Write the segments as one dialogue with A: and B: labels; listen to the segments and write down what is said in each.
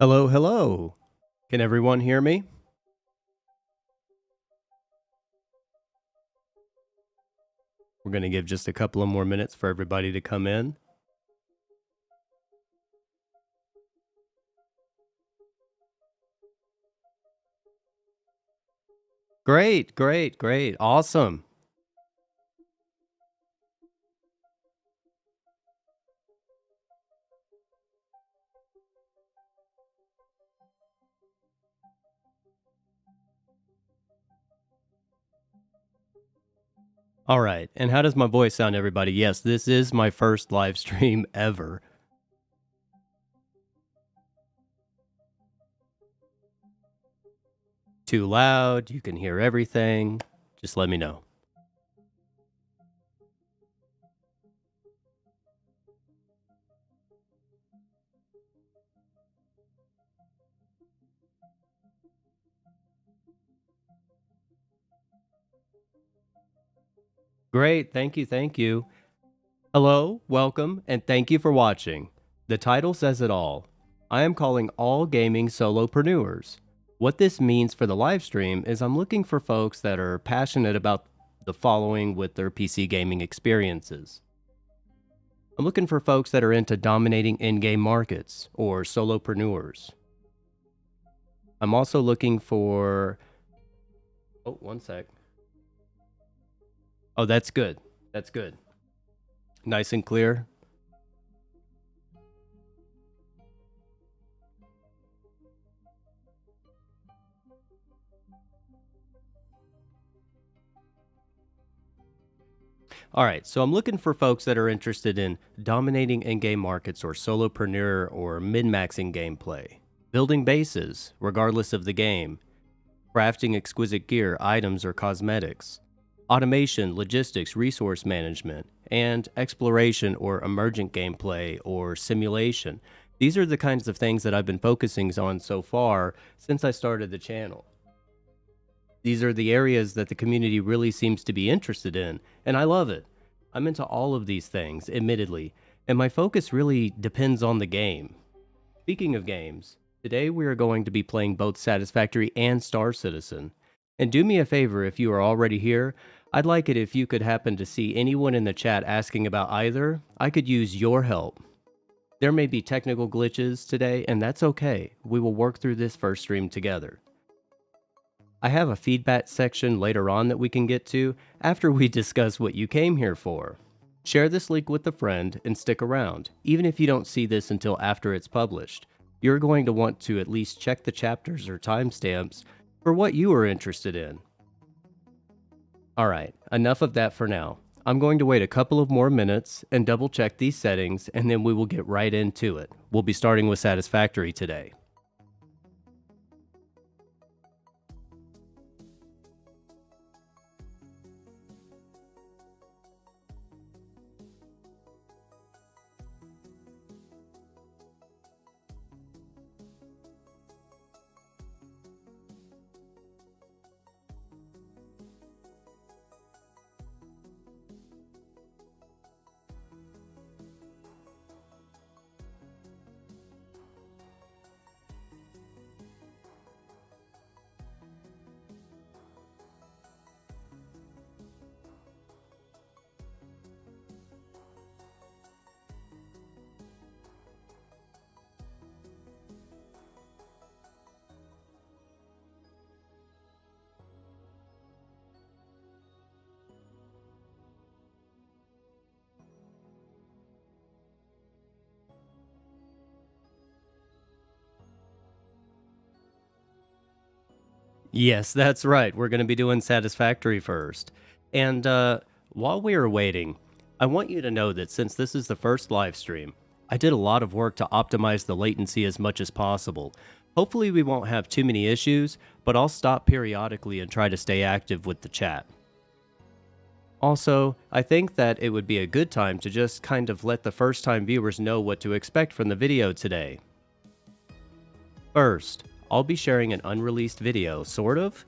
A: Hello, hello. Can everyone hear me? We're going to give just a couple of more minutes for everybody to come in. Great, great, great. Awesome. All right. And how does my voice sound, everybody? Yes, this is my first live stream ever. Too loud, you can hear everything. Just let me know. Great. Thank you. Thank you. Hello, welcome, and thank you for watching. The title says it all. I am calling all gaming solopreneurs. What this means for the live stream is I'm looking for folks that are passionate about the following with their PC gaming experiences. I'm looking for folks that are into dominating in-game markets, or solopreneurs. I'm also looking for... Oh, one sec. Oh, that's good. That's good. Nice and clear. All right, so I'm looking for folks that are interested in dominating in-game markets or solopreneur or min-maxing gameplay, building bases regardless of the game, crafting exquisite gear, items, or cosmetics, automation, logistics, resource management, and exploration or emergent gameplay or simulation. These are the kinds of things that I've been focusing on so far since I started the channel. These are the areas that the community really seems to be interested in, and I love it. I'm into all of these things, admittedly, and my focus really depends on the game. Speaking of games, today we are going to be playing both Satisfactory and Star Citizen. And do me a favor, if you are already here, I'd like it if you could happen to see anyone in the chat asking about either. I could use your help. There may be technical glitches today, and that's okay. We will work through this first stream together. I have a feedback section later on that we can get to after we discuss what you came here for. Share this link with a friend and stick around, even if you don't see this until after it's published. You're going to want to at least check the chapters or timestamps for what you are interested in. Alright, enough of that for now. I'm going to wait a couple of more minutes and double check these settings, and then we will get right into it. We'll be starting with Satisfactory today. Yes, that's right. We're going to be doing Satisfactory first. And while we are waiting, I want you to know that since this is the first live stream, I did a lot of work to optimize the latency as much as possible. Hopefully we won't have too many issues, but I'll stop periodically and try to stay active with the chat. Also, I think that it would be a good time to just kind of let the first-time viewers know what to expect from the video today. First, I'll be sharing an unreleased video, sort of.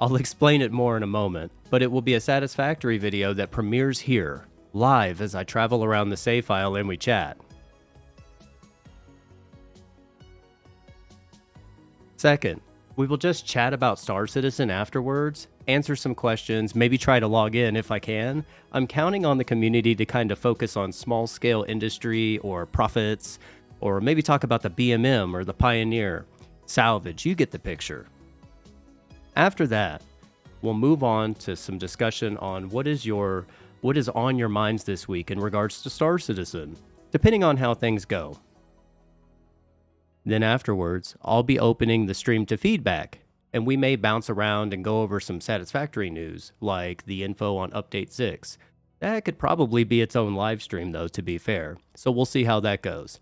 A: I'll explain it more in a moment, but it will be a Satisfactory video that premieres here, live as I travel around the save file and we chat. Second, we will just chat about Star Citizen afterwards, answer some questions, maybe try to log in if I can. I'm counting on the community to kind of focus on small-scale industry or profits, or maybe talk about the BMM or the Pioneer. Salvage, you get the picture. After that, we'll move on to some discussion on what is on your minds this week in regards to Star Citizen, depending on how things go. Then afterwards, I'll be opening the stream to feedback, and we may bounce around and go over some Satisfactory news, like the info on Update 6. That could probably be its own live stream, though, to be fair, so we'll see how that goes.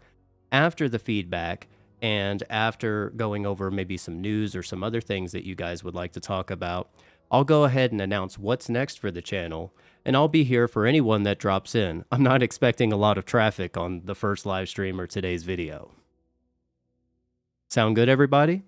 A: After the feedback, and after going over maybe some news or some other things that you guys would like to talk about, I'll go ahead and announce what's next for the channel, and I'll be here for anyone that drops in. I'm not expecting a lot of traffic on the first live stream or today's video. Sound good, everybody?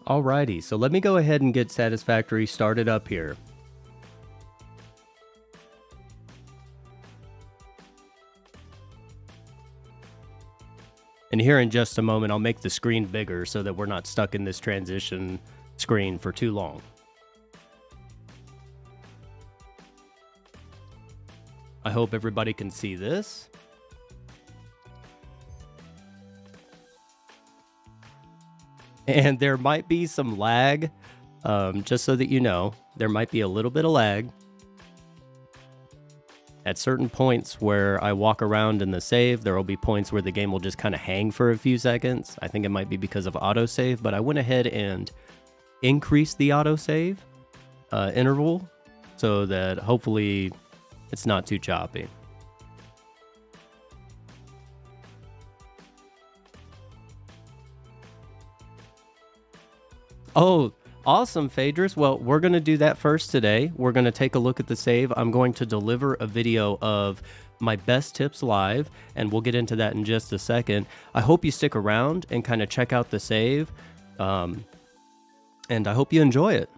A: Alrighty, so let me go ahead and get Satisfactory started up here. And here in just a moment, I'll make the screen bigger so that we're not stuck in this transition screen for too long. I hope everybody can see this. And there might be some lag, just so that you know, there might be a little bit of lag. At certain points where I walk around in the save, there will be points where the game will just kind of hang for a few seconds. I think it might be because of autosave, but I went ahead and increased the autosave interval so that hopefully it's not too choppy. Oh, awesome, Phaedrus. Well, we're going to do that first today. We're going to take a look at the save. I'm going to deliver a video of my best tips live, and we'll get into that in just a second. I hope you stick around and kind of check out the save, and I hope you enjoy it.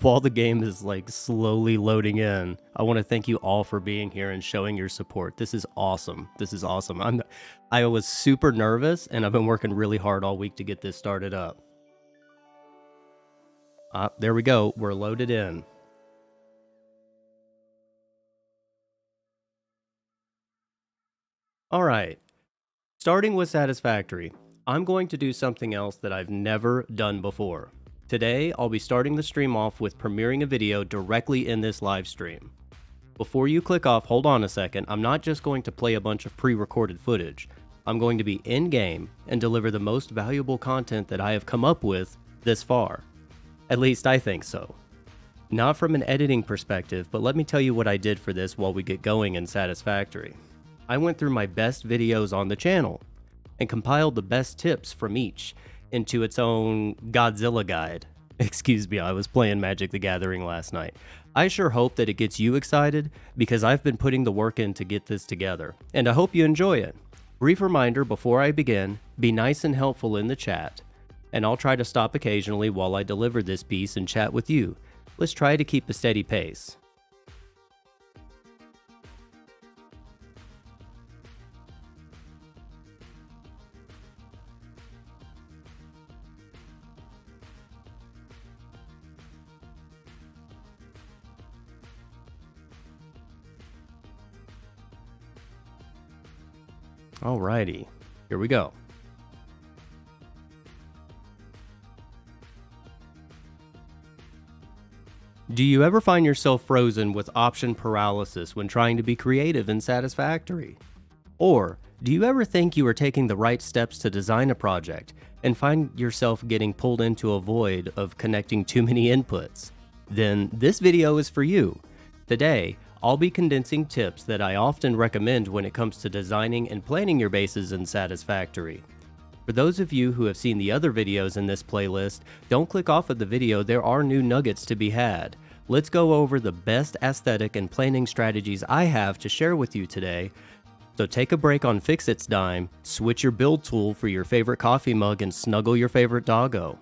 A: While the game is like slowly loading in, I want to thank you all for being here and showing your support. This is awesome. This is awesome. I was super nervous, and I've been working really hard all week to get this started up. There we go. We're loaded in. All right. Starting with Satisfactory, I'm going to do something else that I've never done before. Today, I'll be starting the stream off with premiering a video directly in this live stream. Before you click off, hold on a second. I'm not just going to play a bunch of pre-recorded footage. I'm going to be in-game and deliver the most valuable content that I have come up with this far. At least I think so. Not from an editing perspective, but let me tell you what I did for this while we get going in Satisfactory. I went through my best videos on the channel and compiled the best tips from each into its own Godzilla guide. Excuse me, I was playing Magic the Gathering last night. I sure hope that it gets you excited, because I've been putting the work in to get this together, and I hope you enjoy it. Brief reminder before I begin, be nice and helpful in the chat, and I'll try to stop occasionally while I deliver this piece and chat with you. Let's try to keep a steady pace. Alrighty, here we go. Do you ever find yourself frozen with option paralysis when trying to be creative and satisfactory? Or do you ever think you are taking the right steps to design a project and find yourself getting pulled into a void of connecting too many inputs? Then this video is for you. Today, I'll be condensing tips that I often recommend when it comes to designing and planning your bases in Satisfactory. For those of you who have seen the other videos in this playlist, don't click off of the video, there are new nuggets to be had. let's go over the best aesthetic and planning strategies I have to share with you today. So take a break on Fix-It's dime, switch your build tool for your favorite coffee mug, and snuggle your favorite doggo.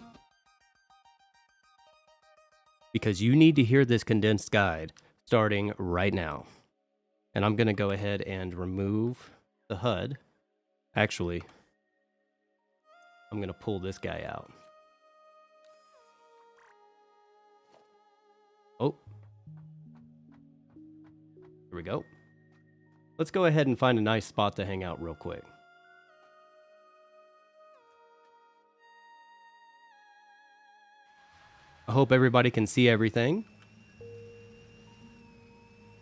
A: Because you need to hear this condensed guide starting right now. And I'm going to go ahead and remove the HUD. Actually, I'm going to pull this guy out. Oh. Here we go. Let's go ahead and find a nice spot to hang out real quick. I hope everybody can see everything.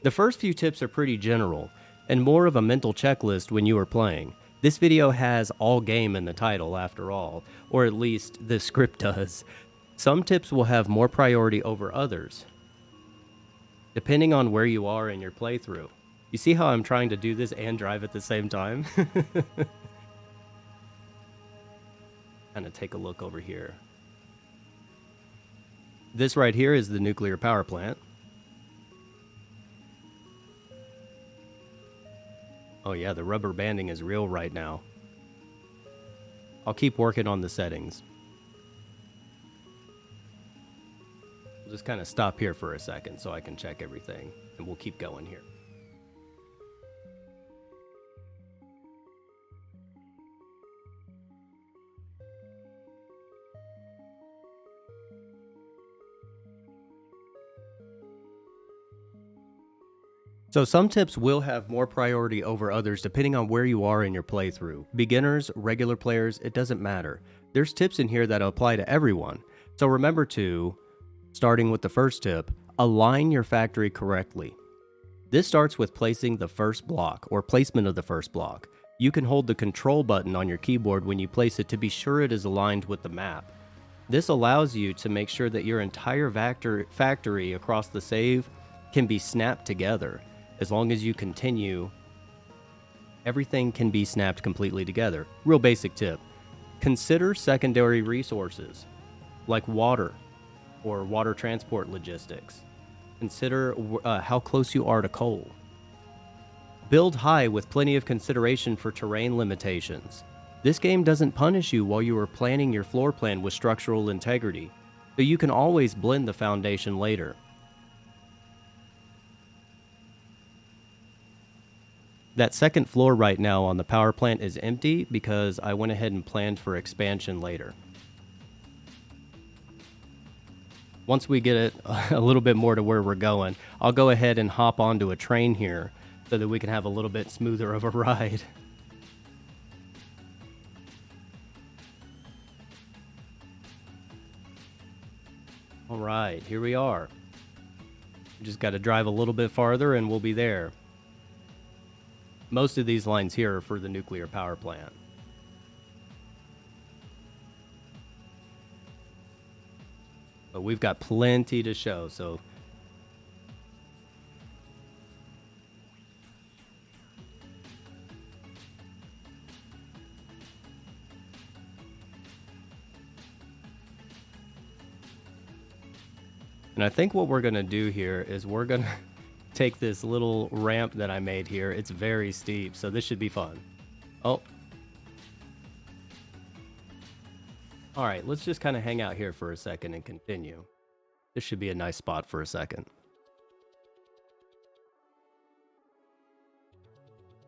A: The first few tips are pretty general and more of a mental checklist when you are playing. This video has all game in the title after all, or at least the script does. Some tips will have more priority over others, depending on where you are in your playthrough. You see how I'm trying to do this and drive at the same time? Kind of take a look over here. This right here is the nuclear power plant. Oh yeah, the rubber banding is real right now. I'll keep working on the settings. We'll just kind of stop here for a second so I can check everything, and we'll keep going here. So some tips will have more priority over others depending on where you are in your playthrough. Beginners, regular players, it doesn't matter. There's tips in here that apply to everyone. So remember to, starting with the first tip, align your factory correctly. This starts with placing the first block or placement of the first block. You can hold the control button on your keyboard when you place it to be sure it is aligned with the map. This allows you to make sure that your entire factory across the save can be snapped together. As long as you continue, everything can be snapped completely together. Real basic tip. Consider secondary resources like water or water transport logistics. Consider how close you are to coal. Build high with plenty of consideration for terrain limitations. This game doesn't punish you while you are planning your floor plan with structural integrity, so you can always blend the foundation later. That second floor right now on the power plant is empty because I went ahead and planned for expansion later. Once we get it a little bit more to where we're going, I'll go ahead and hop onto a train here so that we can have a little bit smoother of a ride. All right, here we are. We just got to drive a little bit farther and we'll be there. Most of these lines here are for the nuclear power plant. But we've got plenty to show, so and I think what we're going to do here is we're going to take this little ramp that I made here. It's very steep, so this should be fun. Oh. All right, let's just kind of hang out here for a second and continue. This should be a nice spot for a second.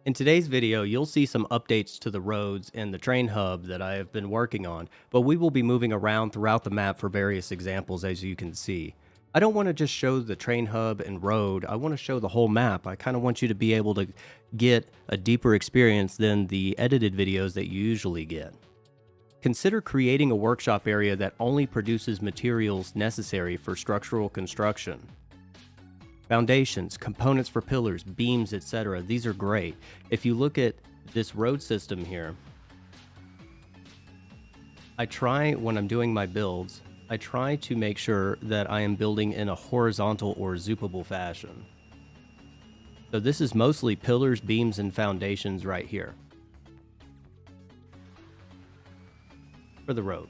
A: In today's video, you'll see some updates to the roads and the train hub that I have been working on, but we will be moving around throughout the map for various examples, as you can see. I don't want to just show the train hub and road. I want to show the whole map. I kind of want you to be able to get a deeper experience than the edited videos that you usually get. Consider creating a workshop area that only produces materials necessary for structural construction. Foundations, components for pillars, beams, etc. These are great. If you look at this road system here, I try, when I'm doing my builds, I try to make sure that I am building in a horizontal or zoopable fashion. So this is mostly pillars, beams, and foundations right here for the road.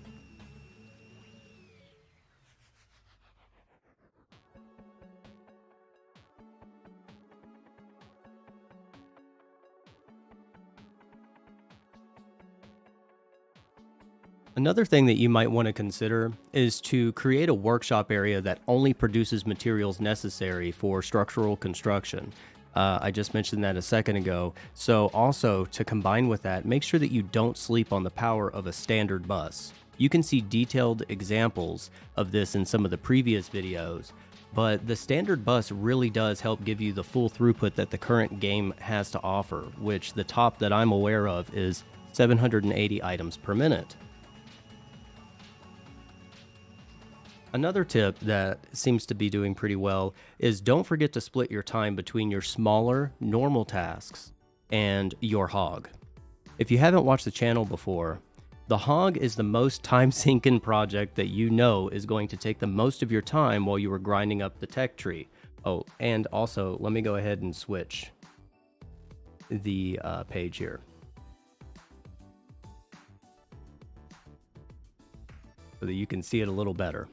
A: Another thing that you might want to consider is to create a workshop area that only produces materials necessary for structural construction. I just mentioned that a second ago. So also to combine with that, make sure that you don't sleep on the power of a standard bus. You can see detailed examples of this in some of the previous videos, but the standard bus really does help give you the full throughput that the current game has to offer, which the top that I'm aware of is 780 items per minute. Another tip that seems to be doing pretty well is don't forget to split your time between your smaller, normal tasks and your hog. If you haven't watched the channel before, the hog is the most time-sinking project that you know is going to take the most of your time while you were grinding up the tech tree. Oh, and also, let me go ahead and switch the page here, so that you can see it a little better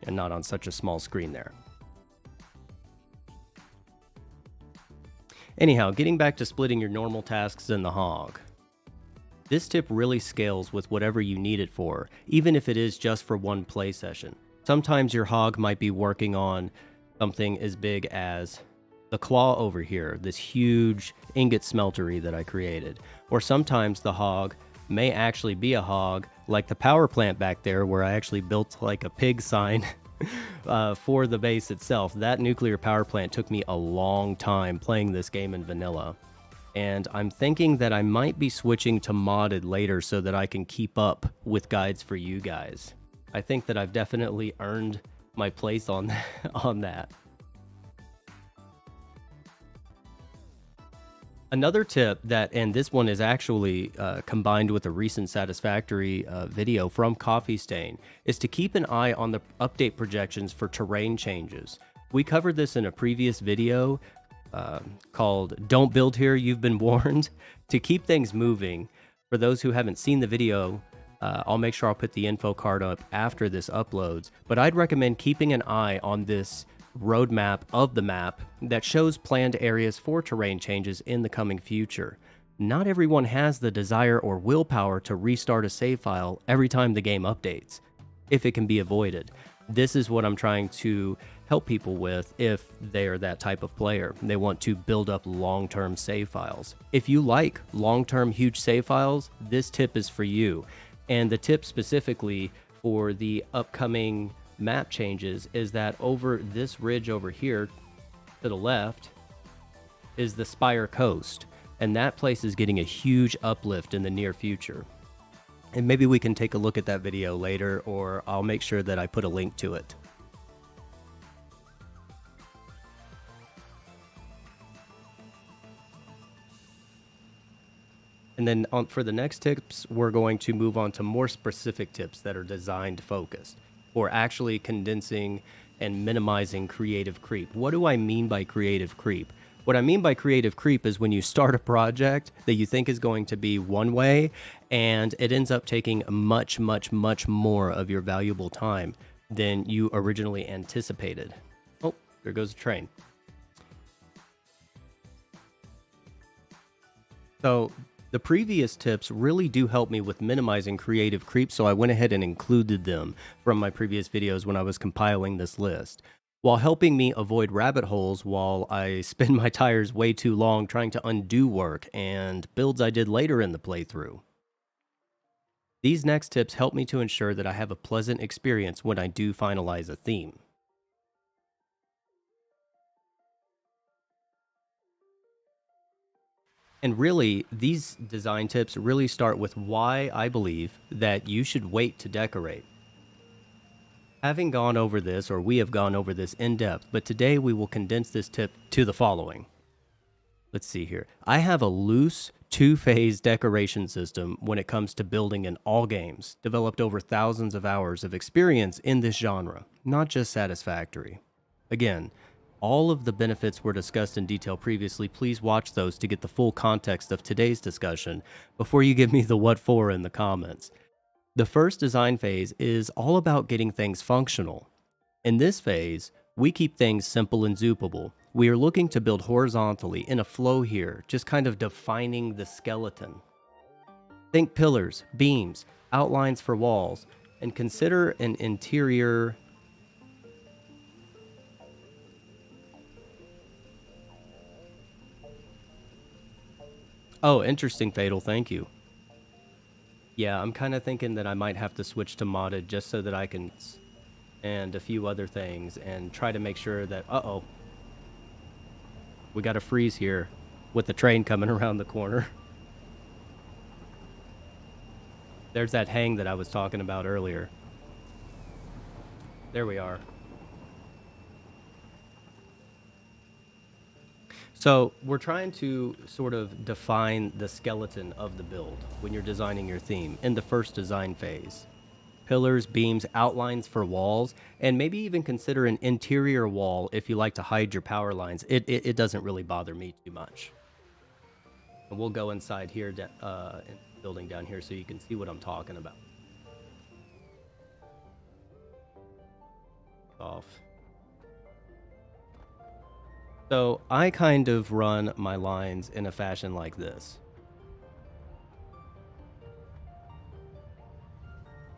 A: and not on such a small screen there. Anyhow, getting back to splitting your normal tasks in the hog. This tip really scales with whatever you need it for, even if it is just for one play session. Sometimes your hog might be working on something as big as the claw over here, this huge ingot smeltery that I created. Or sometimes the hog may actually be a hog like the power plant back there, where I actually built like a pig sign for the base itself. That nuclear power plant took me a long time playing this game in vanilla. And I'm thinking that I might be switching to modded later so that I can keep up with guides for you guys. I think that I've definitely earned my place on that. Another tip that, and this one is actually combined with a recent Satisfactory video from Coffee Stain, is to keep an eye on the update projections for terrain changes. We covered this in a previous video called Don't Build Here, You've Been Warned. To keep things moving, for those who haven't seen the video, I'll make sure I'll put the info card up after this uploads, but I'd recommend keeping an eye on this roadmap of the map that shows planned areas for terrain changes in the coming future. Not everyone has the desire or willpower to restart a save file every time the game updates, if it can be avoided. This is what I'm trying to help people with if they're that type of player. They want to build up long-term save files. If you like long-term huge save files, this tip is for you. And the tip specifically for the upcoming map changes is that over this ridge over here to the left is the Spire Coast, and that place is getting a huge uplift in the near future. And maybe we can take a look at that video later, or I'll make sure that I put a link to it. And then for the next tips, we're going to move on to more specific tips that are designed focused, or actually condensing and minimizing creative creep. What do I mean by creative creep? What I mean by creative creep is when you start a project that you think is going to be one way, and it ends up taking much, much, much more of your valuable time than you originally anticipated. Oh, there goes a train. So the previous tips really do help me with minimizing creative creep, so I went ahead and included them from my previous videos when I was compiling this list, while helping me avoid rabbit holes while I spin my tires way too long trying to undo work and builds I did later in the playthrough. These next tips help me to ensure that I have a pleasant experience when I do finalize a theme. And really, these design tips really start with why I believe that you should wait to decorate. Having gone over this, or we have gone over this in depth, but today we will condense this tip to the following. Let's see here. I have a loose two-phase decoration system when it comes to building in all games, developed over thousands of hours of experience in this genre, not just Satisfactory. Again, all of the benefits were discussed in detail previously. Please watch those to get the full context of today's discussion before you give me the what for in the comments. The first design phase is all about getting things functional. In this phase, we keep things simple and zoopable. We are looking to build horizontally in a flow here, just kind of defining the skeleton. Think pillars, beams, outlines for walls, and consider an interior. Oh, interesting, Fatal. Thank you. Yeah, I'm kind of thinking that I might have to switch to modded just so that I can, and a few other things, and try to make sure that, uh-oh, we got a freeze here with the train coming around the corner. There's that hang that I was talking about earlier. There we are. So we're trying to sort of define the skeleton of the build when you're designing your theme in the first design phase. Pillars, beams, outlines for walls, and maybe even consider an interior wall if you like to hide your power lines. It doesn't really bother me too much. And we'll go inside here, in the building down here, so you can see what I'm talking about. Off. So I kind of run my lines in a fashion like this.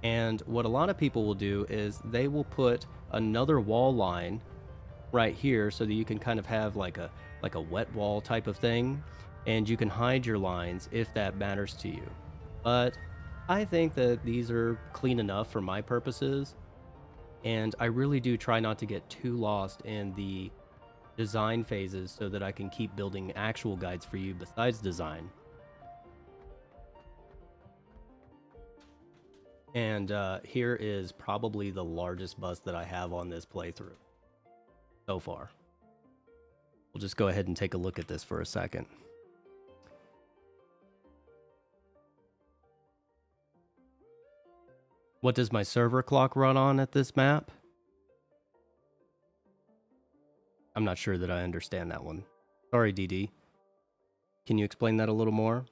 A: And what a lot of people will do is they will put another wall line right here so that you can kind of have like a wet wall type of thing, and you can hide your lines if that matters to you. But I think that these are clean enough for my purposes, and I really do try not to get too lost in the design phases so that I can keep building actual guides for you besides design. And here is probably the largest bust that I have on this playthrough so far. We'll just go ahead and take a look at this for a second. What does my server clock run on at this map? I'm not sure that I understand that one. Sorry, DD. Can you explain that a little more?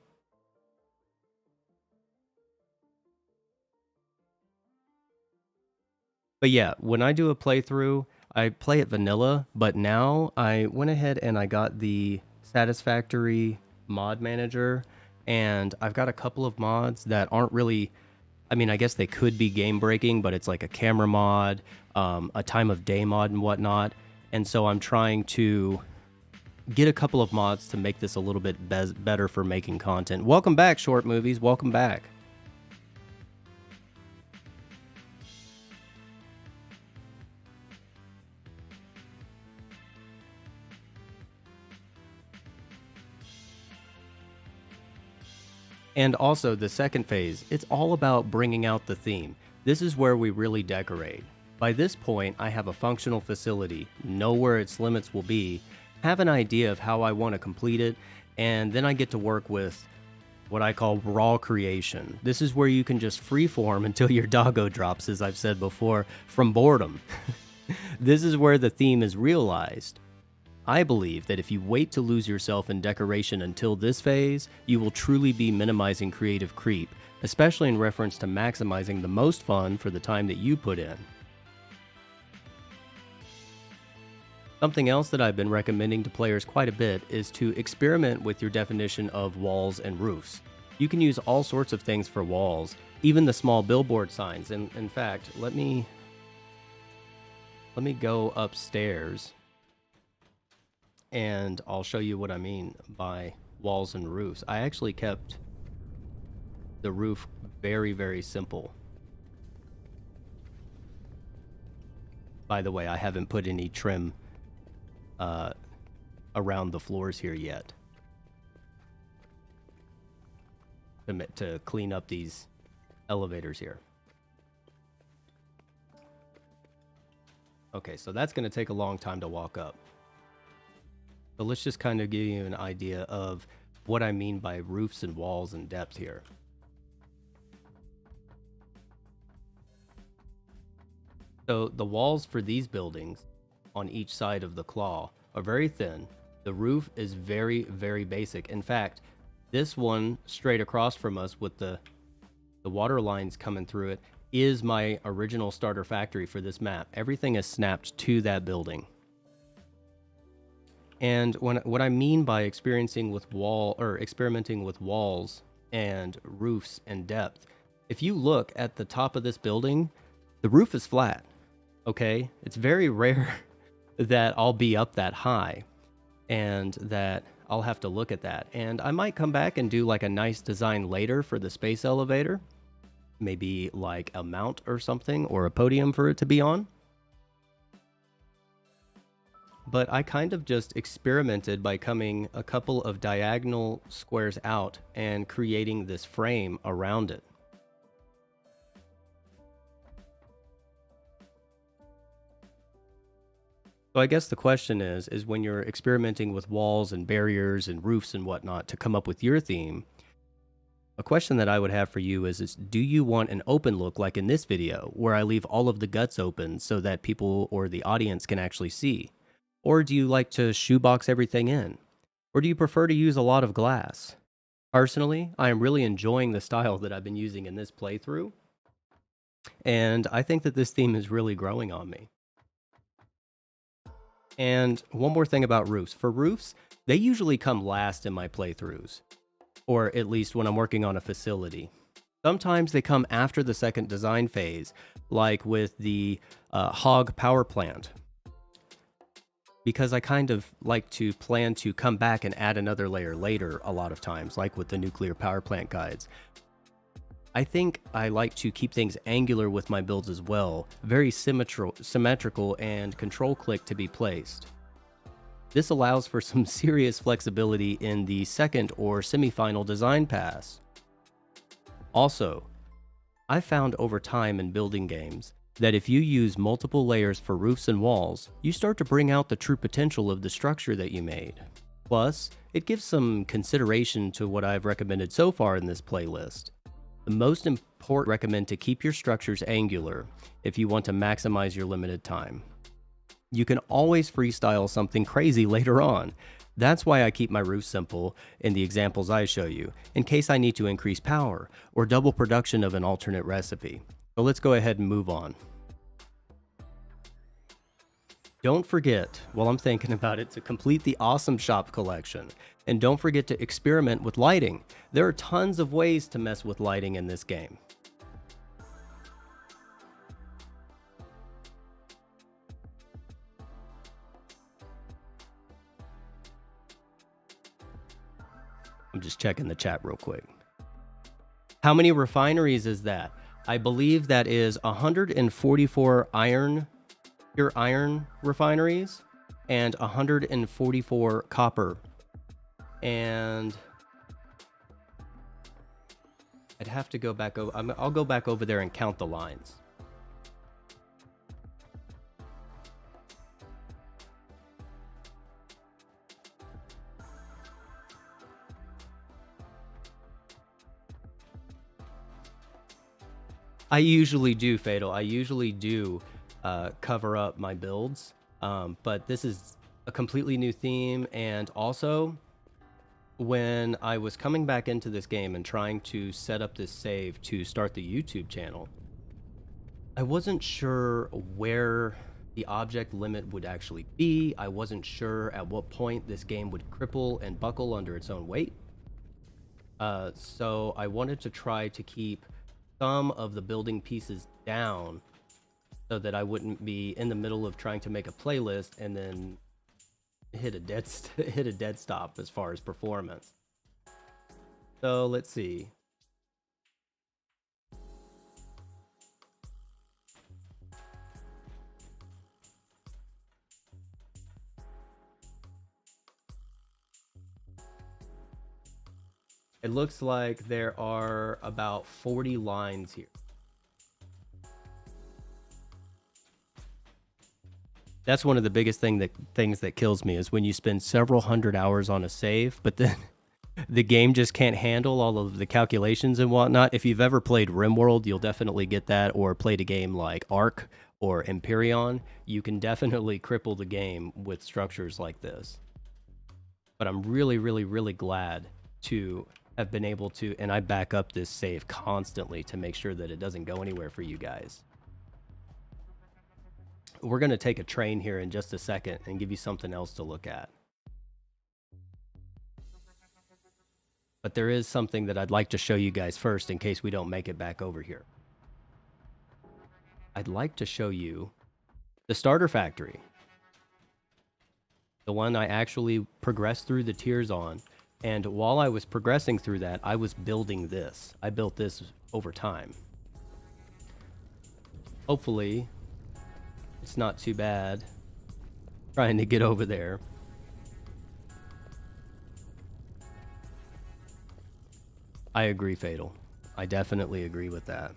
A: But yeah, when I do a playthrough, I play it vanilla, but now I went ahead and I got the Satisfactory mod manager, and I've got a couple of mods that aren't really, I mean, I guess they could be game breaking, but it's like a camera mod, a time of day mod and whatnot. And so I'm trying to get a couple of mods to make this a little bit better for making content. Welcome back, Short Movies. Welcome back. And also, the second phase, it's all about bringing out the theme. This is where we really decorate. By this point, I have a functional facility, know where its limits will be, have an idea of how I want to complete it, and then I get to work with what I call raw creation. This is where you can just freeform until your doggo drops, as I've said before, from boredom. This is where the theme is realized. I believe that if you wait to lose yourself in decoration until this phase, you will truly be minimizing creative creep, especially in reference to maximizing the most fun for the time that you put in. Something else that I've been recommending to players quite a bit is to experiment with your definition of walls and roofs. You can use all sorts of things for walls, even the small billboard signs. And in fact, let me go upstairs and I'll show you what I mean by walls and roofs. I actually kept the roof very, very simple. By the way, I haven't put any trim around the floors here yet to clean up these elevators here. Okay, so that's going to take a long time to walk up. So let's just kind of give you an idea of what I mean by roofs and walls and depth here. So the walls for these buildings on each side of the claw are very thin. The roof is very, very basic. In fact, this one straight across from us with the water lines coming through it is my original starter factory for this map. Everything is snapped to that building. And what I mean by experimenting with walls and roofs and depth. If you look at the top of this building, the roof is flat, okay? It's very rare that I'll be up that high and that I'll have to look at that. And I might come back and do like a nice design later for the space elevator, maybe like a mount or something, or a podium for it to be on. But I kind of just experimented by coming a couple of diagonal squares out and creating this frame around it. So I guess the question is when you're experimenting with walls and barriers and roofs and whatnot to come up with your theme, a question that I would have for you is do you want an open look like in this video where I leave all of the guts open so that people or the audience can actually see? Or do you like to shoebox everything in? Or do you prefer to use a lot of glass? Personally, I am really enjoying the style that I've been using in this playthrough, and I think that this theme is really growing on me. And one more thing about roofs. For roofs, they usually come last in my playthroughs, or at least when I'm working on a facility. Sometimes they come after the second design phase, like with the hog power plant, because I kind of like to plan to come back and add another layer later a lot of times, like with the nuclear power plant guides. I think I like to keep things angular with my builds as well, very symmetrical and control click to be placed. This allows for some serious flexibility in the second or semi-final design pass. Also, I've found over time in building games that if you use multiple layers for roofs and walls, you start to bring out the true potential of the structure that you made. Plus, it gives some consideration to what I've recommended so far in this playlist. The most important, recommend to keep your structures angular if you want to maximize your limited time. You can always freestyle something crazy later on. That's why I keep my roof simple in the examples I show you, in case I need to increase power or double production of an alternate recipe. So let's go ahead and move on. Don't forget, while I'm thinking about it, to complete the Awesome Shop collection. And don't forget to experiment with lighting. There are tons of ways to mess with lighting in this game. I'm just checking the chat real quick. How many refineries is that? I believe that is 144 pure iron refineries and 144 copper. And I'd have to go back over. I'll go back over there and count the lines. I usually do, Fatal. I usually do cover up my builds, but this is a completely new theme. And also, when I was coming back into this game and trying to set up this save to start the YouTube channel, I wasn't sure where the object limit would actually be. I wasn't sure at what point this game would cripple and buckle under its own weight. So I wanted to try to keep some of the building pieces down so that I wouldn't be in the middle of trying to make a playlist and then hit a dead stop as far as performance. So let's see. It looks like there are about 40 lines here. That's one of the biggest things that kills me is when you spend several hundred hours on a save, but then the game just can't handle all of the calculations and whatnot. If you've ever played RimWorld, you'll definitely get that, or played a game like Ark or Empyrean. You can definitely cripple the game with structures like this. But I'm really, really, really glad to have been able to, and I back up this save constantly to make sure that it doesn't go anywhere for you guys. We're going to take a train here in just a second and give you something else to look at. But there is something that I'd like to show you guys first in case we don't make it back over here. I'd like to show you the starter factory. The one I actually progressed through the tiers on. And while I was progressing through that, I was building this. I built this over time. Hopefully, it's not too bad trying to get over there. I agree, Fatal. I definitely agree with that.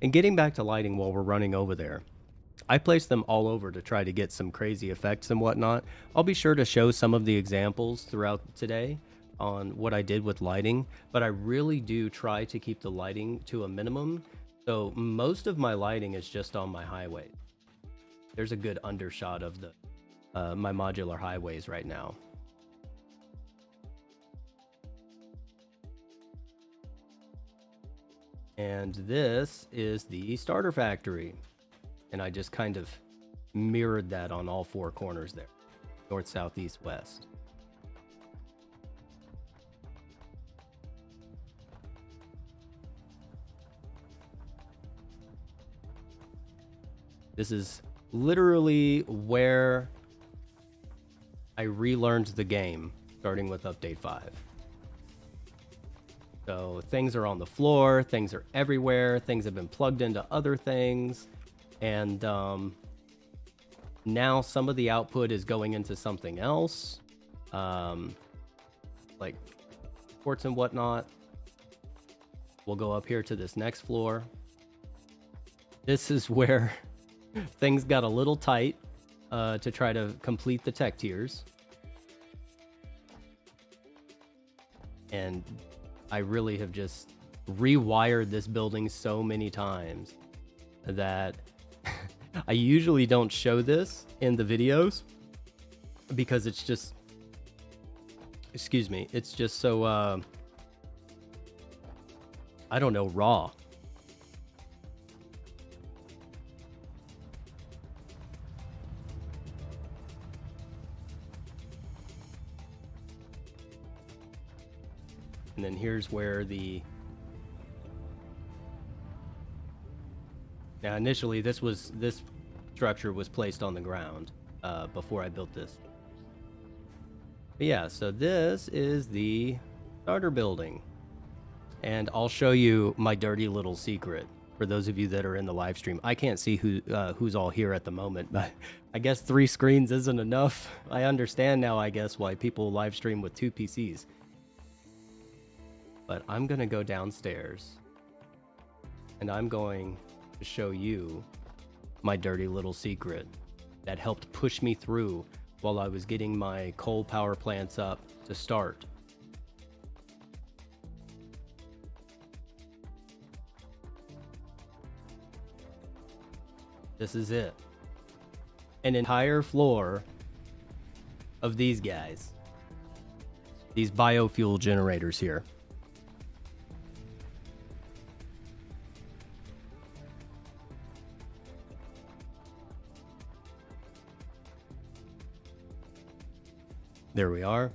A: And getting back to lighting while we're running over there, I placed them all over to try to get some crazy effects and whatnot. I'll be sure to show some of the examples throughout today on what I did with lighting, but I really do try to keep the lighting to a minimum. So most of my lighting is just on my highway. There's a good undershot of the my modular highways right now. And this is the starter factory. And I just kind of mirrored that on all four corners there. North, south, east, west. This is literally where I relearned the game, starting with Update 5. So things are on the floor, things are everywhere, things have been plugged into other things, and now some of the output is going into something else, like ports and whatnot. We'll go up here to this next floor. This is where things got a little tight to try to complete the tech tiers. And I really have just rewired this building so many times that I usually don't show this in the videos because it's just, excuse me, it's just so, I don't know, raw. And then here's where now initially this structure was placed on the ground before I built this. But yeah, so this is the starter building. And I'll show you my dirty little secret for those of you that are in the live stream. I can't see who's all here at the moment, but I guess 3 screens isn't enough. I understand now, I guess, why people live stream with 2 PCs. But I'm going to go downstairs and I'm going to show you my dirty little secret that helped push me through while I was getting my coal power plants up to start. This is it. An entire floor of these guys. These biofuel generators here. There we are.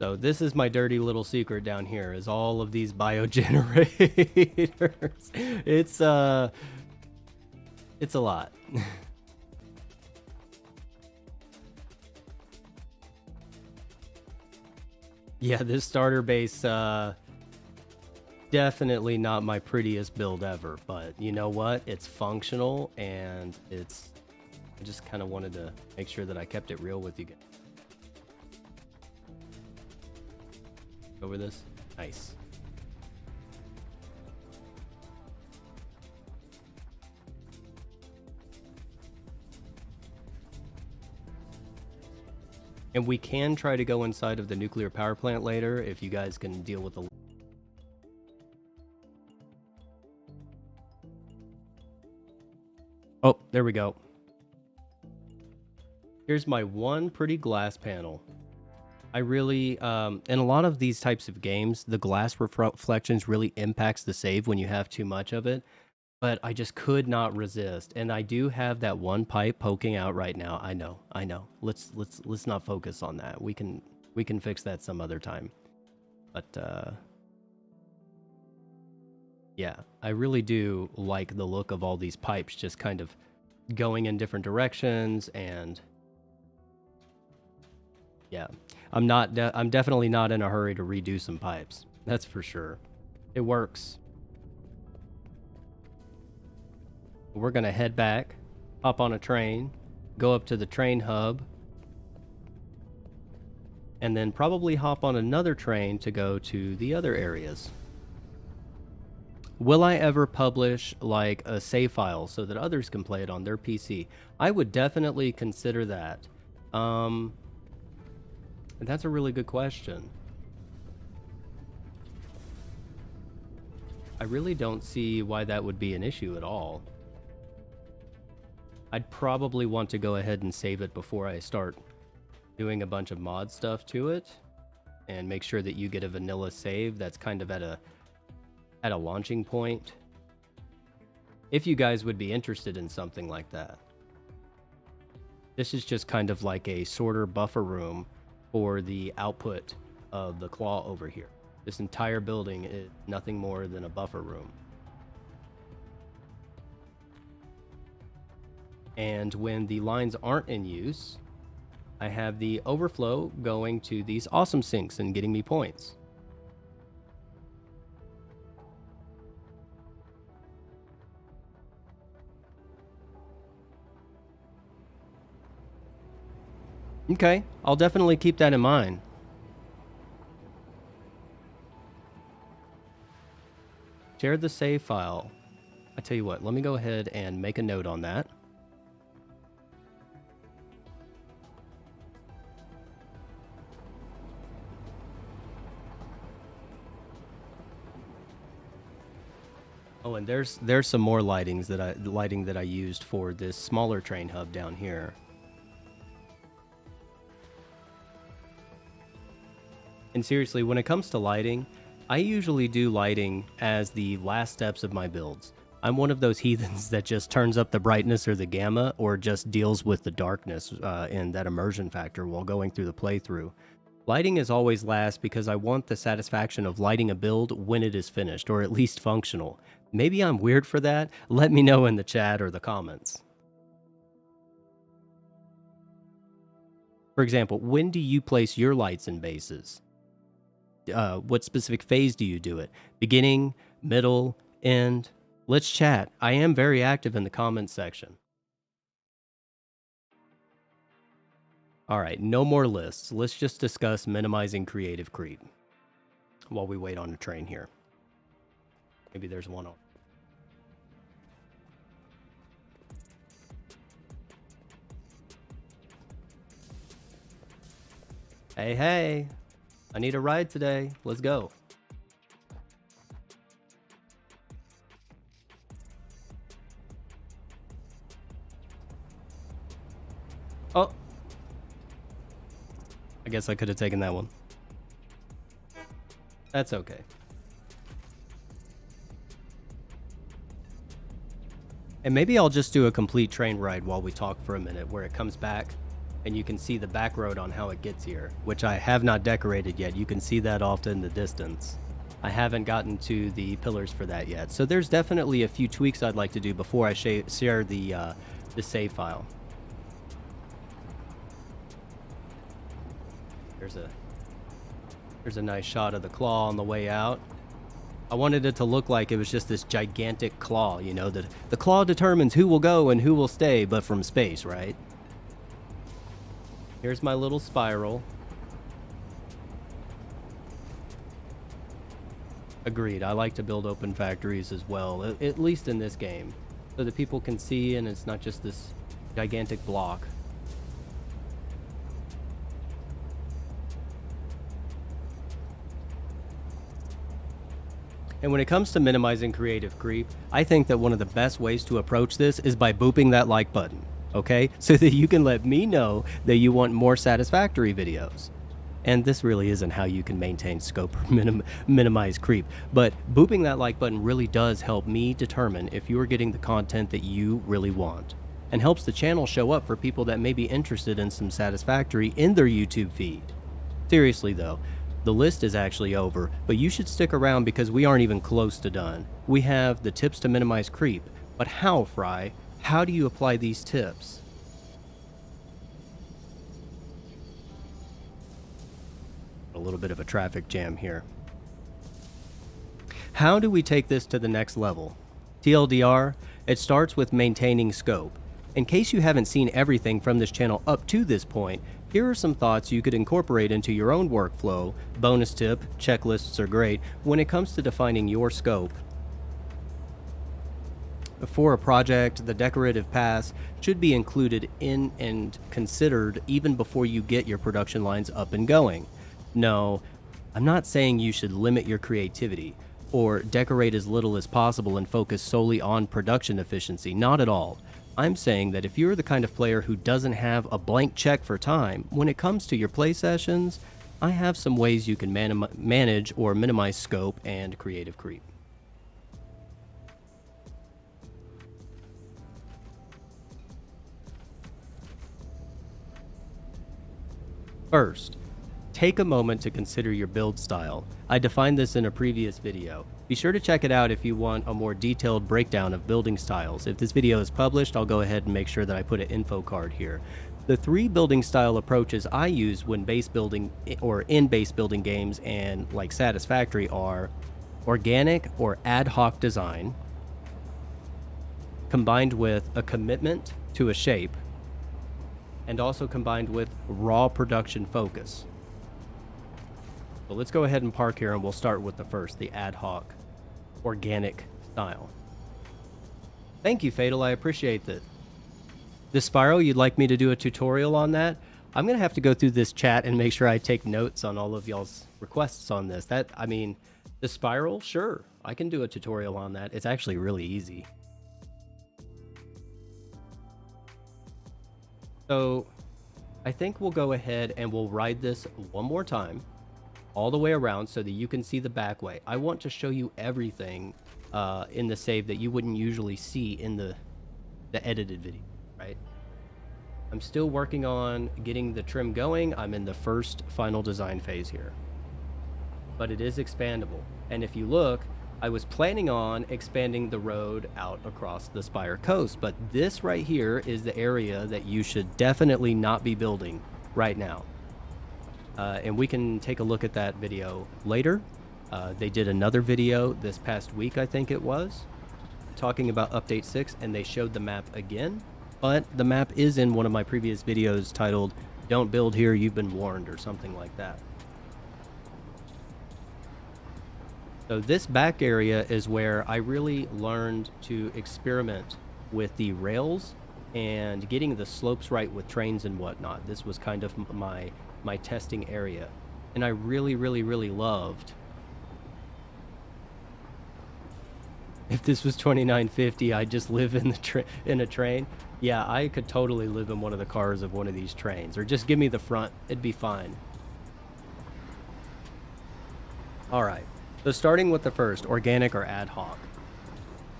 A: So this is my dirty little secret down here, is all of these biogenerators. It's a lot. Yeah, this starter base, definitely not my prettiest build ever, but you know what? It's functional, and I just kind of wanted to make sure that I kept it real with you guys. Over this. Nice. And we can try to go inside of the nuclear power plant later if you guys can deal with the... Oh, there we go. Here's my one pretty glass panel. I really, in a lot of these types of games, the glass reflections really impacts the save when you have too much of it. but I just could not resist. And I do have that one pipe poking out right now. I know. Let's not focus on that. We can fix that some other time. But yeah, I really do like the look of all these pipes just kind of going in different directions. And yeah, I'm definitely not in a hurry to redo some pipes. That's for sure. It works. We're gonna head back, hop on a train, go up to the train hub, and then probably hop on another train to go to the other areas. Will I ever publish like a save file so that others can play it on their PC? I would definitely consider that. And that's a really good question. I really don't see why that would be an issue at all. I'd probably want to go ahead and save it before I start doing a bunch of mod stuff to it, and make sure that you get a vanilla save that's kind of at a launching point, if you guys would be interested in something like that. This is just kind of like a sorter buffer room for the output of the claw over here. This entire building is nothing more than a buffer room. And when the lines aren't in use, I have the overflow going to these awesome sinks and getting me points. Okay, I'll definitely keep that in mind. Share the save file. I tell you what, let me go ahead and make a note on that. Oh, and there's some more lighting that I used for this smaller train hub down here. And seriously, when it comes to lighting, I usually do lighting as the last steps of my builds. I'm one of those heathens that just turns up the brightness or the gamma, or just deals with the darkness and that immersion factor while going through the playthrough. Lighting is always last because I want the satisfaction of lighting a build when it is finished, or at least functional. Maybe I'm weird for that. Let me know in the chat or the comments. For example, when do you place your lights and bases? What specific phase do you do it? Beginning, middle, end? Let's chat. I am very active in the comments section. All right, no more lists. Let's just discuss minimizing creative creep while we wait on a train here. Maybe there's one on. Hey, I need a ride today. Let's go. Oh. I guess I could have taken that one. That's okay. And maybe I'll just do a complete train ride while we talk for a minute, where it comes back and you can see the back road on how it gets here, which I have not decorated yet. You can see that off in the distance. I haven't gotten to the pillars for that yet. So there's definitely a few tweaks I'd like to do before I share the save file. There's a nice shot of the claw on the way out. I wanted it to look like it was just this gigantic claw, you know, that the claw determines who will go and who will stay, but from space, right? Here's my little spiral. Agreed, I like to build open factories as well, at least in this game, so that people can see and it's not just this gigantic block. And when it comes to minimizing creative creep, I think that one of the best ways to approach this is by booping that like button, okay? So that you can let me know that you want more Satisfactory videos. And this really isn't how you can maintain scope or minimize creep, but booping that like button really does help me determine if you are getting the content that you really want, and helps the channel show up for people that may be interested in some Satisfactory in their YouTube feed. Seriously though, the list is actually over, but you should stick around because we aren't even close to done. We have the tips to minimize creep, but how, Fry? How do you apply these tips? A little bit of a traffic jam here. How do we take this to the next level? TLDR, it starts with maintaining scope. In case you haven't seen everything from this channel up to this point, here are some thoughts you could incorporate into your own workflow. Bonus tip, checklists are great when it comes to defining your scope. For a project, the decorative pass should be included in and considered even before you get your production lines up and going. No, I'm not saying you should limit your creativity or decorate as little as possible and focus solely on production efficiency. Not at all. I'm saying that if you're the kind of player who doesn't have a blank check for time, when it comes to your play sessions, I have some ways you can manage or minimize scope and creative creep. First, take a moment to consider your build style. I defined this in a previous video. Be sure to check it out if you want a more detailed breakdown of building styles. If this video is published, I'll go ahead and make sure that I put an info card here. The 3 building style approaches I use when base building or in base building games and like Satisfactory are organic or ad hoc design, combined with a commitment to a shape, and also combined with raw production focus. But let's go ahead and park here and we'll start with the first, the ad hoc, organic style. Thank you, Fatal, I appreciate that. This spiral, you'd like me to do a tutorial on that? I'm gonna have to go through this chat and make sure I take notes on all of y'all's requests on this. I mean, the spiral, sure, I can do a tutorial on that. It's actually really easy. So I think we'll go ahead and we'll ride this one more time all the way around so that you can see the back way. I want to show you everything in the save that you wouldn't usually see in the edited video, right? I'm still working on getting the trim going. I'm in the first final design phase here, but it is expandable. And if you look, I was planning on expanding the road out across the Spire coast, but this right here is the area that you should definitely not be building right now. And we can take a look at that video later. They did another video this past week, I think it was, talking about update 6, and they showed the map again, but the map is in one of my previous videos titled "Don't Build Here, You've Been Warned" or something like that. So this back area is where I really learned to experiment with the rails and getting the slopes right with trains and whatnot. This was kind of my testing area, and I really loved. If this was 2950, I'd just live in a train. Yeah, I could totally live in one of the cars of one of these trains, or just give me the front, it'd be fine. All right. So starting with the first, organic or ad hoc.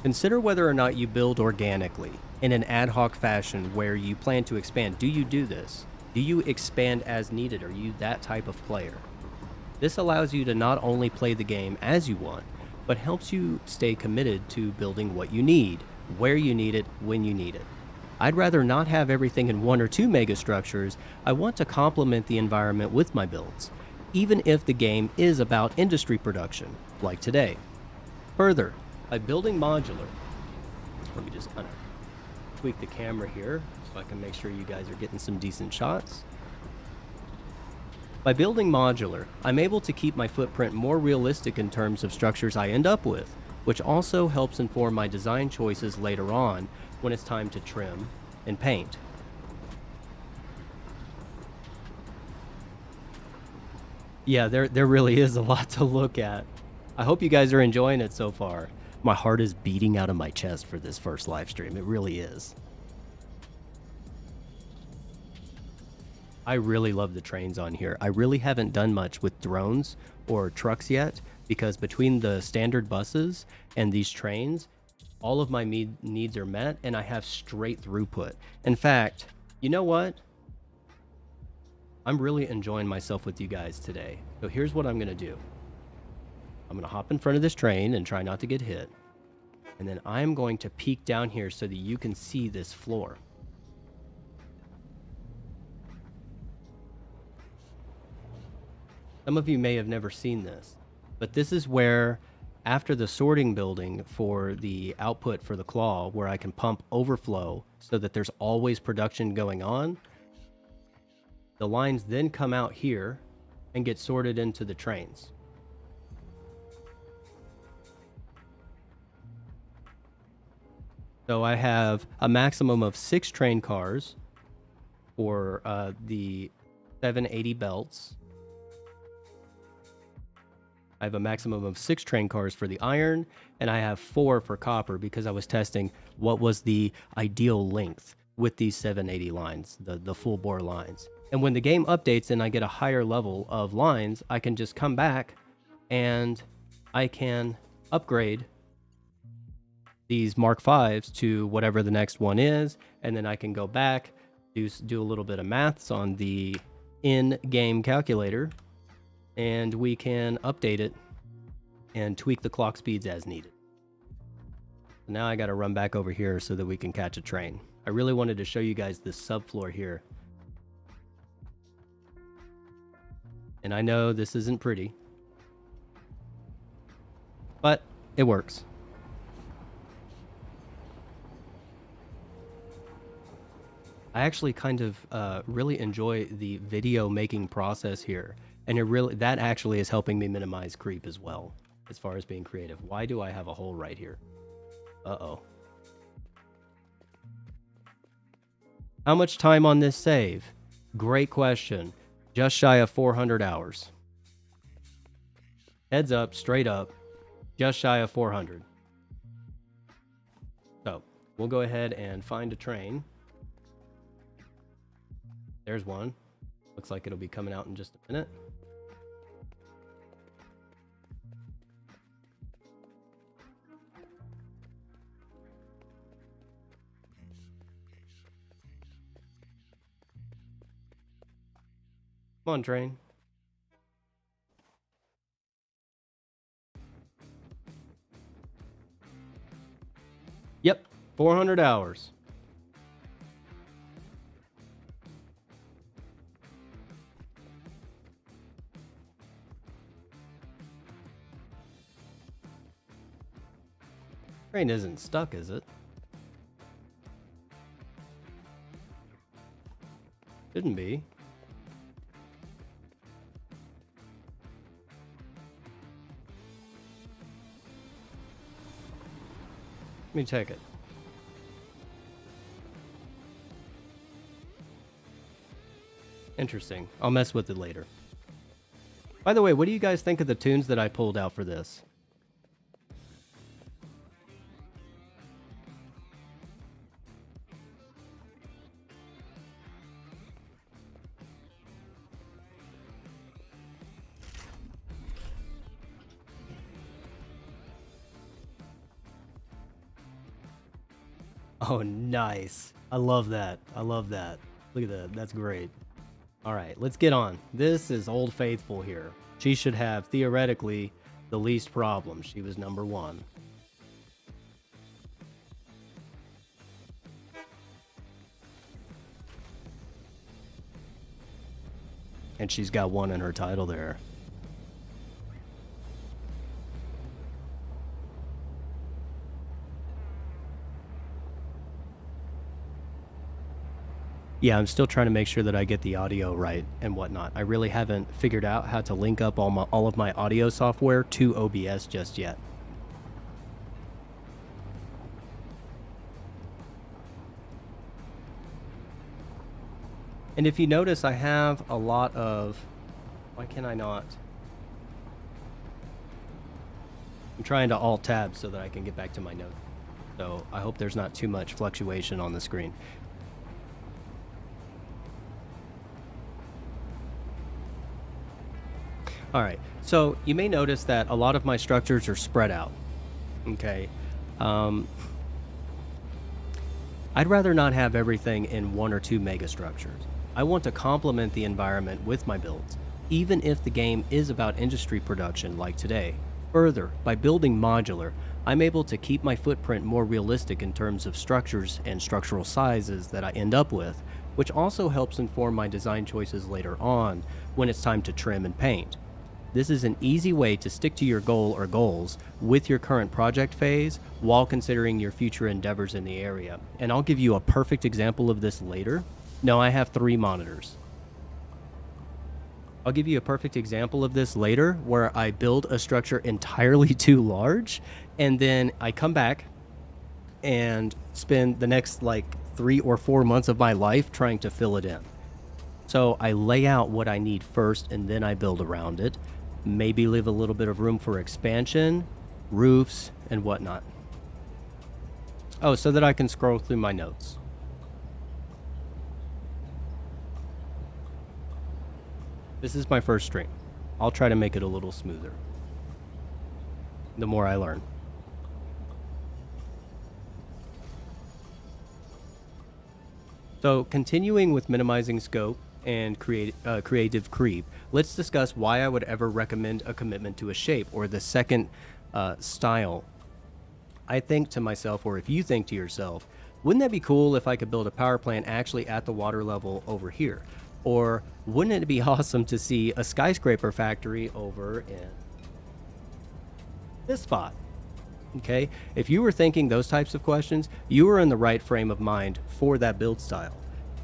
A: Consider whether or not you build organically in an ad hoc fashion where you plan to expand. Do you do this? Do you expand as needed? Are you that type of player? This allows you to not only play the game as you want, but helps you stay committed to building what you need, where you need it, when you need it. I'd rather not have everything in 1 or 2 megastructures. I want to complement the environment with my builds, even if the game is about industry production, like today. Further, by building modular, let me just kind of tweak the camera here so I can make sure you guys are getting some decent shots. By building modular, I'm able to keep my footprint more realistic in terms of structures I end up with, which also helps inform my design choices later on when it's time to trim and paint. Yeah, there really is a lot to look at. I hope you guys are enjoying it so far. My heart is beating out of my chest for this first live stream. It really is. I really love the trains on here. I really haven't done much with drones or trucks yet because between the standard buses and these trains, all of my needs are met and I have straight throughput. In fact, you know what? I'm really enjoying myself with you guys today. So here's what I'm going to do. I'm going to hop in front of this train and try not to get hit. And then I'm going to peek down here so that you can see this floor. Some of you may have never seen this, but this is where, after the sorting building for the output for the claw, where I can pump overflow so that there's always production going on, the lines then come out here and get sorted into the trains. So I have a maximum of 6 train cars for the 780 belts. I have a maximum of 6 train cars for the iron, and I have 4 for copper because I was testing what was the ideal length with these 780 lines, the full bore lines. And when the game updates and I get a higher level of lines, I can just come back and I can upgrade these Mark Vs to whatever the next one is, and then I can go back, do a little bit of maths on the in-game calculator, and we can update it and tweak the clock speeds as needed. Now I got to run back over here so that we can catch a train. I really wanted to show you guys this subfloor here. And I know this isn't pretty, but it works. I actually kind of really enjoy the video making process here. And that actually is helping me minimize creep as well, as far as being creative. Why do I have a hole right here? Uh-oh. How much time on this save? Great question. Just shy of 400 hours. Heads up, straight up, just shy of 400. So, we'll go ahead and find a train. There's one. Looks like it'll be coming out in just a minute. Come on, train. Yep, 400 hours. Train isn't stuck, is it? Shouldn't be. Let me check it. Interesting. I'll mess with it later. By the way, what do you guys think of the tunes that I pulled out for this? Oh, nice. I love that. I love that. Look at that. That's great. All right, let's get on. This is Old Faithful here. She should have, theoretically, the least problem. She was number 1. And she's got 1 in her title there. Yeah, I'm still trying to make sure that I get the audio right and whatnot. I really haven't figured out how to link up all of my audio software to OBS just yet. And if you notice, I have a lot of... Why can I not? I'm trying to Alt-Tab so that I can get back to my notes. So I hope there's not too much fluctuation on the screen. All right. So you may notice that a lot of my structures are spread out. Okay. Um, I'd rather not have everything in one or two mega structures. I want to complement the environment with my builds, even if the game is about industry production like today. Further, by building modular, I'm able to keep my footprint more realistic in terms of structures and structural sizes that I end up with, which also helps inform my design choices later on when it's time to trim and paint. This is an easy way to stick to your goal or goals with your current project phase while considering your future endeavors in the area. And I'll give you a perfect example of this later. No, I have 3 monitors. I'll give you a perfect example of this later where I build a structure entirely too large and then I come back and spend the next like 3 or 4 months of my life trying to fill it in. So I lay out what I need first and then I build around it. Maybe leave a little bit of room for expansion, roofs, and whatnot. Oh, so that I can scroll through my notes. This is my first stream. I'll try to make it a little smoother the more I learn. So continuing with minimizing scope and creative creep, let's discuss why I would ever recommend a commitment to a shape or the second style. I think to myself, or if you think to yourself, wouldn't that be cool if I could build a power plant actually at the water level over here? Or wouldn't it be awesome to see a skyscraper factory over in this spot? Okay, if you were thinking those types of questions, you are in the right frame of mind for that build style.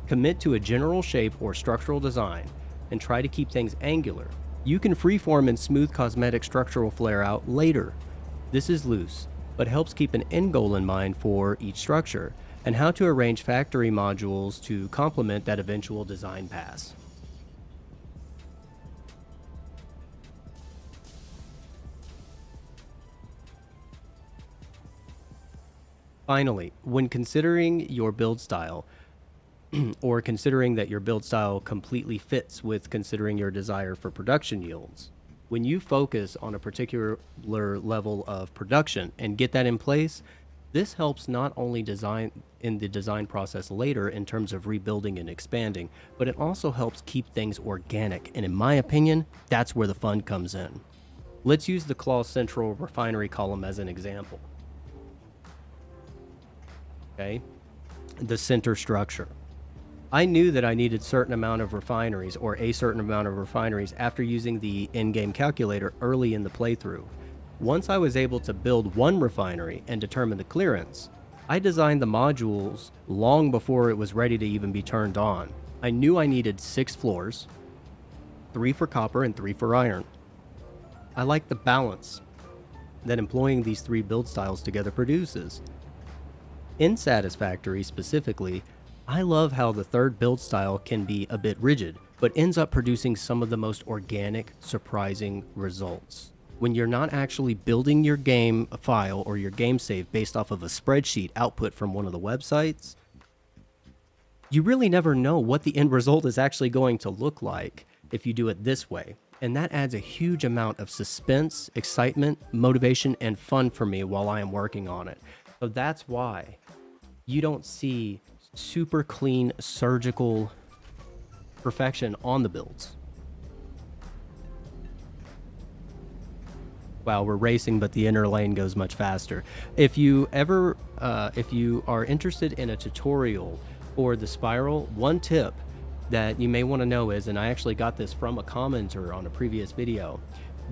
A: Commit to a general shape or structural design and try to keep things angular. You can freeform and smooth cosmetic structural flare out later. This is loose, but helps keep an end goal in mind for each structure and how to arrange factory modules to complement that eventual design pass. Finally, when considering your build style, or considering that your build style completely fits with considering your desire for production yields, when you focus on a particular level of production and get that in place, this helps not only design in the design process later in terms of rebuilding and expanding, but it also helps keep things organic. And in my opinion, that's where the fun comes in. Let's use the Claw Central refinery column as an example. Okay, the center structure. I knew that I needed certain amount of refineries or a certain amount of refineries after using the in-game calculator early in the playthrough. Once I was able to build one refinery and determine the clearance, I designed the modules long before it was ready to even be turned on. I knew I needed 6 floors, 3 for copper and 3 for iron. I like the balance that employing these 3 build styles together produces. In Satisfactory specifically, I love how the third build style can be a bit rigid, but ends up producing some of the most organic, surprising results. When you're not actually building your game file or your game save based off of a spreadsheet output from one of the websites, you really never know what the end result is actually going to look like if you do it this way. And that adds a huge amount of suspense, excitement, motivation, and fun for me while I am working on it. So that's why you don't see super clean surgical perfection on the builds. Wow, we're racing, but the inner lane goes much faster. If you are interested in a tutorial for the spiral, one tip that you may want to know is, and I actually got this from a commenter on a previous video,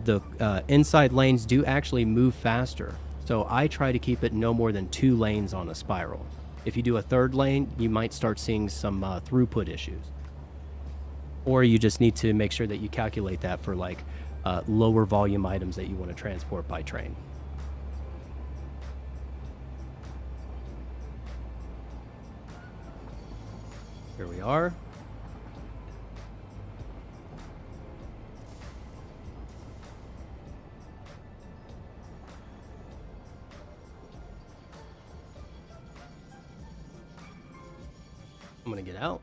A: the inside lanes do actually move faster. So I try to keep it no more than 2 lanes on a spiral. If you do a third lane, you might start seeing some throughput issues. Or you just need to make sure that you calculate that for like lower volume items that you want to transport by train. Here we are. I'm gonna get out.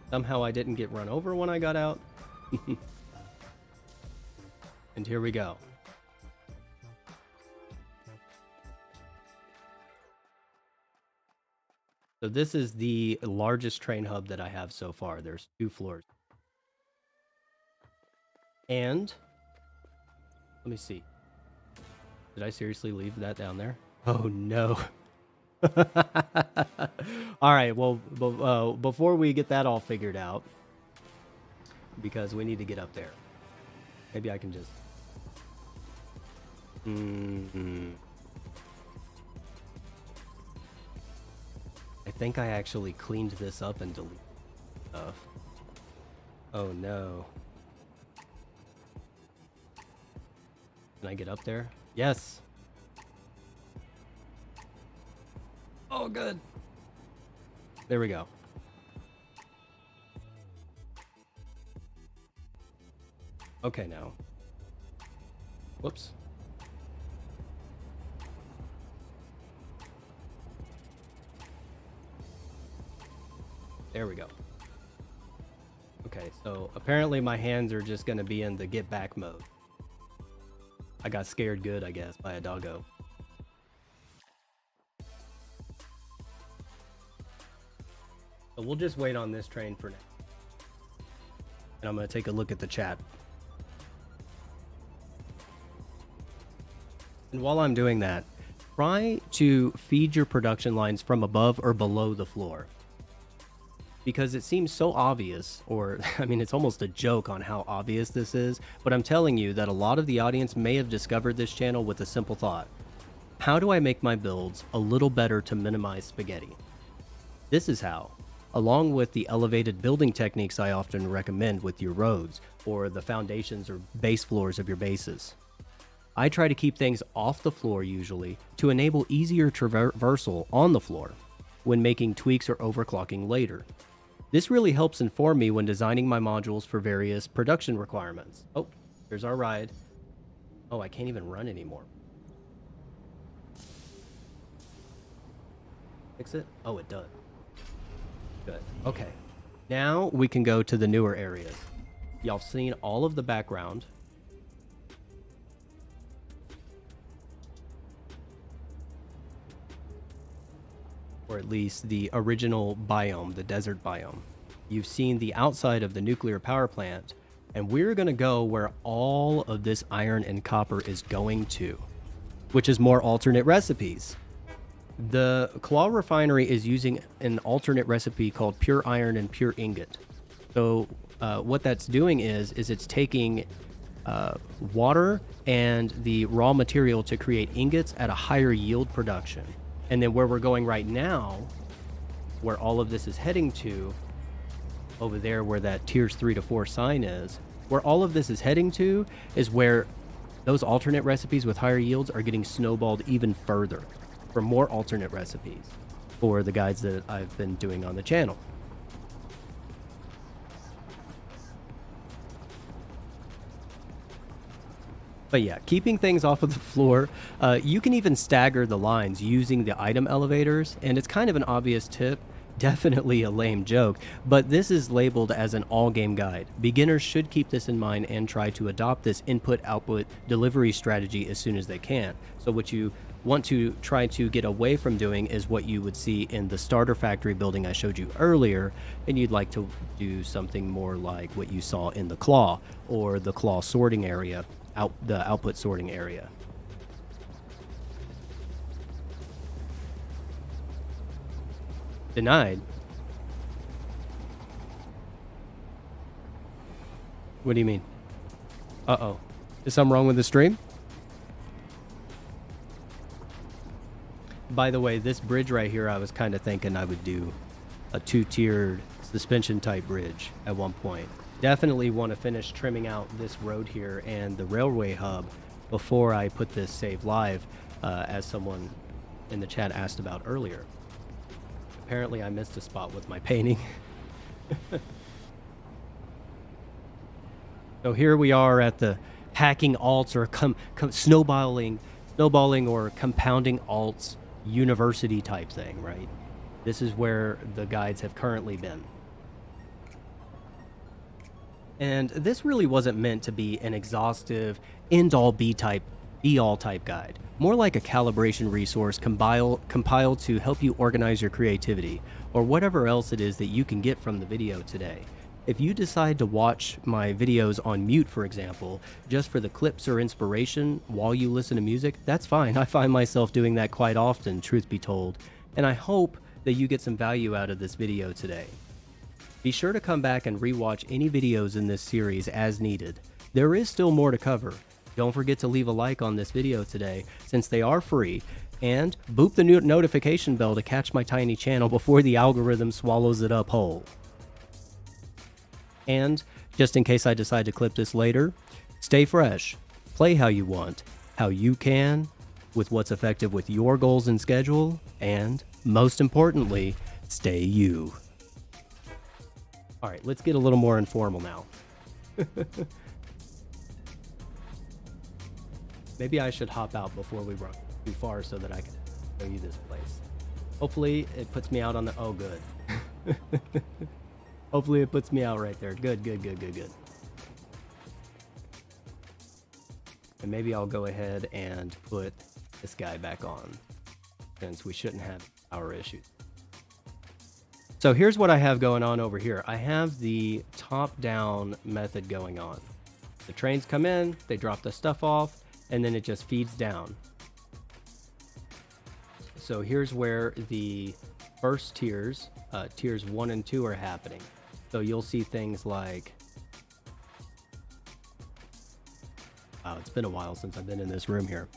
A: Somehow I didn't get run over when I got out. And here we go. So this is the largest train hub that I have so far. There's 2 floors. And let me see. Did I seriously leave that down there? Oh no. All right, well, before we get that all figured out, because we need to get up there. Maybe I can just... I think I actually cleaned this up and deleted stuff. Oh no. Can I get up there? Yes. Oh, good. There we go. Okay, now. Whoops. There we go. Okay, so apparently my hands are just going to be in the get back mode. I got scared good, I guess, by a doggo. So we'll just wait on this train for now. And I'm going to take a look at the chat. And while I'm doing that, try to feed your production lines from above or below the floor. Because it seems so obvious, or I mean, it's almost a joke on how obvious this is, but I'm telling you that a lot of the audience may have discovered this channel with a simple thought. How do I make my builds a little better to minimize spaghetti? This is how, along with the elevated building techniques I often recommend with your roads, or the foundations or base floors of your bases. I try to keep things off the floor usually to enable easier traversal on the floor when making tweaks or overclocking later. This really helps inform me when designing my modules for various production requirements. Oh, here's our ride. Oh, I can't even run anymore. Fix it? Oh, it does. Good. Okay. Now we can go to the newer areas. Y'all seen all of the background. Or at least the original biome, the desert biome. You've seen the outside of the nuclear power plant, and we're going to go where all of this iron and copper is going to, which is more alternate recipes. The Claw Refinery is using an alternate recipe called pure iron and pure ingot. So what that's doing is it's taking water and the raw material to create ingots at a higher yield production. And then where we're going right now, where all of this is heading to, over there where that tiers 3 to 4 sign is, where all of this is heading to is where those alternate recipes with higher yields are getting snowballed even further for more alternate recipes for the guides that I've been doing on the channel. But yeah, keeping things off of the floor, you can even stagger the lines using the item elevators, and it's kind of an obvious tip, definitely a lame joke, but this is labeled as an all-game guide. Beginners should keep this in mind and try to adopt this input-output delivery strategy as soon as they can. So what you want to try to get away from doing is what you would see in the starter factory building I showed you earlier, and you'd like to do something more like what you saw in the claw, or the claw sorting area. The output sorting area. Denied. What do you mean? Uh-oh. Is something wrong with the stream? By the way, this bridge right here, I was kind of thinking I would do a 2-tiered suspension type bridge at one point. Definitely want to finish trimming out this road here and the railway hub before I put this save live, as someone in the chat asked about earlier. Apparently I missed a spot with my painting. So here we are at the hacking alts, or snowballing or compounding alts university type thing, right? This is where the guides have currently been. And this really wasn't meant to be an exhaustive end-all be-all type guide. More like a calibration resource compiled to help you organize your creativity, or whatever else it is that you can get from the video today. If you decide to watch my videos on mute, for example, just for the clips or inspiration while you listen to music, that's fine. I find myself doing that quite often, truth be told, and I hope that you get some value out of this video today. Be sure to come back and rewatch any videos in this series as needed. There is still more to cover. Don't forget to leave a like on this video today, since they are free, and boop the notification bell to catch my tiny channel before the algorithm swallows it up whole. And, just in case I decide to clip this later, stay fresh, play how you want, how you can, with what's effective with your goals and schedule, and, most importantly, stay you. Alright, let's get a little more informal now. Maybe I should hop out before we run too far so that I can show you this place. Hopefully it puts me out on the... Oh, good. Hopefully it puts me out right there. Good. And maybe I'll go ahead and put this guy back on, since we shouldn't have power issues. So here's what I have going on over here. I have the top-down method going on. The trains come in, they drop the stuff off, and then it just feeds down. So here's where the first tiers, tiers 1 and 2 are happening. So you'll see things like... Wow, it's been a while since I've been in this room here.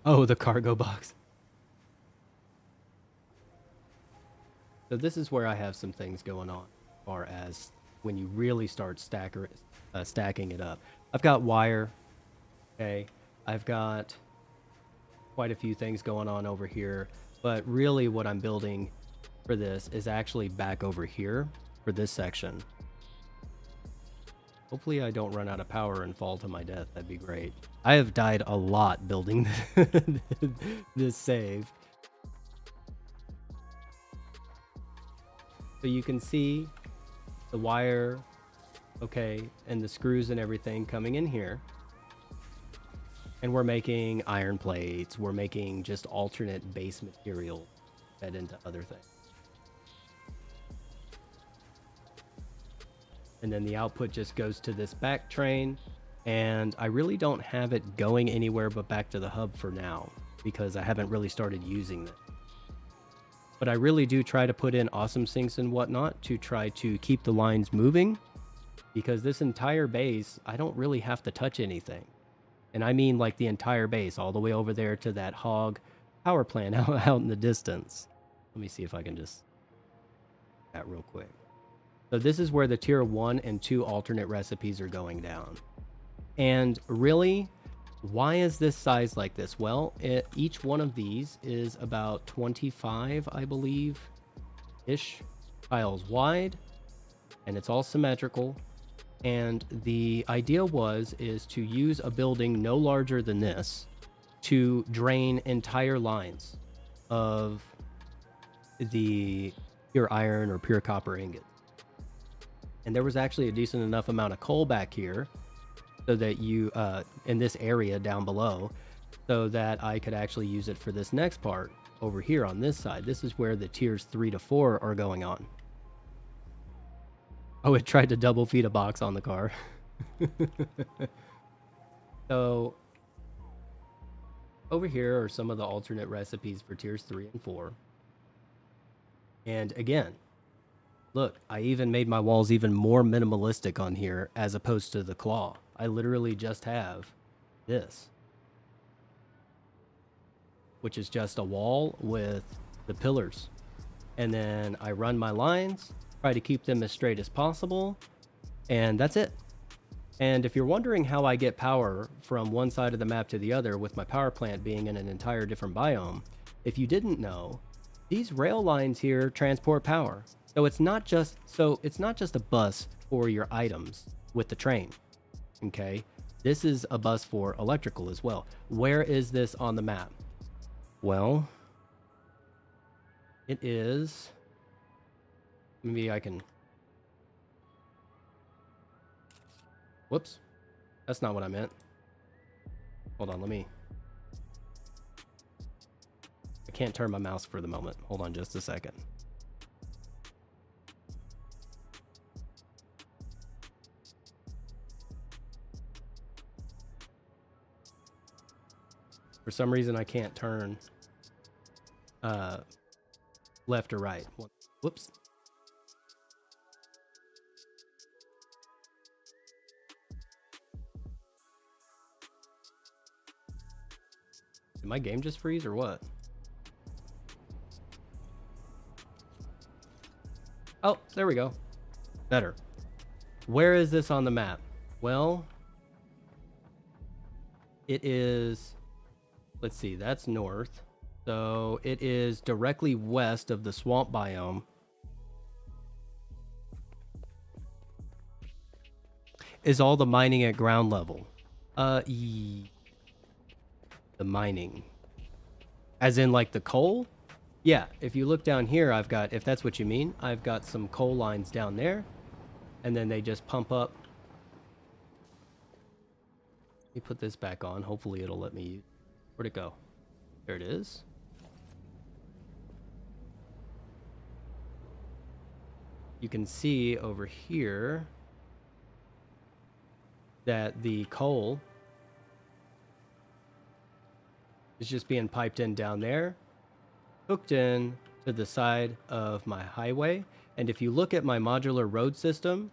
A: Oh, the cargo box. So this is where I have some things going on, as far as when you really start stacking it up. I've got wire, okay? I've got quite a few things going on over here, but really what I'm building for this is actually back over here for this section. Hopefully I don't run out of power and fall to my death. That'd be great. I have died a lot building this save. So you can see the wire, okay, and the screws and everything coming in here. And we're making iron plates. We're making just alternate base material fed into other things. And then the output just goes to this back train, and I really don't have it going anywhere but back to the hub for now, because I haven't really started using it. But I really do try to put in awesome sinks and whatnot to try to keep the lines moving, because this entire base, I don't really have to touch anything. And I mean like the entire base, all the way over there to that hog power plant out in the distance. Let me see if I can just... that real quick. So this is where the tier 1 and 2 alternate recipes are going down. And really, why is this size like this? Well, each one of these is about 25, I believe, ish tiles wide, and it's all symmetrical. And the idea is to use a building no larger than this to drain entire lines of the pure iron or pure copper ingot. And there was actually a decent enough amount of coal back here, so that you, in this area down below, so that I could actually use it for this next part over here on this side. This is where the tiers 3 to 4 are going on. Oh, it tried to double feed a box on the car. So over here are some of the alternate recipes for tiers 3 and 4. And again, look, I even made my walls even more minimalistic on here as opposed to the claw. I literally just have this, which is just a wall with the pillars. And then I run my lines, try to keep them as straight as possible, and that's it. And if you're wondering how I get power from one side of the map to the other with my power plant being in an entire different biome, if you didn't know, these rail lines here transport power. So it's not just a bus for your items with the train. Okay? This is a bus for electrical as well. Where is this on the map? Well, it is... maybe I can... Whoops. That's not what I meant. Hold on, I can't turn my mouse for the moment. Hold on just a second. For some reason, I can't turn left or right. Whoops. Did my game just freeze or what? Oh, there we go. Better. Where is this on the map? Well, it is, let's see, that's north. So it is directly west of the swamp biome. Is all the mining at ground level? The mining. As in like the coal? Yeah, if you look down here, I've got, if that's what you mean, I've got some coal lines down there. And then they just pump up. Let me put this back on. Hopefully it'll let me use. Where'd it go? There it is. You can see over here that the coal is just being piped in down there, hooked in to the side of my highway. And if you look at my modular road system,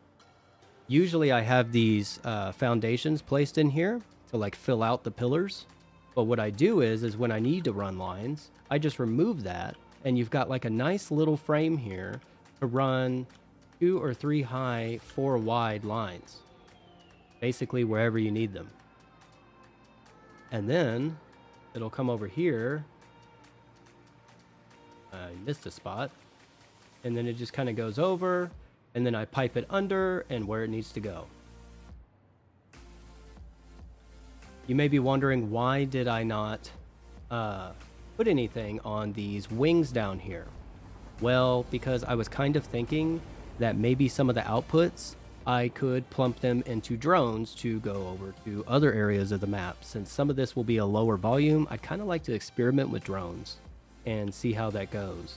A: usually I have these foundations placed in here to like fill out the pillars. But what I do is when I need to run lines, I just remove that, and you've got like a nice little frame here to run 2 or 3 high, 4 wide lines, basically wherever you need them. And then it'll come over here. I missed a spot. And then it just kind of goes over, and then I pipe it under and where it needs to go. You may be wondering, why did I not put anything on these wings down here? Well, because I was kind of thinking that maybe some of the outputs, I could plump them into drones to go over to other areas of the map. Since some of this will be a lower volume, I'd kind of like to experiment with drones and see how that goes.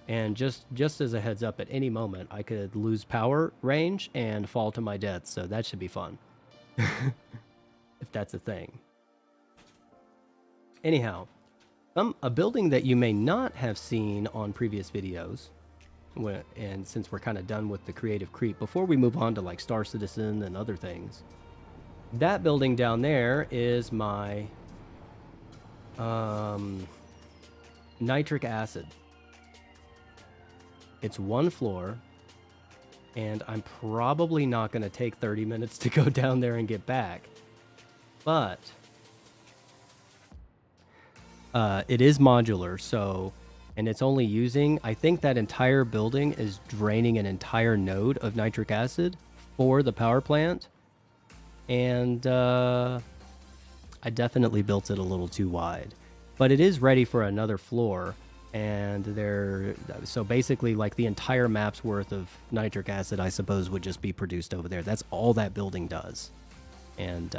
A: And just as a heads up, at any moment, I could lose power range and fall to my death. So that should be fun. If that's a thing. Anyhow, a building that you may not have seen on previous videos, and since we're kind of done with the creative creep, before we move on to like Star Citizen and other things, that building down there is my nitric acid. It's 1 floor, and I'm probably not going to take 30 minutes to go down there and get back. But it is modular, so, and it's only using, I think that entire building is draining an entire node of nitric acid for the power plant. And I definitely built it a little too wide. But it is ready for another floor. And so basically like the entire map's worth of nitric acid, I suppose, would just be produced over there. That's all that building does. And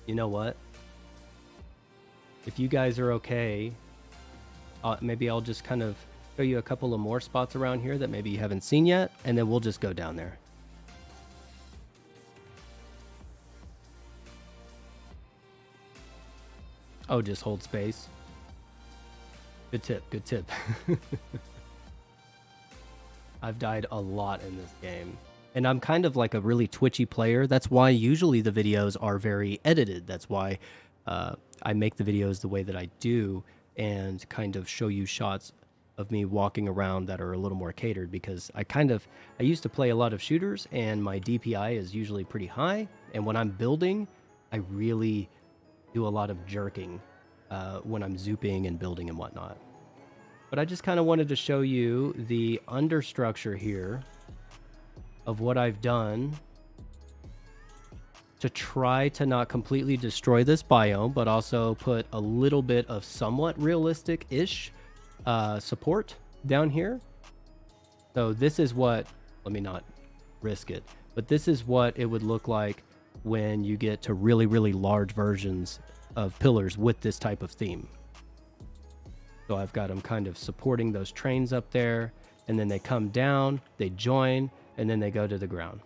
A: you know what? If you guys are okay, maybe I'll just kind of show you a couple of more spots around here that maybe you haven't seen yet, and then we'll just go down there. Oh, just hold space. Good tip, good tip. I've died a lot in this game. And I'm kind of like a really twitchy player. That's why usually the videos are very edited. That's why I make the videos the way that I do and kind of show you shots of me walking around that are a little more catered, because I used to play a lot of shooters and my DPI is usually pretty high. And when I'm building, I really do a lot of jerking when I'm zooping and building and whatnot. But I just kind of wanted to show you the understructure here of what I've done to try to not completely destroy this biome, but also put a little bit of somewhat realistic-ish support down here. So this is what, let me not risk it, But this is what it would look like when you get to really, really large versions of pillars with this type of theme. So I've got them kind of supporting those trains up there, and then they come down, they join, and then they go to the ground.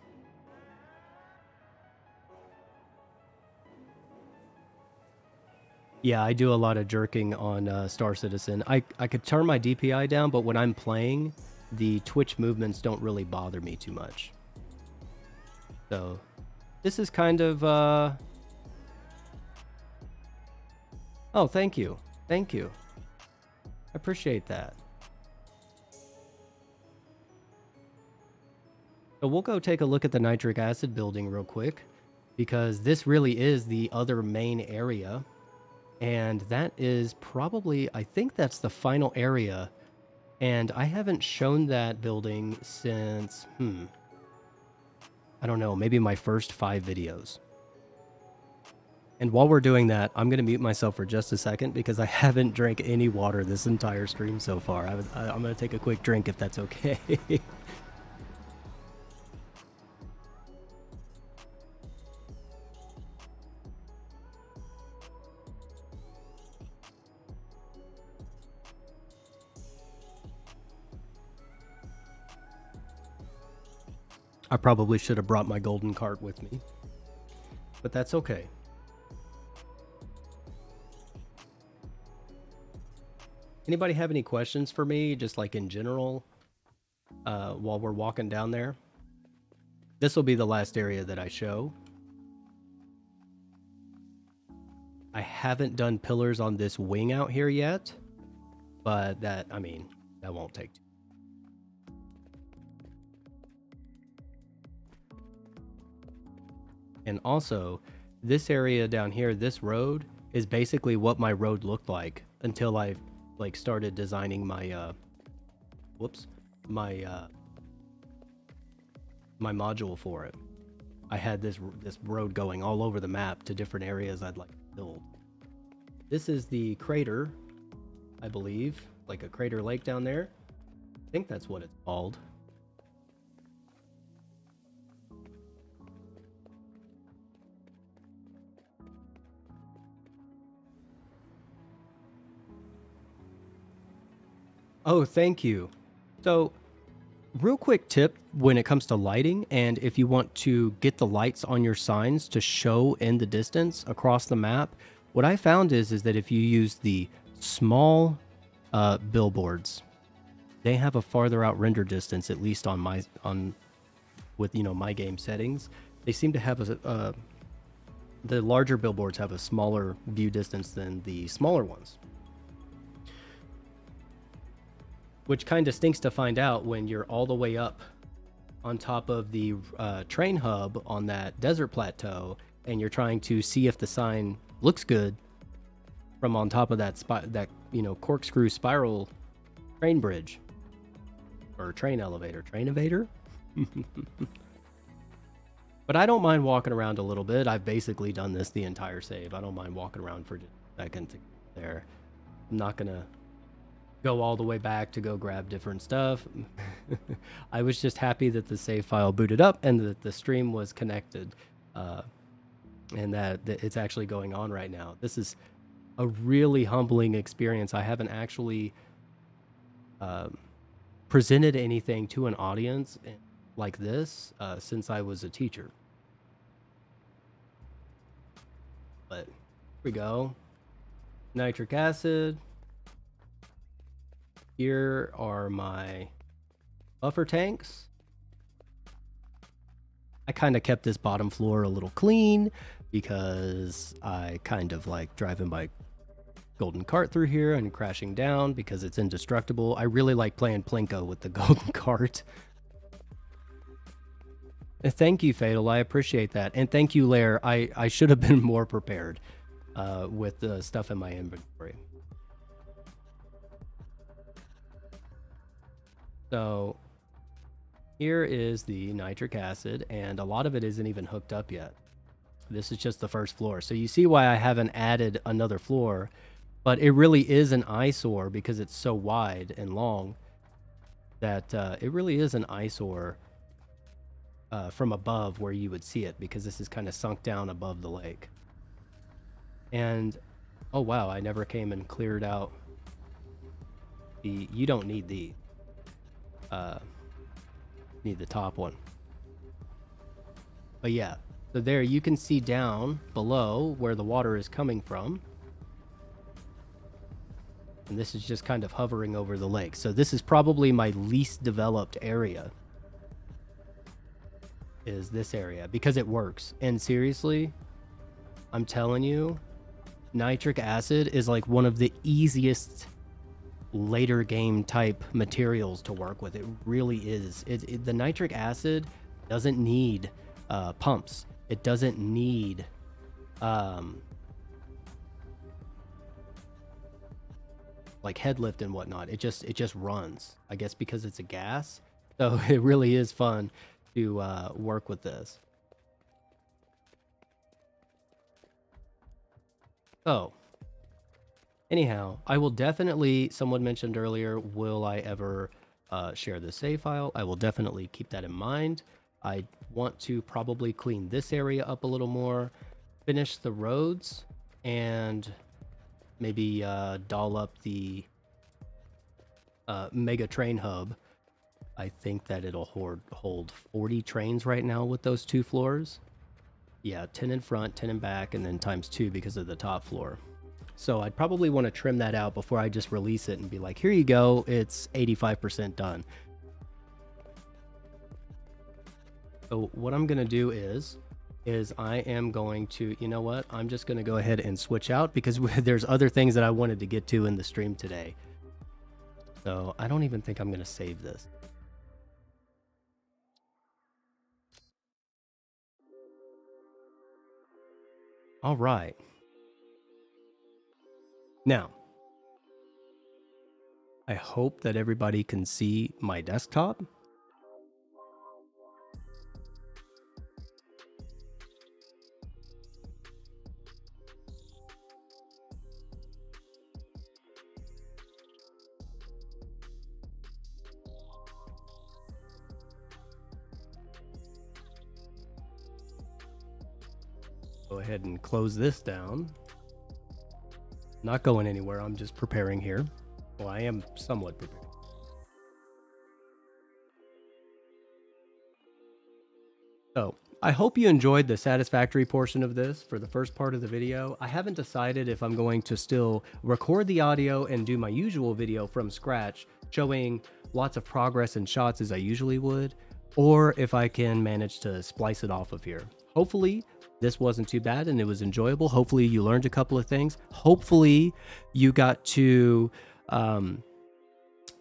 A: Yeah, I do a lot of jerking on Star Citizen. I could turn my DPI down, but when I'm playing, the Twitch movements don't really bother me too much. So this is kind of... Oh, thank you. Thank you. I appreciate that. So we'll go take a look at the nitric acid building real quick, because this really is the other main area. And that is probably, I think that's the final area. And I haven't shown that building since, I don't know, maybe my first 5 videos. And while we're doing that, I'm going to mute myself for just a second because I haven't drank any water this entire stream so far. I'm going to take a quick drink if that's okay. I probably should have brought my golden cart with me, but that's okay. Anybody have any questions for me, just like in general, while we're walking down there? This will be the last area that I show. I haven't done pillars on this wing out here yet, but that, I mean, that won't take too. And also, this area down here, this road, is basically what my road looked like until I like started designing my my module for it. I had this road going all over the map to different areas I'd like to build. This is the crater, I believe, like a crater lake down there. I think that's what it's called. Oh, thank you. So, real quick tip when it comes to lighting, and if you want to get the lights on your signs to show in the distance across the map, what I found is that if you use the small billboards, they have a farther out render distance, at least on with my game settings. They seem to have the larger billboards have a smaller view distance than the smaller ones. Which kind of stinks to find out when you're all the way up on top of the train hub on that desert plateau, and you're trying to see if the sign looks good from on top of that corkscrew spiral train bridge or train elevator, But I don't mind walking around a little bit. I've basically done this the entire save. I don't mind walking around for just a second to get there. I'm not gonna go all the way back to go grab different stuff. I was just happy that the save file booted up and that the stream was connected, and that it's actually going on right now. This is a really humbling experience. I haven't actually presented anything to an audience like this since I was a teacher. But here we go. Nitric acid. Here are my buffer tanks. I kind of kept this bottom floor a little clean because I kind of like driving my golden cart through here and crashing down because it's indestructible. I really like playing Plinko with the golden cart. Thank you, Fatal. I appreciate that. And thank you, Lair. I should have been more prepared with the stuff in my inventory. So here is the nitric acid, and a lot of it isn't even hooked up yet. This is just the first floor. So you see why I haven't added another floor, but it really is an eyesore because it's so wide and long that it really is an eyesore from above where you would see it, because this is kind of sunk down above the lake. And oh wow, I never came and cleared out the, you don't need the need the top one. But yeah, so there you can see down below where the water is coming from. And this is just kind of hovering over the lake. So this is probably my least developed area, is this area, because it works. And seriously, I'm telling you, nitric acid is like one of the easiest later game type materials to work with. It really is. The nitric acid doesn't need pumps. It doesn't need like headlift and whatnot. It just runs, I guess, because it's a gas. So it really is fun to work with this. Oh, anyhow, I will definitely, someone mentioned earlier, will I ever share the save file? I will definitely keep that in mind. I want to probably clean this area up a little more, finish the roads, and maybe doll up the mega train hub. I think that it'll hold 40 trains right now with those 2 floors. Yeah, 10 in front, 10 in back, and then times 2 because of the top floor. So I'd probably want to trim that out before I just release it and be like, here you go, it's 85% done. So what I'm going to do is I am going to, you know what, I'm just going to go ahead and switch out, because there's other things that I wanted to get to in the stream today. So I don't even think I'm going to save this. All right. Now, I hope that everybody can see my desktop. Go ahead and close this down. Not going anywhere, I'm just preparing here. Well, I am somewhat prepared. So, I hope you enjoyed the satisfactory portion of this for the first part of the video. I haven't decided if I'm going to still record the audio and do my usual video from scratch, showing lots of progress and shots as I usually would, or if I can manage to splice it off of here. Hopefully, this wasn't too bad and it was enjoyable. Hopefully you learned a couple of things. Hopefully you got to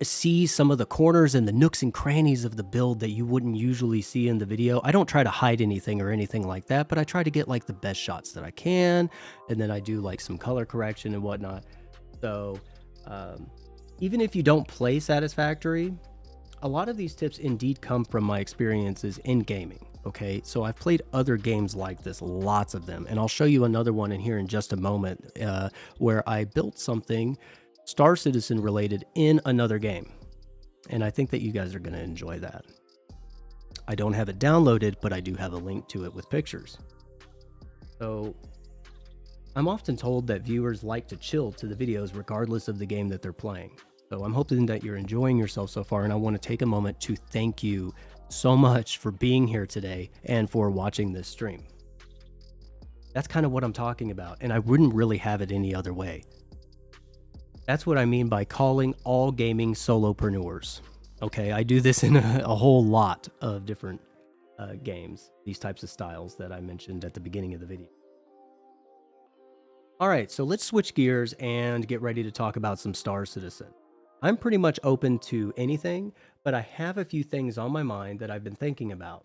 A: see some of the corners and the nooks and crannies of the build that you wouldn't usually see in the video. I don't try to hide anything or anything like that, but I try to get like the best shots that I can. And then I do like some color correction and whatnot. So even if you don't play Satisfactory, a lot of these tips indeed come from my experiences in gaming. Okay, so I've played other games like this, lots of them, and I'll show you another one in here in just a moment where I built something Star Citizen related in another game, and I think that you guys are going to enjoy that. I don't have it downloaded, but I do have a link to it with pictures. So I'm often told that viewers like to chill to the videos regardless of the game that they're playing. So I'm hoping that you're enjoying yourself so far, and I want to take a moment to thank you so much for being here today and for watching this stream. That's kind of what I'm talking about, and I wouldn't really have it any other way. That's what I mean by calling all gaming solopreneurs. Okay, I do this in a whole lot of different games, these types of styles that I mentioned at the beginning of the video. All right, so let's switch gears and get ready to talk about some Star Citizen. I'm pretty much open to anything, but I have a few things on my mind that I've been thinking about.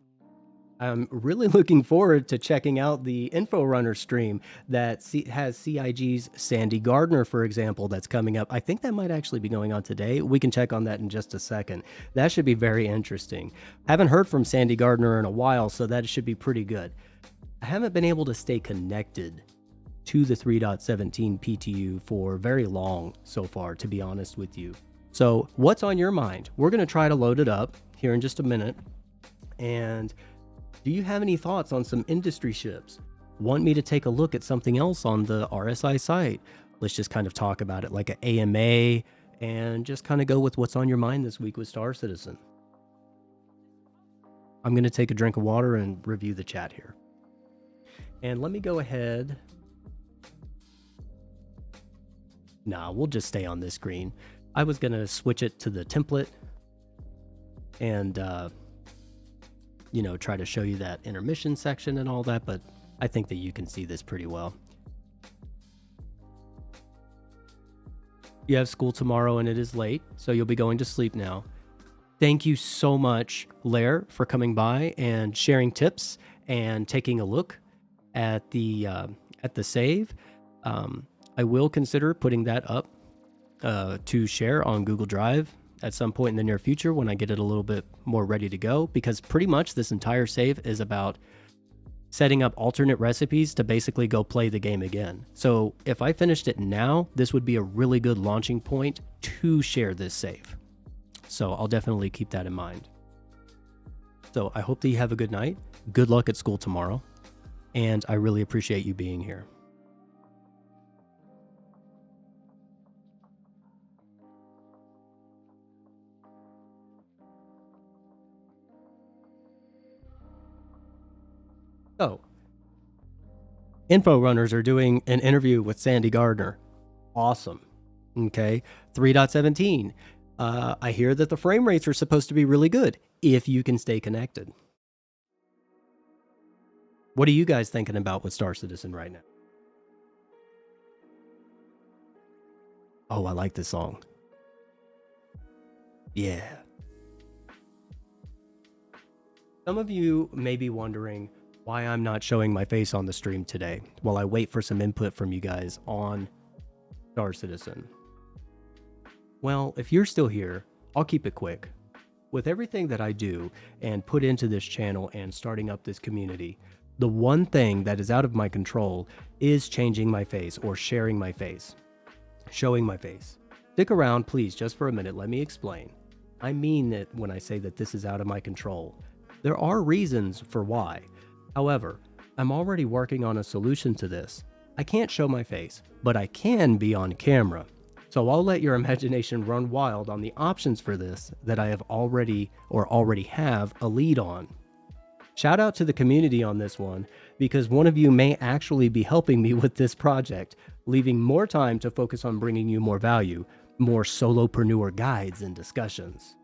A: I'm really looking forward to checking out the Info Runner stream that has CIG's Sandy Gardner, for example, that's coming up. I think that might actually be going on today. We can check on that in just a second. That should be very interesting. Haven't heard from Sandy Gardner in a while, so that should be pretty good. I haven't been able to stay connected to the 3.17 PTU for very long so far, to be honest with you. So what's on your mind? We're going to try to load it up here in just a minute. And Do you have any thoughts on some industry ships? Want me to take a look at something else on the RSI site? Let's just kind of talk about it like an AMA and just kind of go with what's on your mind this week with Star Citizen. I'm going to take a drink of water and review the chat here. And let me go ahead. Nah, we'll just stay on this screen. I was going to switch it to the template and, you know, try to show you that intermission section and all that, but I think that you can see this pretty well. You have school tomorrow and it is late, so you'll be going to sleep now. Thank you so much, Lair, for coming by and sharing tips and taking a look at the save. I will consider putting that up to share on Google Drive at some point in the near future when I get it a little bit more ready to go, because pretty much this entire save is about setting up alternate recipes to basically go play the game again. So if I finished it now, this would be a really good launching point to share this save. So I'll definitely keep that in mind. So I hope that you have a good night. Good luck at school tomorrow. And I really appreciate you being here. So, Info Runners are doing an interview with Sandy Gardner. Awesome. Okay. 3.17. I hear that the frame rates are supposed to be really good if you can stay connected. What are you guys thinking about with Star Citizen right now? Oh, I like this song. Yeah. Some of you may be wondering why I'm not showing my face on the stream today while I wait for some input from you guys on Star Citizen. Well, if you're still here, I'll keep it quick. With everything that I do and put into this channel and starting up this community, the one thing that is out of my control is changing my face or sharing my face, showing my face. Stick around, please, just for a minute. Let me explain. I mean it when I say that this is out of my control. There are reasons for why. However, I'm already working on a solution to this. I can't show my face, but I can be on camera. So I'll let your imagination run wild on the options for this that I have already have a lead on. Shout out to the community on this one, because one of you may actually be helping me with this project, leaving more time to focus on bringing you more value, more solopreneur guides and discussions.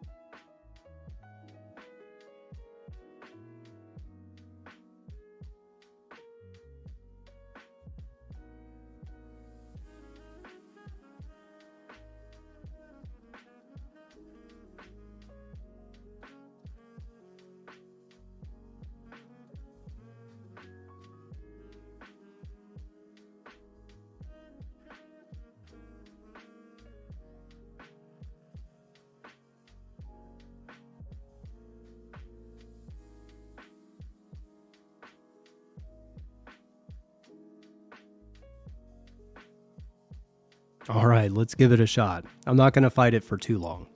A: All right, let's give it a shot. I'm not going to fight it for too long.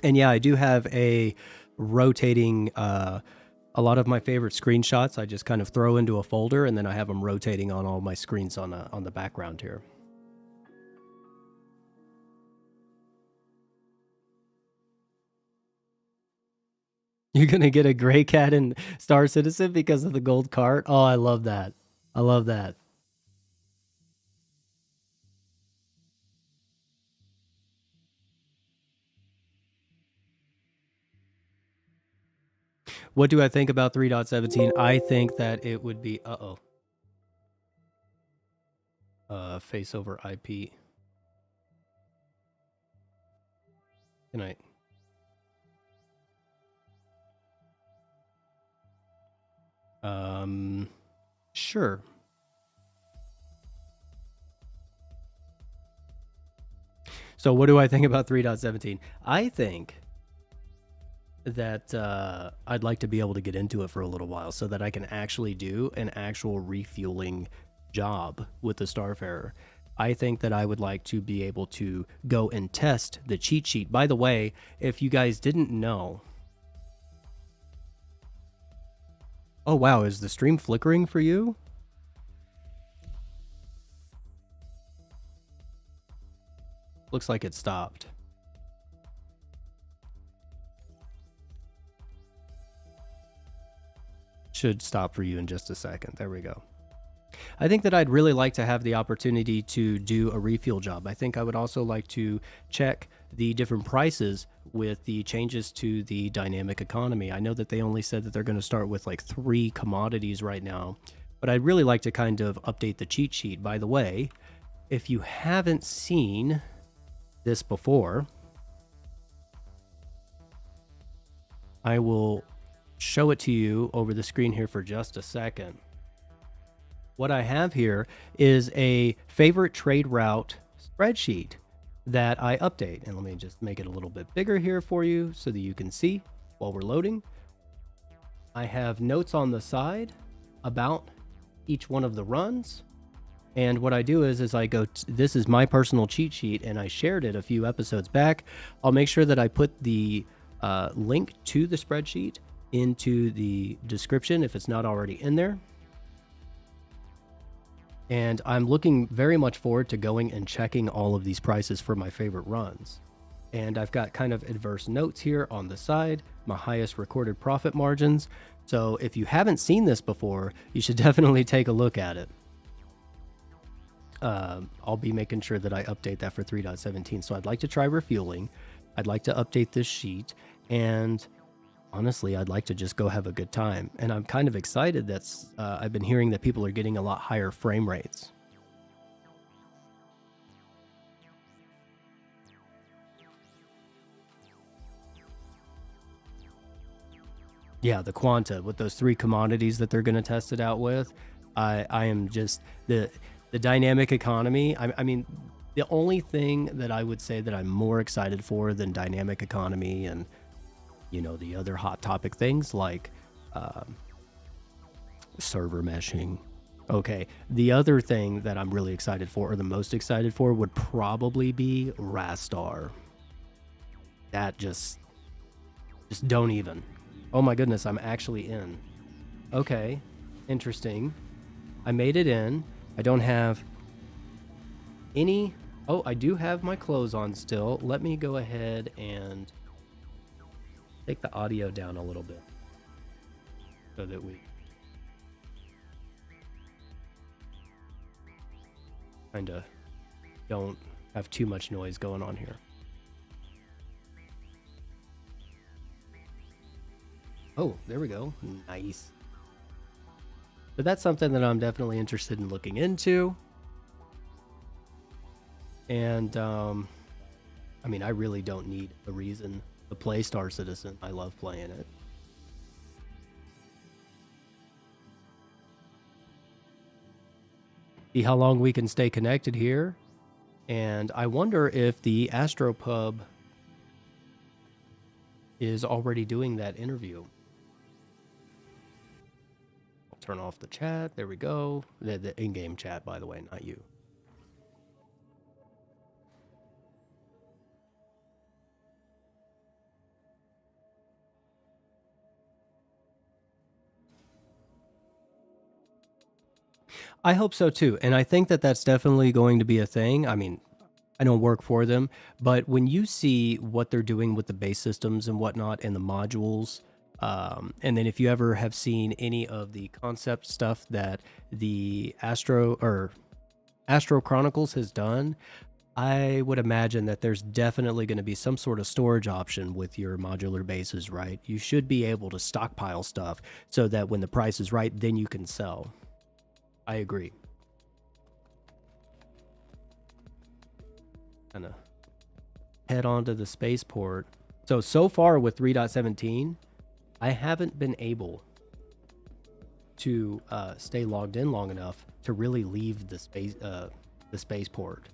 A: And yeah, I do have a rotating, a lot of my favorite screenshots I just kind of throw into a folder, and then I have them rotating on all my screens on the background here. You're going to get a gray cat in Star Citizen because of the gold cart? Oh, I love that. I love that. What do I think about 3.17? I think that it would be... face over IP. Good night. Sure. So what do I think about 3.17? I think that I'd like to be able to get into it for a little while so that I can actually do an actual refueling job with the Starfarer. I think that I would like to be able to go and test the cheat sheet. By the way, if you guys didn't know, Oh, wow. Is the stream flickering for you? Looks like it stopped. Should stop for you in just a second. There we go. I think that I'd really like to have the opportunity to do a refuel job. I think I would also like to check the different prices with the changes to the dynamic economy. I know that they only said that they're going to start with like 3 commodities right now, but I'd really like to kind of update the cheat sheet. By the way, if you haven't seen this before, I will show it to you over the screen here for just a second. What I have here is a favorite trade route spreadsheet that I update. And let me just make it a little bit bigger here for you so that you can see while we're loading. I have notes on the side about each one of the runs. And what I do is I go, this is my personal cheat sheet, and I shared it a few episodes back. I'll make sure that I put the link to the spreadsheet into the description if it's not already in there. And I'm looking very much forward to going and checking all of these prices for my favorite runs. And I've got kind of adverse notes here on the side, my highest recorded profit margins. So if you haven't seen this before, you should definitely take a look at it. I'll be making sure that I update that for 3.17. So I'd like to try refueling. I'd like to update this sheet. And honestly, I'd like to just go have a good time. And I'm kind of excited that I've been hearing that people are getting a lot higher frame rates. Yeah, the Quanta with those 3 commodities that they're going to test it out with. I am just the dynamic economy. I mean, the only thing that I would say that I'm more excited for than dynamic economy and, you know, the other hot topic things like server meshing. Okay, the other thing that I'm really excited for, or the most excited for, would probably be Rastar. That just don't even. Oh my goodness, I'm actually in. Okay, interesting. I made it in. I don't have any... Oh, I do have my clothes on still. Let me go ahead and take the audio down a little bit so that we kind of don't have too much noise going on here. Oh, there we go. Nice. But that's something that I'm definitely interested in looking into. And, I mean, I really don't need a reason to play Star Citizen. I love playing it. See how long we can stay connected here. And I wonder if the Astropub is already doing that interview. I'll turn off the chat. There we go. The in-game chat, by the way, not you. I hope so too. And I think that that's definitely going to be a thing. I mean, I don't work for them, but when you see what they're doing with the base systems and whatnot and the modules, and then if you ever have seen any of the concept stuff that the Astro Chronicles has done, I would imagine that there's definitely going to be some sort of storage option with your modular bases, right? You should be able to stockpile stuff so that when the price is right, then you can sell. I agree. Kind of head on to the spaceport. So far with 3.17, I haven't been able to stay logged in long enough to really leave the spaceport.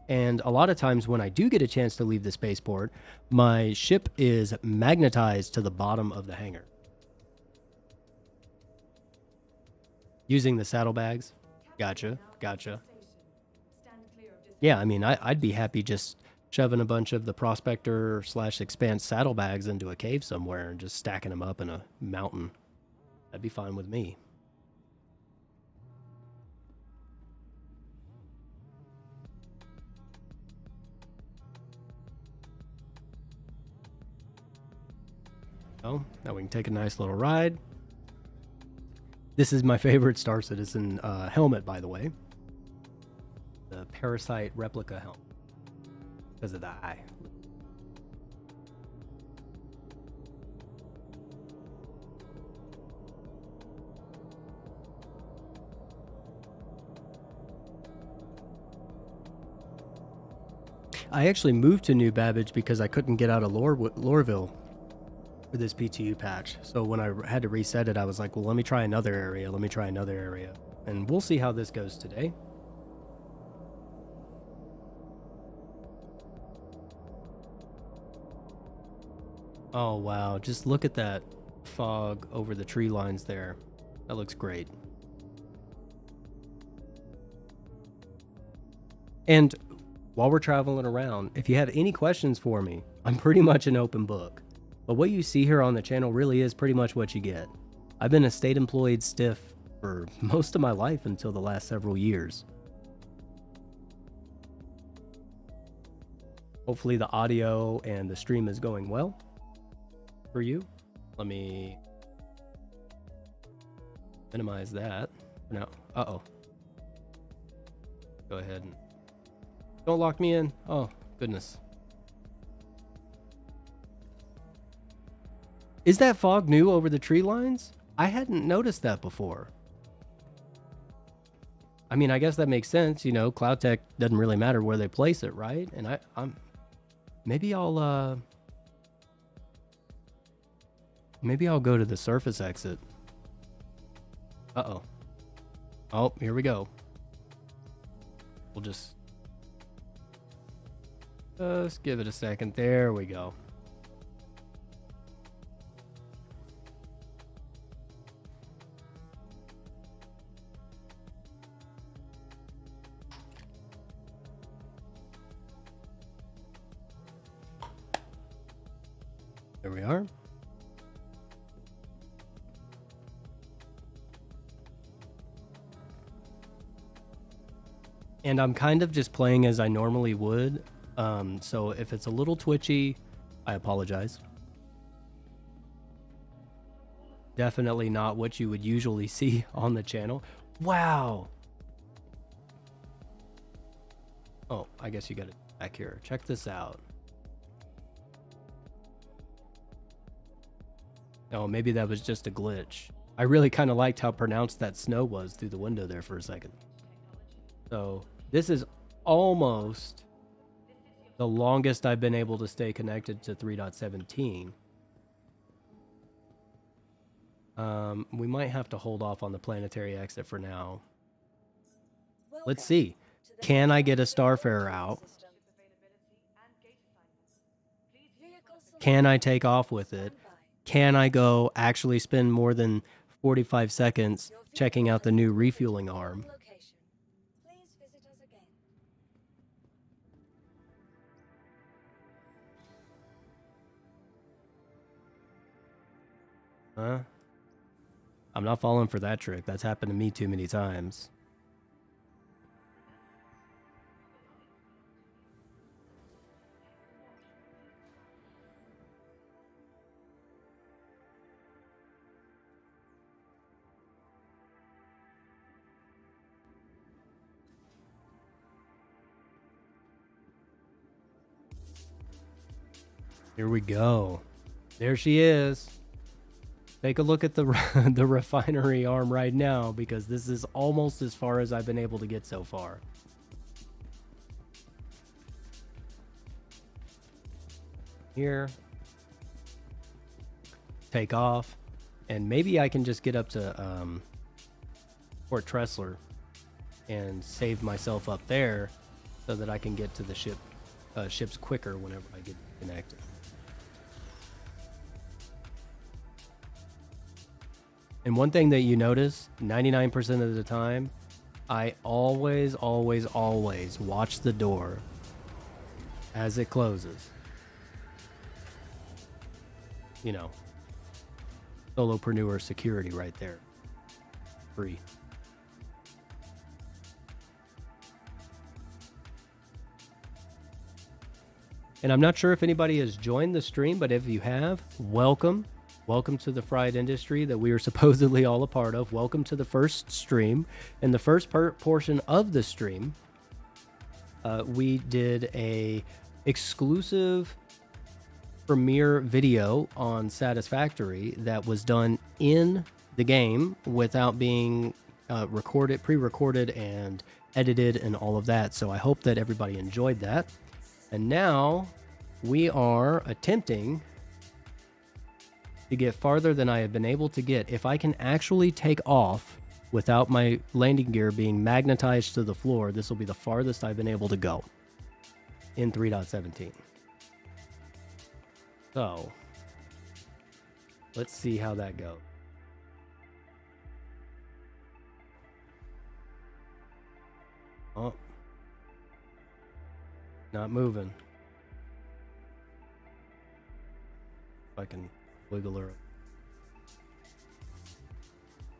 A: And a lot of times when I do get a chance to leave the spaceport, my ship is magnetized to the bottom of the hangar. Using the saddlebags. Gotcha. Yeah, I mean, I'd be happy just shoving a bunch of the Prospector / Expanse saddlebags into a cave somewhere and just stacking them up in a mountain. That'd be fine with me. Oh, now we can take a nice little ride. This is my favorite Star Citizen helmet, by the way. The Parasite replica helmet. Because of the eye. I actually moved to New Babbage because I couldn't get out of Loreville for this PTU patch. So when I had to reset it, I was like, well, let me try another area. And we'll see how this goes today. Oh, wow. Just look at that fog over the tree lines there. That looks great. And while we're traveling around, if you have any questions for me, I'm pretty much an open book. But what you see here on the channel really is pretty much what you get. I've been a state employed stiff for most of my life until the last several years. Hopefully the audio and the stream is going well for you. Let me minimize that. No. Uh-oh. Go ahead and don't lock me in. Oh, goodness. Is that fog new over the tree lines? I hadn't noticed that before. I mean, I guess that makes sense. You know, Cloud Tech doesn't really matter where they place it, right? And maybe I'll go to the surface exit. Uh-oh. Oh, here we go. We'll just give it a second. There we go. There we are. And I'm kind of just playing as I normally would. So if it's a little twitchy, I apologize. Definitely not what you would usually see on the channel. Wow. Oh, I guess you got it back here. Check this out. Oh, maybe that was just a glitch. I really kind of liked how pronounced that snow was through the window there for a second. So this is almost the longest I've been able to stay connected to 3.17. We might have to hold off on the planetary exit for now. Let's see. Can I get a Starfarer out? Can I take off with it? Can I go actually spend more than 45 seconds checking out the new refueling arm? Huh? I'm not falling for that trick. That's happened to me too many times. Here we go. There she is. Take a look at the the refinery arm right now, because this is almost as far as I've been able to get so far. Here. Take off. And maybe I can just get up to Port Tressler and save myself up there so that I can get to the ships quicker whenever I get connected. And one thing that you notice, 99% of the time, I always watch the door as it closes. You know, Solo-preneur security right there. Free. And I'm not sure if anybody has joined the stream, but if you have, welcome. Welcome to the fried industry that we are supposedly all a part of. Welcome to the first stream. In the first portion of the stream, we did a exclusive premiere video on Satisfactory that was done in the game without being pre-recorded and edited and all of that. So I hope that everybody enjoyed that. And now we are attempting to get farther than I have been able to get. If I can actually take off without my landing gear being magnetized to the floor, this will be the farthest I've been able to go in 3.17. So let's see how that goes. Oh, not moving. If I can wiggle her.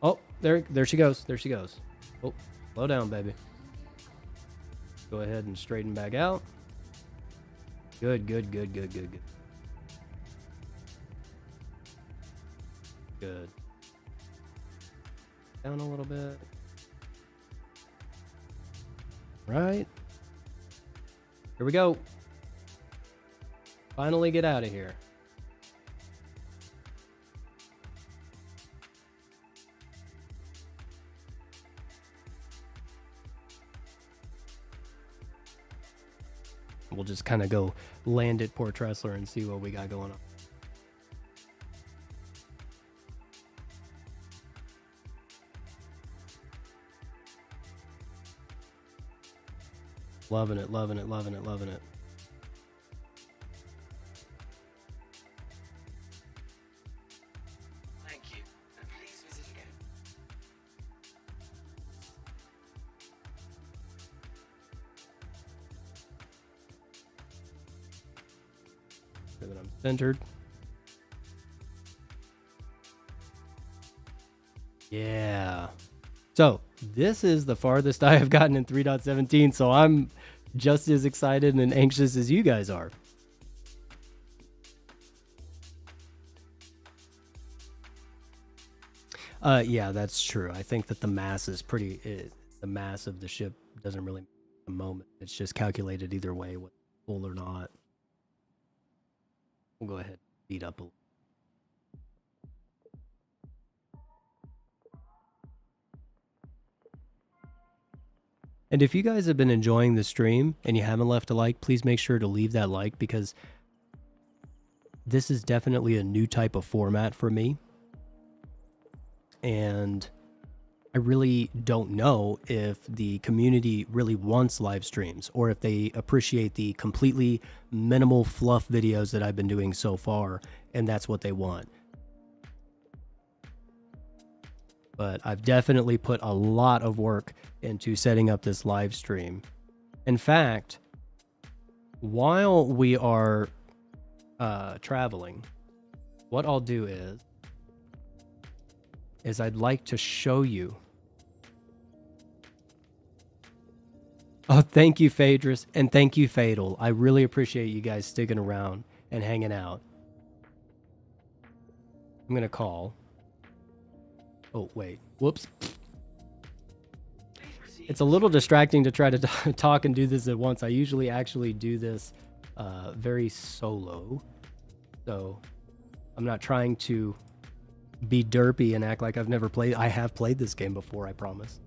A: Oh, there she goes. There she goes. Oh, slow down, baby. Go ahead and straighten back out. Good, good, good, good, good, good. Good. Down a little bit. Right. Here we go. Finally get out of here. We'll just kind of go land at Port Tressler and see what we got going on. Loving it, loving it, loving it, loving it.
B: Thank you, and please visit again.
A: So that I'm centered. Yeah. So this is the farthest I have gotten in 3.17, so I'm just as excited and anxious as you guys are. Yeah, that's true. I think that the mass is the mass of the ship doesn't really matter at the moment. It's just calculated either way, whether it's full or not. We'll go ahead and speed up a little. And if you guys have been enjoying the stream and you haven't left a like, please make sure to leave that like, because this is definitely a new type of format for me. And I really don't know if the community really wants live streams or if they appreciate the completely minimal fluff videos that I've been doing so far, and that's what they want. But I've definitely put a lot of work into setting up this live stream. In fact, while we are traveling, what I'll do is I'd like to show you. Oh, thank you, Phaedrus, and thank you, Fatal. I really appreciate you guys sticking around and hanging out. I'm gonna call. Oh, wait. Whoops. It's a little distracting to try to talk and do this at once. I usually actually do this very solo. So I'm not trying to be derpy and act like I've never played. I have played this game before, I promise.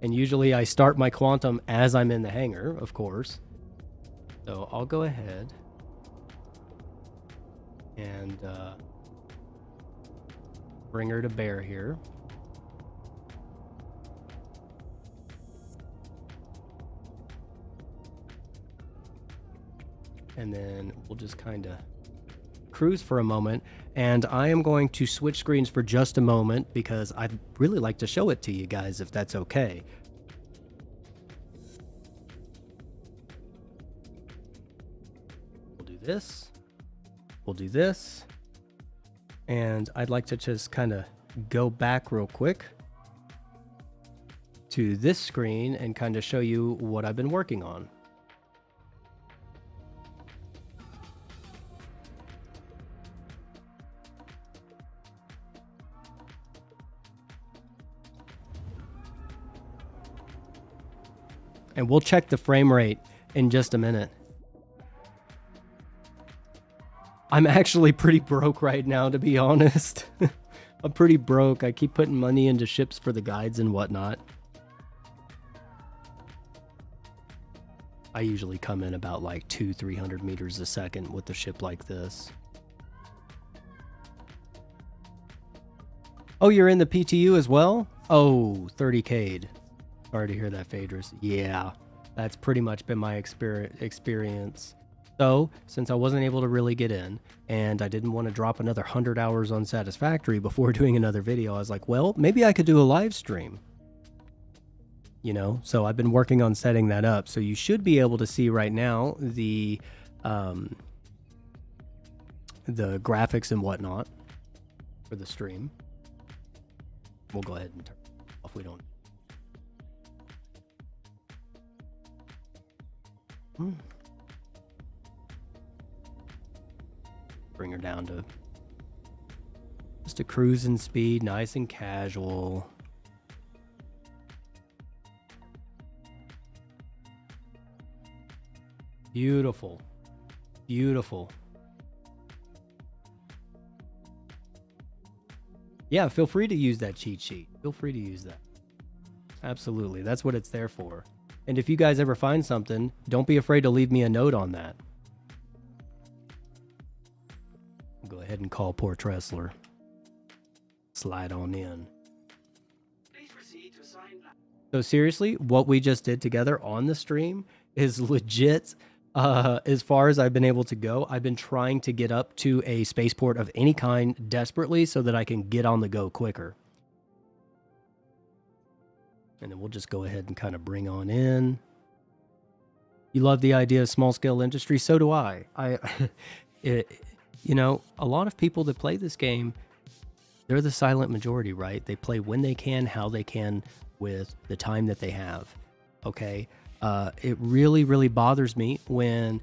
A: And usually I start my quantum as I'm in the hangar, of course. So I'll go ahead and bring her to bear here. And then we'll just kind of cruise for a moment. And I am going to switch screens for just a moment because I'd really like to show it to you guys if that's okay. We'll do this. We'll do this. And I'd like to just kind of go back real quick to this screen and kind of show you what I've been working on. And we'll check the frame rate in just a minute. I'm actually pretty broke right now, to be honest. I'm pretty broke. I keep putting money into ships for the guides and whatnot. I usually come in about like 200-300 meters a second with a ship like this. Oh, you're in the PTU as well? Oh, 30K'd. Sorry to hear that, Phaedrus. Yeah, that's pretty much been my experience. So, since I wasn't able to really get in, and I didn't want to drop another 100 hours on Satisfactory before doing another video, I was like, well, maybe I could do a live stream. You know, so I've been working on setting that up. So you should be able to see right now the graphics and whatnot for the stream. We'll go ahead and turn it off. We don't. Bring her down to just a cruising speed, nice and casual. Beautiful. Beautiful. Yeah, feel free to use that cheat sheet. Feel free to use that. Absolutely. That's what it's there for. And if you guys ever find something, don't be afraid to leave me a note on that. Go ahead and call poor Tressler. Slide on in.
B: Please proceed to sign.
A: So seriously, what we just did together on the stream is legit. As far as I've been able to go, I've been trying to get up to a spaceport of any kind desperately so that I can get on the go quicker. And then we'll just go ahead and kind of bring on in. You love the idea of small scale industry. So do I. You know, a lot of people that play this game, they're the silent majority, right? They play when they can, how they can, with the time that they have. Okay. It really, really bothers me when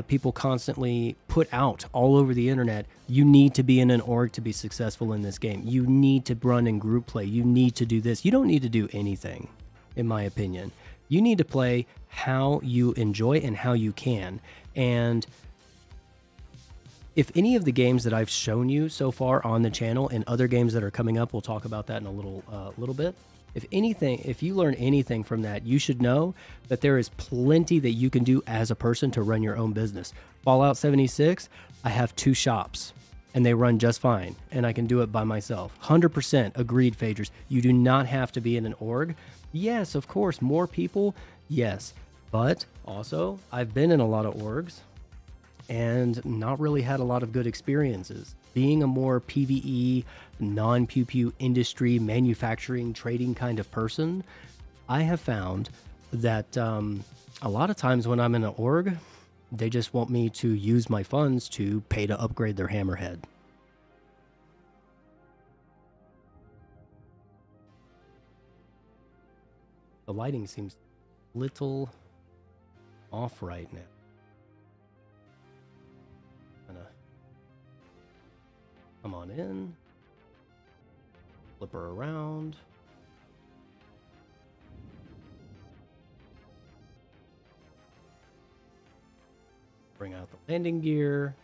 A: people constantly put out all over the internet, you need to be in an org to be successful in this game. You need to run in group play. You need to do this. You don't need to do anything, in my opinion. You need to play how you enjoy and how you can. And if any of the games that I've shown you so far on the channel and other games that are coming up, we'll talk about that in a little bit. If anything, if you learn anything from that, you should know that there is plenty that you can do as a person to run your own business. Fallout 76, I have 2 shops and they run just fine and I can do it by myself. 100% agreed, Phaedrus. You do not have to be in an org. Yes, of course, more people, yes. But also, I've been in a lot of orgs and not really had a lot of good experiences. Being a more PvE, non-pew-pew industry, manufacturing, trading kind of person, I have found that a lot of times when I'm in an org, they just want me to use my funds to pay to upgrade their hammerhead. The lighting seems a little off right now. Come on in. Flip her around. Bring out the landing gear.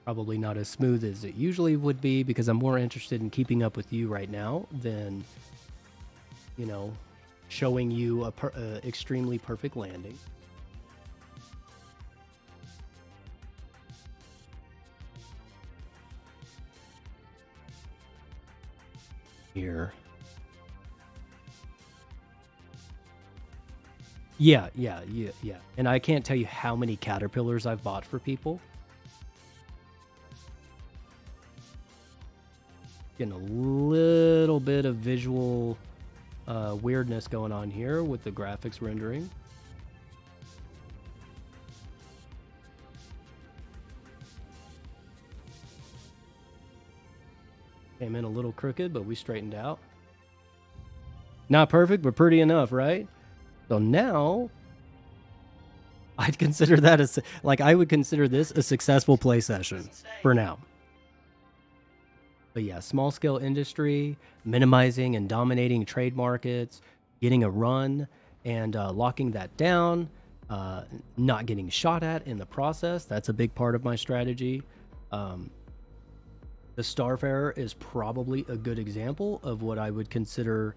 A: Probably not as smooth as it usually would be because I'm more interested in keeping up with you right now than, you know, showing you a extremely perfect landing. Here. Yeah. And I can't tell you how many caterpillars I've bought for people. Getting a little bit of visual weirdness going on here with the graphics rendering. Came in a little crooked, but we straightened out. Not perfect, but pretty enough, right? So now I'd consider that I would consider this a successful play session for now. But yeah, small scale industry, minimizing and dominating trade markets, getting a run and locking that down, not getting shot at in the process. That's a big part of my strategy. The Starfarer is probably a good example of what I would consider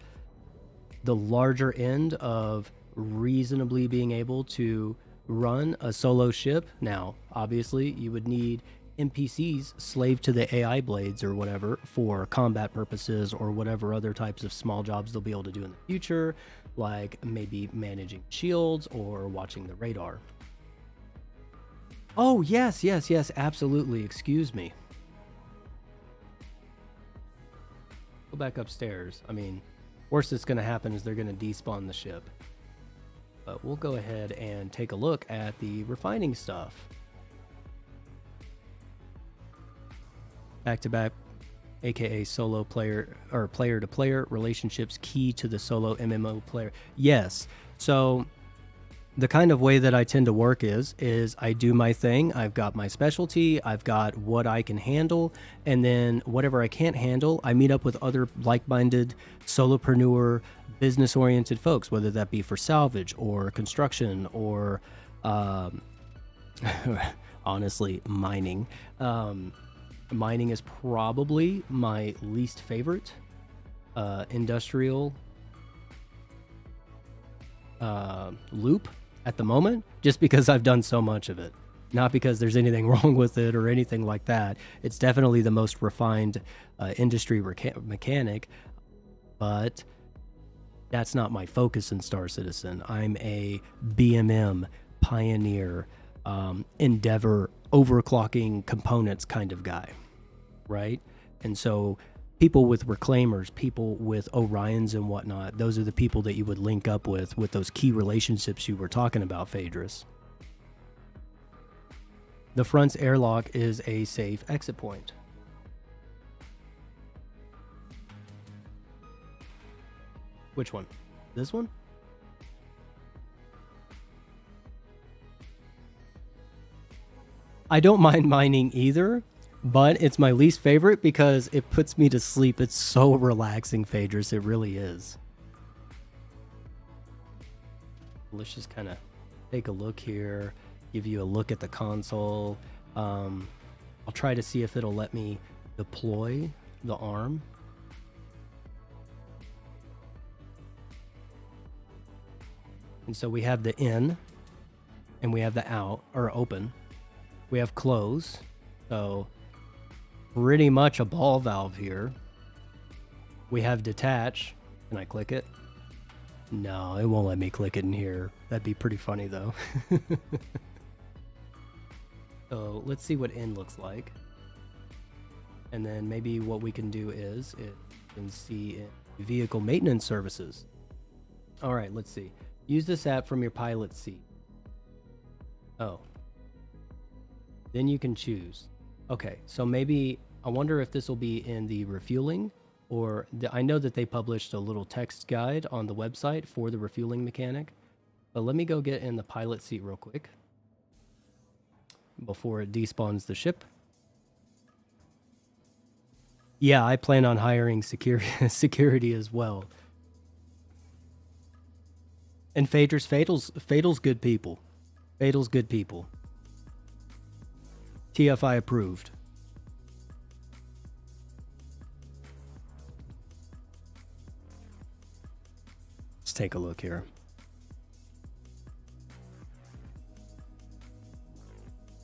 A: the larger end of reasonably being able to run a solo ship. Now, obviously, you would need NPCs slave to the AI blades or whatever for combat purposes or whatever other types of small jobs they'll be able to do in the future, like maybe managing shields or watching the radar. Oh, yes, absolutely. Excuse me. Go back upstairs. I mean, worst that's going to happen is they're going to despawn the ship. But we'll go ahead and take a look at the refining stuff. Back-to-back, aka solo player or player-to-player relationships key to the solo MMO player. Yes. So the kind of way that I tend to work is I do my thing. I've got my specialty. I've got what I can handle. And then whatever I can't handle, I meet up with other like-minded solopreneur, business-oriented folks, whether that be for salvage or construction or honestly, mining. Mining is probably my least favorite industrial loop at the moment, just because I've done so much of it. Not because there's anything wrong with it or anything like that. It's definitely the most refined industry mechanic, but that's not my focus in Star Citizen. I'm a BMM, Pioneer, Endeavor, overclocking components kind of guy, right? And so people with Reclaimers, people with Orions and whatnot, those are the people that you would link up with those key relationships you were talking about, Phaedrus. The front's airlock is a safe exit point. Which one? This one? I don't mind mining either, but it's my least favorite because it puts me to sleep. It's so relaxing, Phaedrus. It really is. Let's just kind of take a look here, give you a look at the console. I'll try to see if it'll let me deploy the arm. And so we have the in and we have the out, or open. We have close, so pretty much a ball valve here. We have detach. Can I click it? No, it won't let me click it in here. That'd be pretty funny though. So let's see what in looks like. And then maybe what we can do is it can see in vehicle maintenance services. All right, let's see. Use this app from your pilot seat. Oh. Then you can choose. Okay, so maybe I wonder if this will be in the refueling or I know that they published a little text guide on the website for the refueling mechanic. But let me go get in the pilot seat real quick before it despawns the ship. Yeah, I plan on hiring security as well. And Phaedrus, Fatal's good people. Fatal's good people. T.F.I approved. Let's take a look here.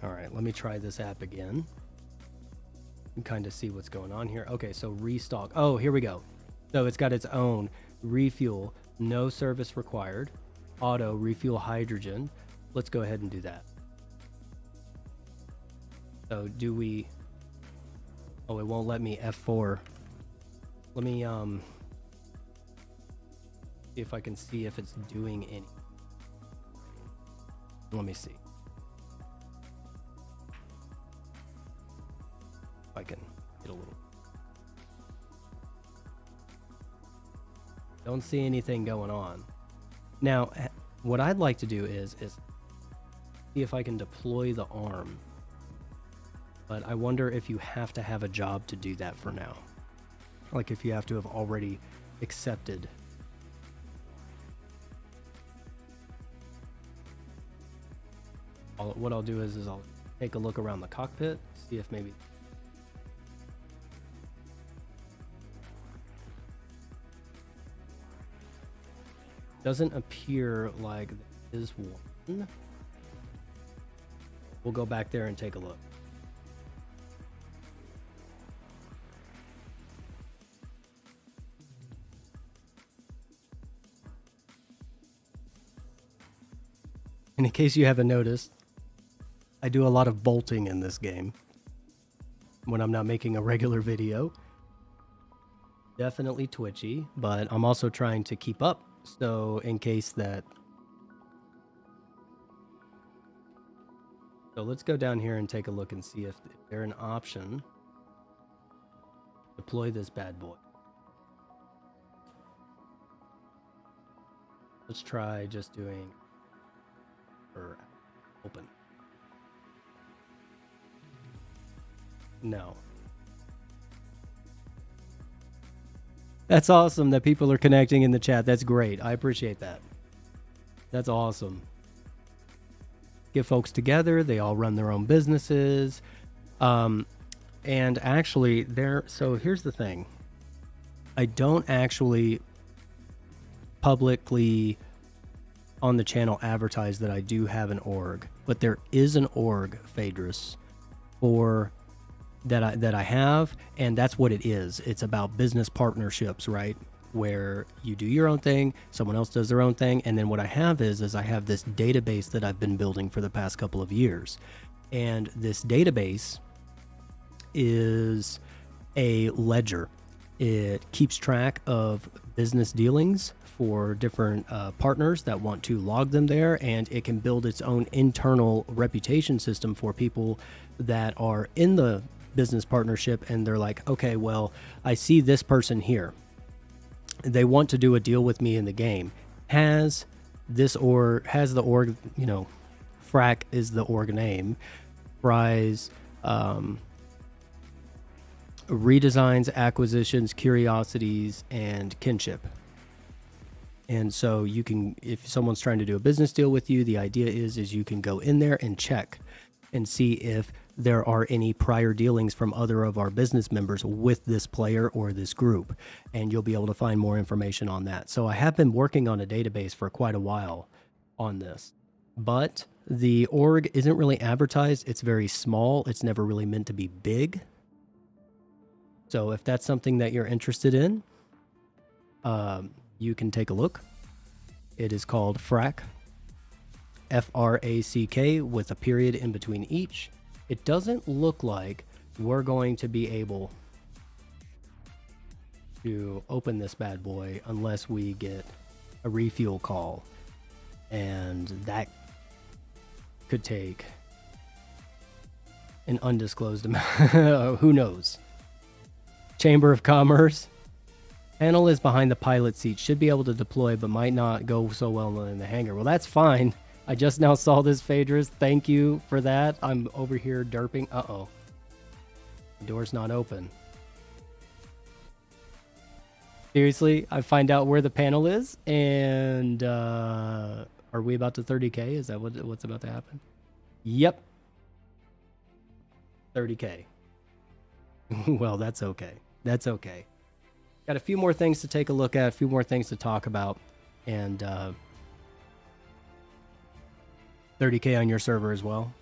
A: All right, let me try this app again and kind of see what's going on here. Okay, so restock. Oh, here we go. So it's got its own refuel, no service required, auto refuel hydrogen. Let's go ahead and do that. So do we, oh, it won't let me F4. Let me see if I can see if it's doing any. Let me see. If I can get a little. Don't see anything going on. Now, what I'd like to do is see if I can deploy the arm. But I wonder if you have to have a job to do that for now. Like if you have to have already accepted. What I'll do is I'll take a look around the cockpit, see if maybe... Doesn't appear like there is one. We'll go back there and take a look. And in case you haven't noticed, I do a lot of bolting in this game when I'm not making a regular video. Definitely twitchy, but I'm also trying to keep up. So in case that... So let's go down here and take a look and see if there's an option. Deploy this bad boy. Let's try just doing... or open. No. That's awesome that people are connecting in the chat. That's great. I appreciate that. That's awesome. Get folks together. They all run their own businesses. And actually, so here's the thing. I don't actually publicly on the channel advertise that I do have an org, but there is an org, Phaedrus, for that I have, and that's what it is. It's about business partnerships, right? Where you do your own thing, someone else does their own thing, and then what I have is I have this database that I've been building for the past couple of years. And this database is a ledger. It keeps track of business dealings for different partners that want to log them there, and it can build its own internal reputation system for people that are in the business partnership, and they're like, okay, well, I see this person here. They want to do a deal with me in the game. Has the org, you know, Frack is the org name. Fries, redesigns, acquisitions, curiosities, and kinship. And so you can, if someone's trying to do a business deal with you, the idea is you can go in there and check and see if there are any prior dealings from other of our business members with this player or this group, and you'll be able to find more information on that. So I have been working on a database for quite a while on this, but the org isn't really advertised. It's very small. It's never really meant to be big. So if that's something that you're interested in, you can take a look. It is called Frack, F-R-A-C-K, with a period in between each. It doesn't look like we're going to be able to open this bad boy unless we get a refuel call. And that could take an undisclosed amount. Who knows? Chamber of Commerce. Panel is behind the pilot seat. Should be able to deploy, but might not go so well in the hangar. Well, that's fine. I just now saw this, Phaedrus. Thank you for that. I'm over here derping. Uh-oh. The door's not open. Seriously, I find out where the panel is, and are we about to 30K? Is that what's about to happen? Yep. 30K. Well, that's okay. That's okay. Got a few more things to take a look at, a few more things to talk about, and 30K on your server as well.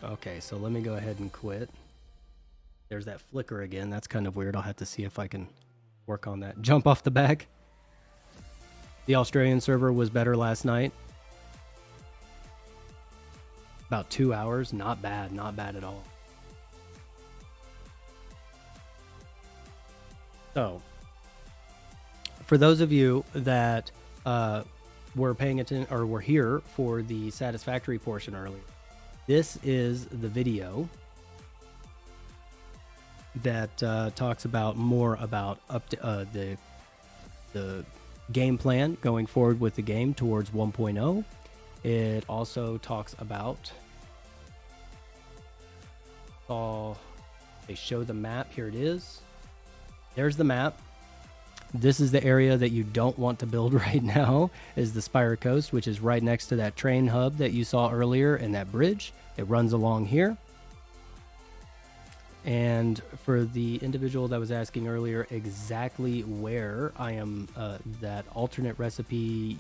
A: Okay, so let me go ahead and quit. There's that flicker again. That's kind of weird. I'll have to see if I can work on that. Jump off the back. The Australian server was better last night. About 2 hours. Not bad. Not bad at all. So, for those of you that were paying attention or were here for the Satisfactory portion earlier, this is the video that talks about more about the game plan going forward with the game towards 1.0. It also talks about they show the map. Here it is. There's the map. This is the area that you don't want to build right now, is the Spire Coast, which is right next to that train hub that you saw earlier and that bridge. It runs along here. And for the individual that was asking earlier exactly where I am, that alternate recipe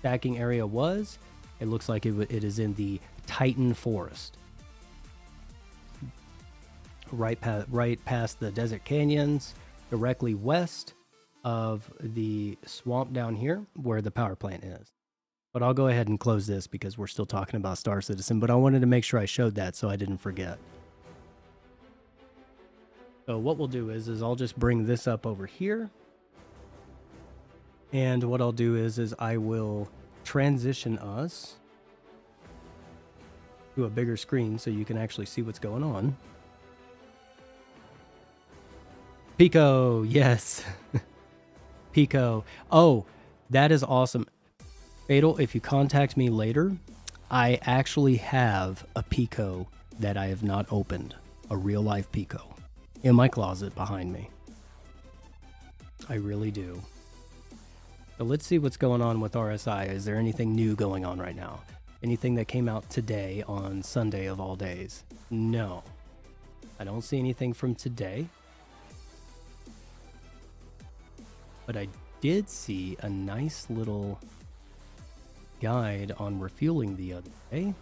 A: stacking area was, it looks like it is in the Titan Forest. Right past the desert canyons, directly west of the swamp down here where the power plant is. But I'll go ahead and close this because we're still talking about Star Citizen, but I wanted to make sure I showed that so I didn't forget. So what we'll do is I'll just bring this up over here. And what I'll do is I will transition us to a bigger screen so you can actually see what's going on. Pico, yes. Pico. Oh, that is awesome. Fatal, if you contact me later, I actually have a Pico that I have not opened. A real life Pico in my closet behind me. I really do. So let's see what's going on with RSI. Is there anything new going on right now? Anything that came out today on Sunday of all days? No. I don't see anything from today. But I did see a nice little guide on refueling the other day.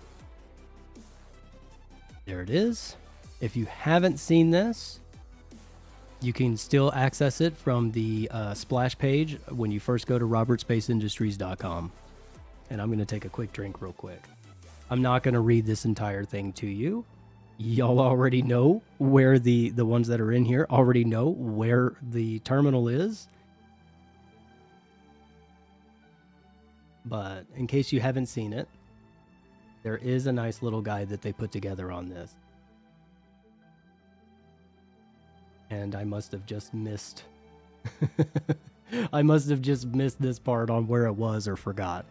A: There it is. If you haven't seen this, you can still access it from the splash page when you first go to robertspaceindustries.com. And I'm going to take a quick drink real quick. I'm not going to read this entire thing to you. Y'all already know where the ones that are in here already know where the terminal is. But in case you haven't seen it, there is a nice little guide that they put together on this. And I must have just missed I must have just missed this part on where it was or forgot.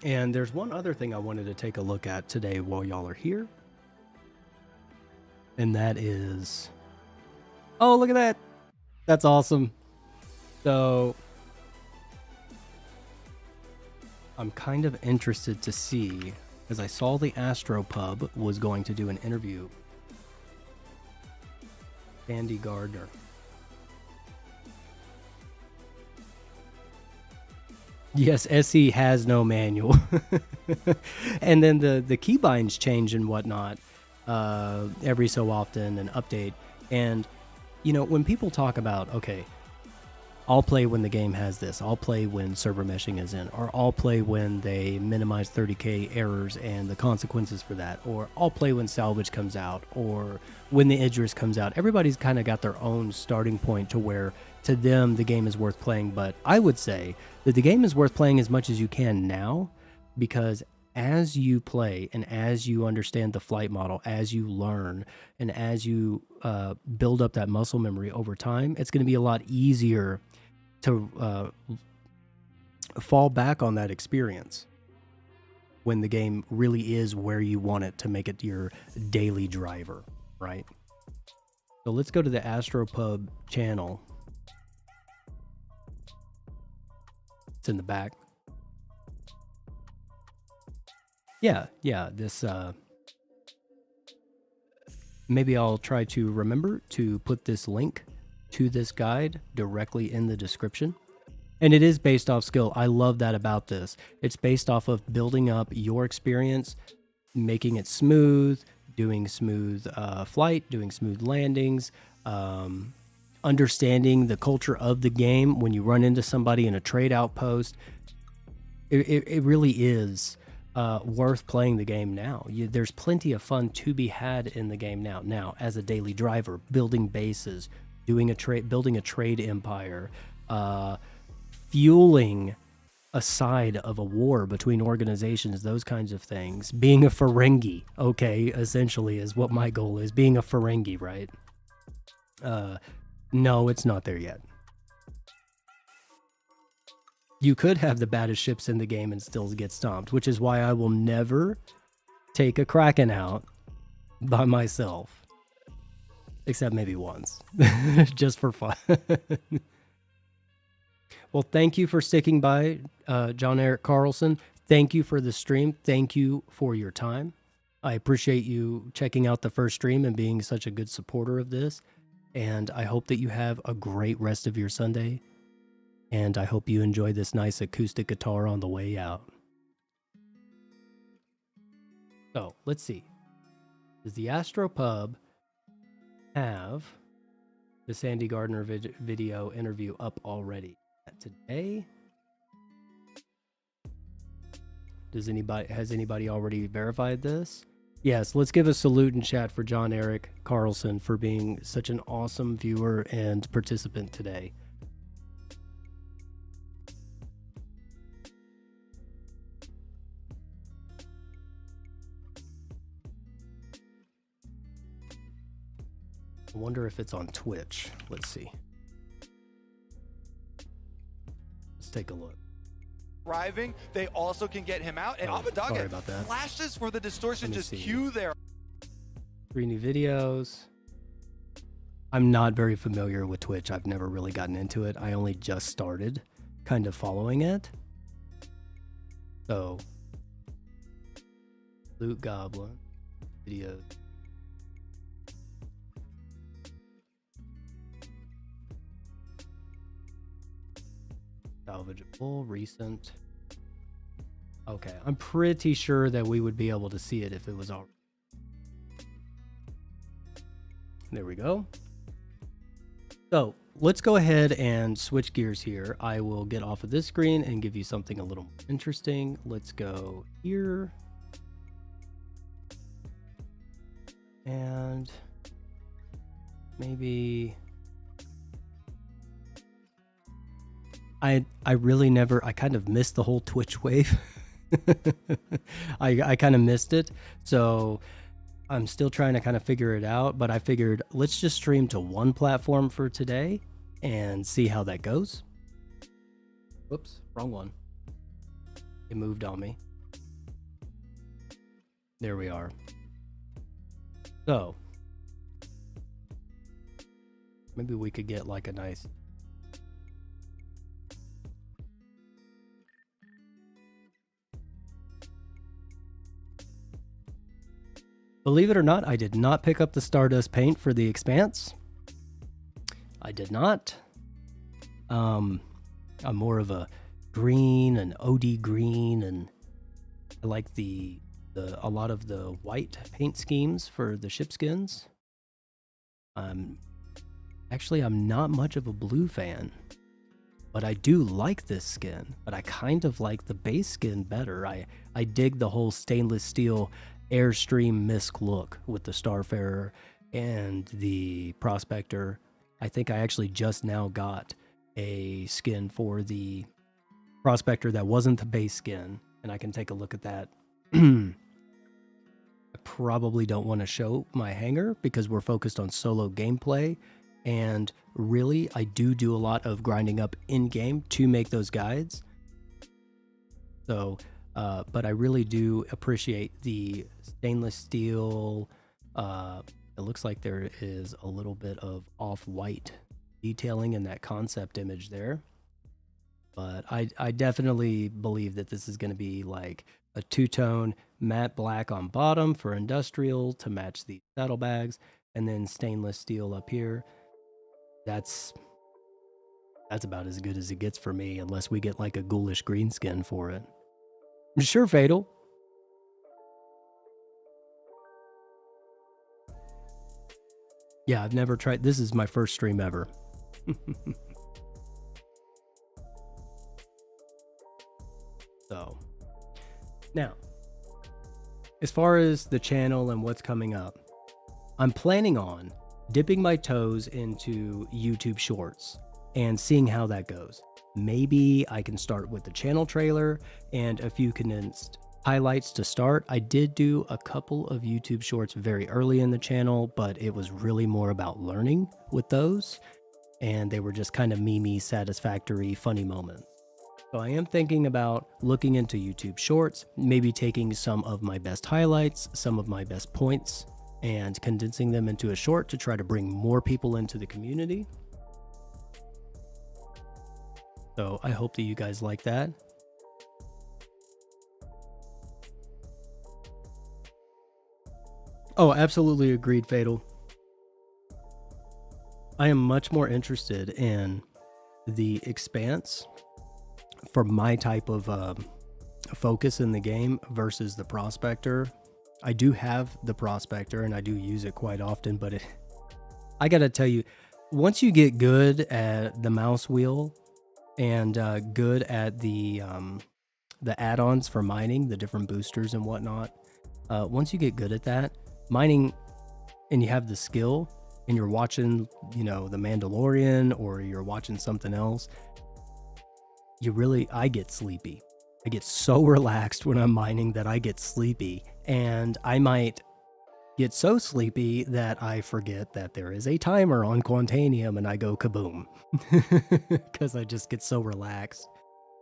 A: And there's one other thing I wanted to take a look at today while y'all are here. And that is... Oh, look at that! That's awesome. So... I'm kind of interested to see, as I saw the Astropub was going to do an interview. Andy Gardner. Yes, SE has no manual. And then the keybinds change and whatnot every so often and update. And, you know, when people talk about, okay, I'll play when the game has this, I'll play when server meshing is in, or I'll play when they minimize 30k errors and the consequences for that, or I'll play when salvage comes out, or when the Idris comes out. Everybody's kind of got their own starting point to where to them the game is worth playing. But I would say that the game is worth playing as much as you can now, because as you play and as you understand the flight model, as you learn and as you build up that muscle memory over time, it's going to be a lot easier to fall back on that experience when the game really is where you want it to make it your daily driver, right? So let's go to the Astropub channel. It's in the back. Yeah, this, maybe I'll try to remember to put this link to this guide directly in the description. And it is based off skill. I love that about this. It's based off of building up your experience, making it smooth, doing smooth flight, doing smooth landings, understanding the culture of the game when you run into somebody in a trade outpost. It really is worth playing the game now. There's plenty of fun to be had in the game now. Now, as a daily driver, building bases, doing a trade, building a trade empire, fueling a side of a war between organizations, those kinds of things. Being a Ferengi, okay, essentially is what my goal is. Being a Ferengi, right? No, it's not there yet. You could have the baddest ships in the game and still get stomped, which is why I will never take a Kraken out by myself. Except maybe once. Just for fun. Well, thank you for sticking by, John Eric Carlson. Thank you for the stream. Thank you for your time. I appreciate you checking out the first stream and being such a good supporter of this. And I hope that you have a great rest of your Sunday. And I hope you enjoy this nice acoustic guitar on the way out. So, let's see. Does the Astro Pub have the Sandy Gardner video interview up already? Today? Has anybody already verified this? Yes, let's give a salute in chat for John Eric Carlson for being such an awesome viewer and participant today. I wonder if it's on Twitch. Let's see. Let's take a look.
C: Arriving, they also can get him out, and
A: sorry about that.
C: flashes for the distortion just cue there.
A: 3 new videos. I'm not very familiar with Twitch. I've never really gotten into it. I only just started kind of following it. So, Loot Goblin videos. Salvageable, recent. Okay, I'm pretty sure that we would be able to see it if it was already. There we go. So let's go ahead and switch gears here. I will get off of this screen and give you something a little more interesting. Let's go here. And maybe... I really never, I kind of missed the whole Twitch wave. I kind of missed it. So I'm still trying to kind of figure it out, but I figured let's just stream to one platform for today and see how that goes. Whoops, wrong one. It moved on me. There we are. So maybe we could get like a nice... Believe it or not, I did not pick up the Stardust paint for the Expanse. I did not. I'm more of a green and OD green, and I like a lot of the white paint schemes for the ship skins. Actually, I'm not much of a blue fan, but I do like this skin. But I kind of like the base skin better. I dig the whole stainless steel Airstream Misk look with the Starfarer and the Prospector. I think I actually just now got a skin for the Prospector that wasn't the base skin, and I can take a look at that. I probably don't want to show my hanger because we're focused on solo gameplay, and really I do a lot of grinding up in-game to make those guides. So but I really do appreciate the stainless steel. It looks like there is a little bit of off-white detailing in that concept image there. But I definitely believe that this is going to be like a two-tone matte black on bottom for industrial to match the saddlebags, and then stainless steel up here. That's about as good as it gets for me, unless we get like a ghoulish green skin for it. Sure, Fatal. Yeah, I've never tried. This is my first stream ever. So, now, as far as the channel and what's coming up, I'm planning on dipping my toes into YouTube Shorts. and seeing how that goes. Maybe I can start with the channel trailer and a few condensed highlights to start. I did do a couple of YouTube shorts very early in the channel, but it was really more about learning with those, and they were just kind of memey, satisfactory, funny moments. So I am thinking about looking into YouTube shorts, maybe taking some of my best highlights, some of my best points, and condensing them into a short to try to bring more people into the community. So I hope that you guys like that. Oh, absolutely agreed, Fatal. I am much more interested in the Expanse for my type of focus in the game versus the Prospector. I do have the Prospector and I do use it quite often, but I gotta tell you, once you get good at the mouse wheel and good at the add-ons for mining, the different boosters and whatnot, once you get good at that, mining, and you have the skill, and you're watching, The Mandalorian, or you're watching something else, I get sleepy. I get so relaxed when I'm mining that I get sleepy, and I might get so sleepy that I forget that there is a timer on Quantanium and I go kaboom because I just get so relaxed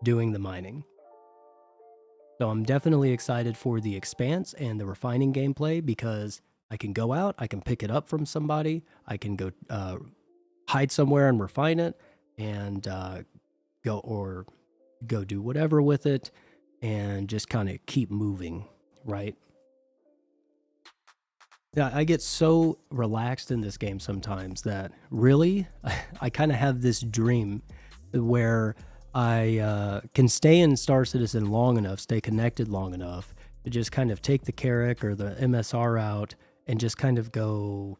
A: doing the mining. So I'm definitely excited for the Expanse and the refining gameplay because I can go out, I can pick it up from somebody, I can go hide somewhere and refine it, and go do whatever with it, and just kind of keep moving, right? Yeah, I get so relaxed in this game sometimes that really, I kind of have this dream where I can stay in Star Citizen long enough, stay connected long enough to just kind of take the Carrack or the MSR out and just kind of go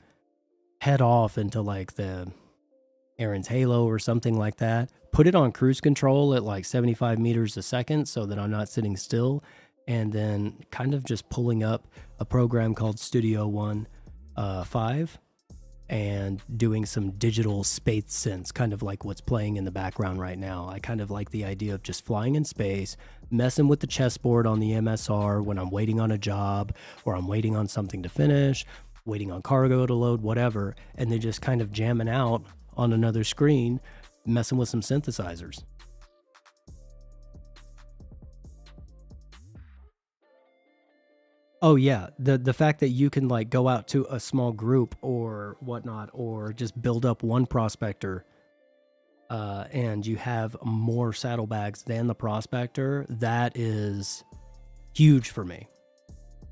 A: head off into like the Aaron's Halo or something like that. Put it on cruise control at like 75 meters a second so that I'm not sitting still, and then kind of just pulling up a program called Studio One 5 and doing some digital space synths, kind of like what's playing in the background right now. I kind of like the idea of just flying in space, messing with the chessboard on the MSR when I'm waiting on a job or I'm waiting on something to finish, waiting on cargo to load, whatever, and then just kind of jamming out on another screen, messing with some synthesizers. Oh yeah, the fact that you can like go out to a small group or whatnot, or just build up one prospector, and you have more saddlebags than the prospector, that is huge for me.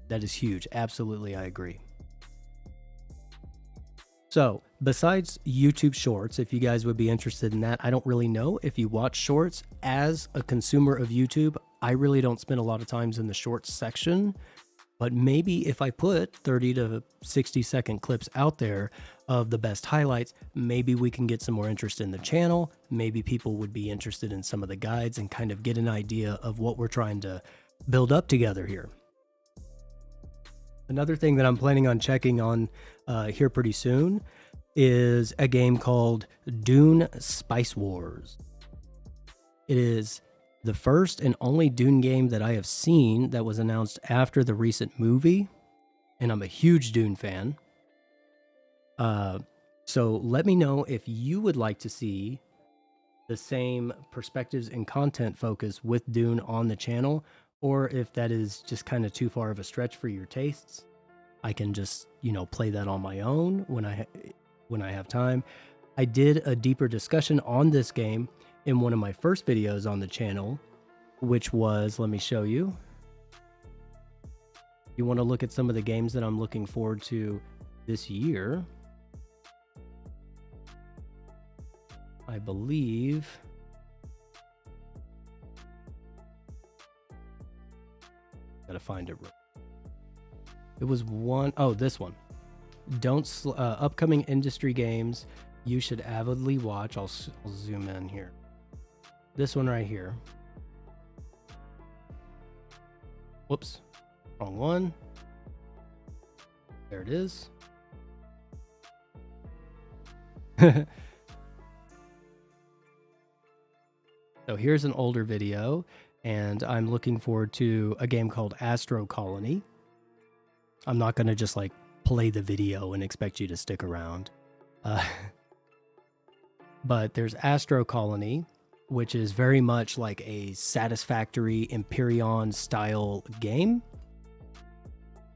A: That is huge. Absolutely, I agree. So, besides YouTube Shorts, if you guys would be interested in that, I don't really know if you watch Shorts. As a consumer of YouTube, I really don't spend a lot of times in the Shorts section. But maybe if I put 30 to 60 second clips out there of the best highlights, maybe we can get some more interest in the channel. Maybe people would be interested in some of the guides and kind of get an idea of what we're trying to build up together here. Another thing that I'm planning on checking on here pretty soon is a game called Dune Spice Wars. It is the first and only Dune game that I have seen that was announced after the recent movie, and I'm a huge Dune fan. So let me know if you would like to see the same perspectives and content focus with Dune on the channel, or if that is just kind of too far of a stretch for your tastes. I can just, play that on my own when I have time. I did a deeper discussion on this game in one of my first videos on the channel, which was, let me show you. You want to look at some of the games that I'm looking forward to this year. I believe gotta find it. It was this one. Upcoming industry games you should avidly watch. I'll zoom in here. This one right here. Whoops, wrong one. There it is. So here's an older video, and I'm looking forward to a game called Astro Colony. I'm not going to just like play the video and expect you to stick around. But there's Astro Colony, which is very much like a Satisfactory Empyrean style game.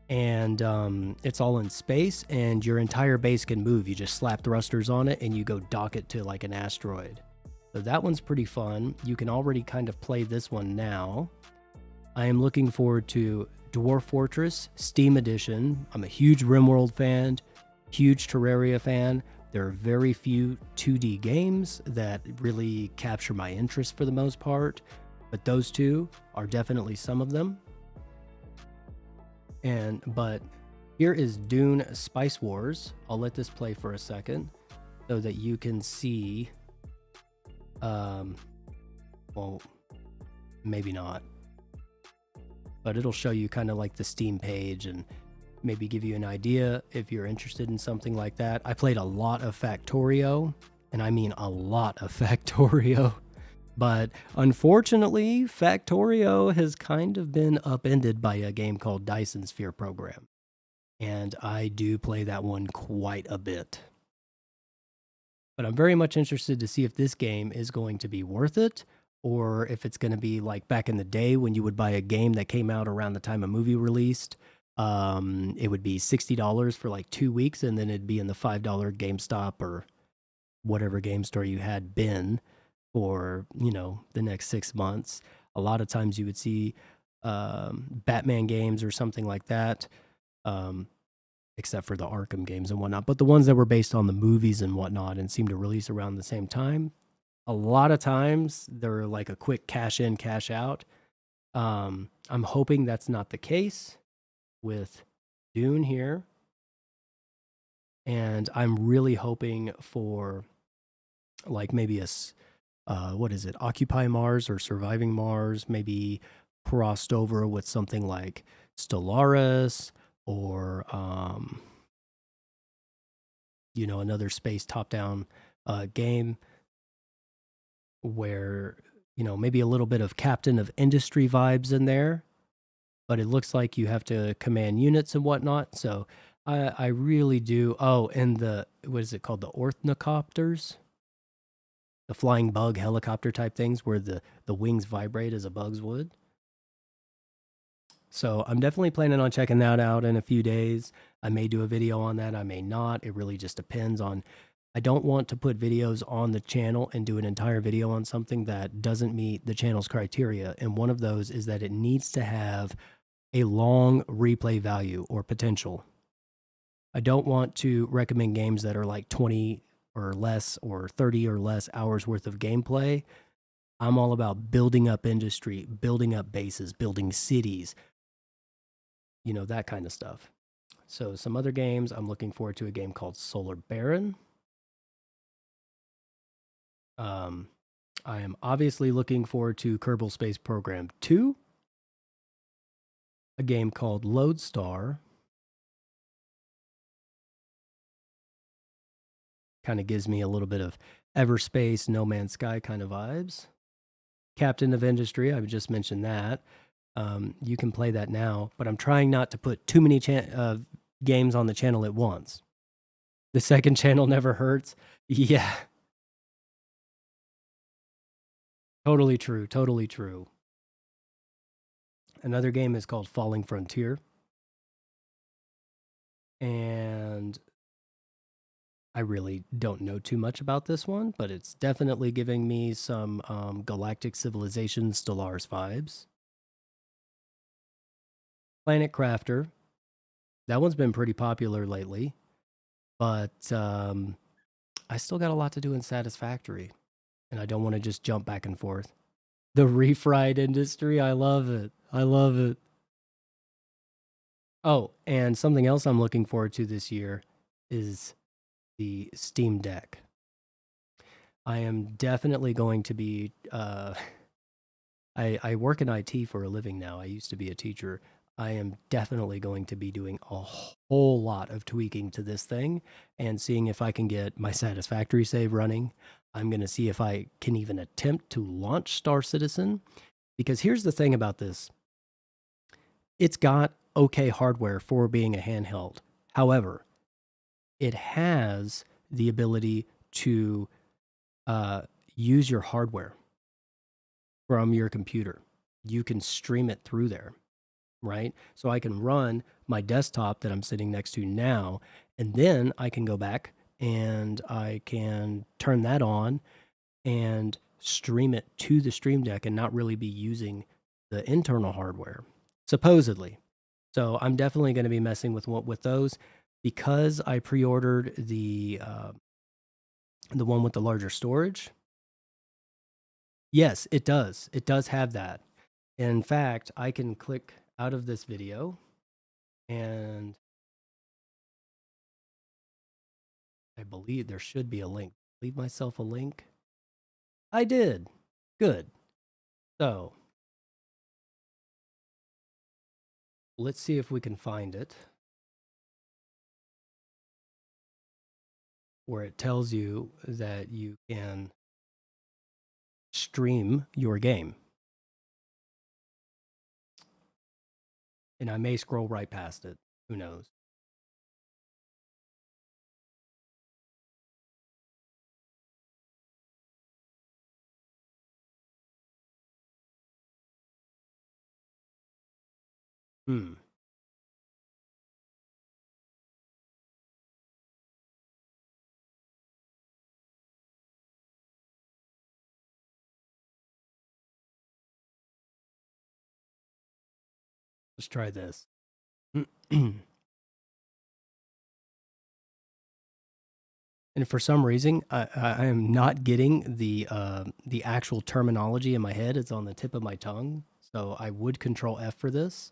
A: And it's all in space, and your entire base can move. You just slap thrusters on it, and you go dock it to like an asteroid. So that one's pretty fun. You can already kind of play this one now. I am looking forward to Dwarf Fortress Steam Edition. I'm a huge RimWorld fan, huge Terraria fan. There are very few 2D games that really capture my interest for the most part, but those two are definitely some of them. But here is Dune Spice Wars. I'll let this play for a second so that you can see. Well, maybe not, but it'll show you kind of like the Steam page and maybe give you an idea if you're interested in something like that. I played a lot of Factorio, and I mean a lot of Factorio. But unfortunately, Factorio has kind of been upended by a game called Dyson Sphere Program. And I do play that one quite a bit. But I'm very much interested to see if this game is going to be worth it, or if it's going to be like back in the day when you would buy a game that came out around the time a movie released. It would be $60 for like 2 weeks, and then it'd be in the $5 GameStop or whatever game store you had been for, you know, the next 6 months. A lot of times you would see Batman games or something like that, except for the Arkham games and whatnot. But the ones that were based on the movies and whatnot and seemed to release around the same time, a lot of times they're like a quick cash in, cash out. I'm hoping that's not the case with Dune here. And I'm really hoping for like maybe what is it, Occupy Mars or Surviving Mars, maybe crossed over with something like Stellaris or, you know, another space top-down game where, you know, maybe a little bit of Captain of Industry vibes in there, but it looks like you have to command units and whatnot. So I really do. Oh, and what is it called? The ornithopters? The flying bug helicopter type things where the wings vibrate as a bug's would. So I'm definitely planning on checking that out in a few days. I may do a video on that. I may not. It really just depends on. I don't want to put videos on the channel and do an entire video on something that doesn't meet the channel's criteria. And one of those is that it needs to have a long replay value or potential. I don't want to recommend games that are like 20 or less or 30 or less hours worth of gameplay. I'm all about building up industry, building up bases, building cities, you know, that kind of stuff. So some other games, I'm looking forward to a game called Solar Baron. I am obviously looking forward to Kerbal Space Program 2, a game called Lodestar. Kind of gives me a little bit of Everspace, No Man's Sky kind of vibes. Captain of Industry, I just mentioned that. You can play that now, but I'm trying not to put too many games on the channel at once. The second channel never hurts. Yeah. Totally true. Totally true. Another game is called Falling Frontier. And I really don't know too much about this one, but it's definitely giving me some Galactic Civilization Stellaris vibes. Planet Crafter. That one's been pretty popular lately, but I still got a lot to do in Satisfactory, and I don't want to just jump back and forth. The refried industry, I love it. I love it. Oh, and something else I'm looking forward to this year is the Steam Deck. I am definitely going to be I work in IT for a living now. I used to be a teacher. I am definitely going to be doing a whole lot of tweaking to this thing and seeing if I can get my Satisfactory save running. I'm going to see if I can even attempt to launch Star Citizen, because here's the thing about this. It's got okay hardware for being a handheld. However, it has the ability to use your hardware from your computer. You can stream it through there, right? So I can run my desktop that I'm sitting next to now, and then I can go back and I can turn that on and stream it to the Stream Deck and not really be using the internal hardware, supposedly. So I'm definitely going to be messing with those, because I pre-ordered the one with the larger storage. Yes, it does. It does have that. In fact, I can click out of this video and I believe there should be a link. Leave myself a link. I did. Good. So let's see if we can find it, where it tells you that you can stream your game. And I may scroll right past it. Who knows? Let's try this. And for some reason, I am not getting the actual terminology in my head. It's on the tip of my tongue. So I would Control F for this.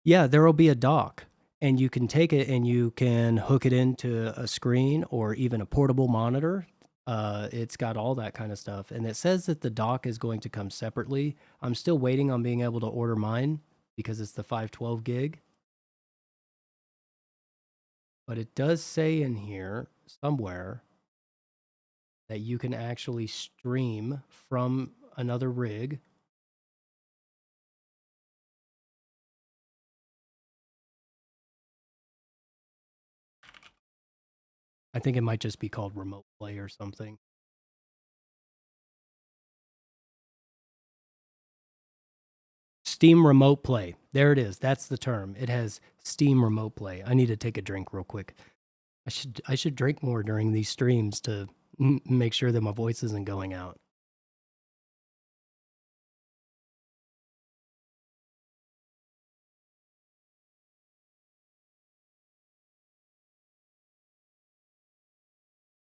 A: Yeah, there will be a dock, and you can take it and you can hook it into a screen or even a portable monitor. It's got all that kind of stuff. And it says that the dock is going to come separately. I'm still waiting on being able to order mine because it's the 512 gig. But it does say in here somewhere that you can actually stream from another rig. I think it might just be called remote play or something. Steam remote play. There it is. That's the term. It has Steam remote play. I need to take a drink real quick. I should drink more during these streams to make sure that my voice isn't going out.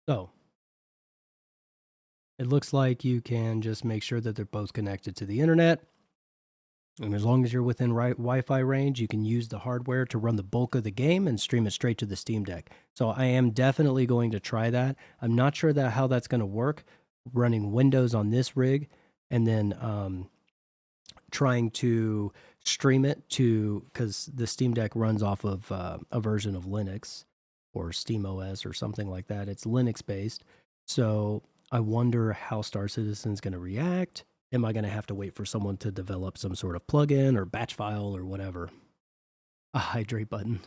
A: So it looks like you can just make sure that they're both connected to the internet. And as long as you're within Wi-Fi range, you can use the hardware to run the bulk of the game and stream it straight to the Steam Deck. So I am definitely going to try that. I'm not sure how that's going to work, running Windows on this rig and then trying to stream it to, because the Steam Deck runs off of a version of Linux or SteamOS or something like that. It's Linux based. So I wonder how Star Citizen is going to react. Am I going to have to wait for someone to develop some sort of plugin or batch file or whatever? A hydrate button.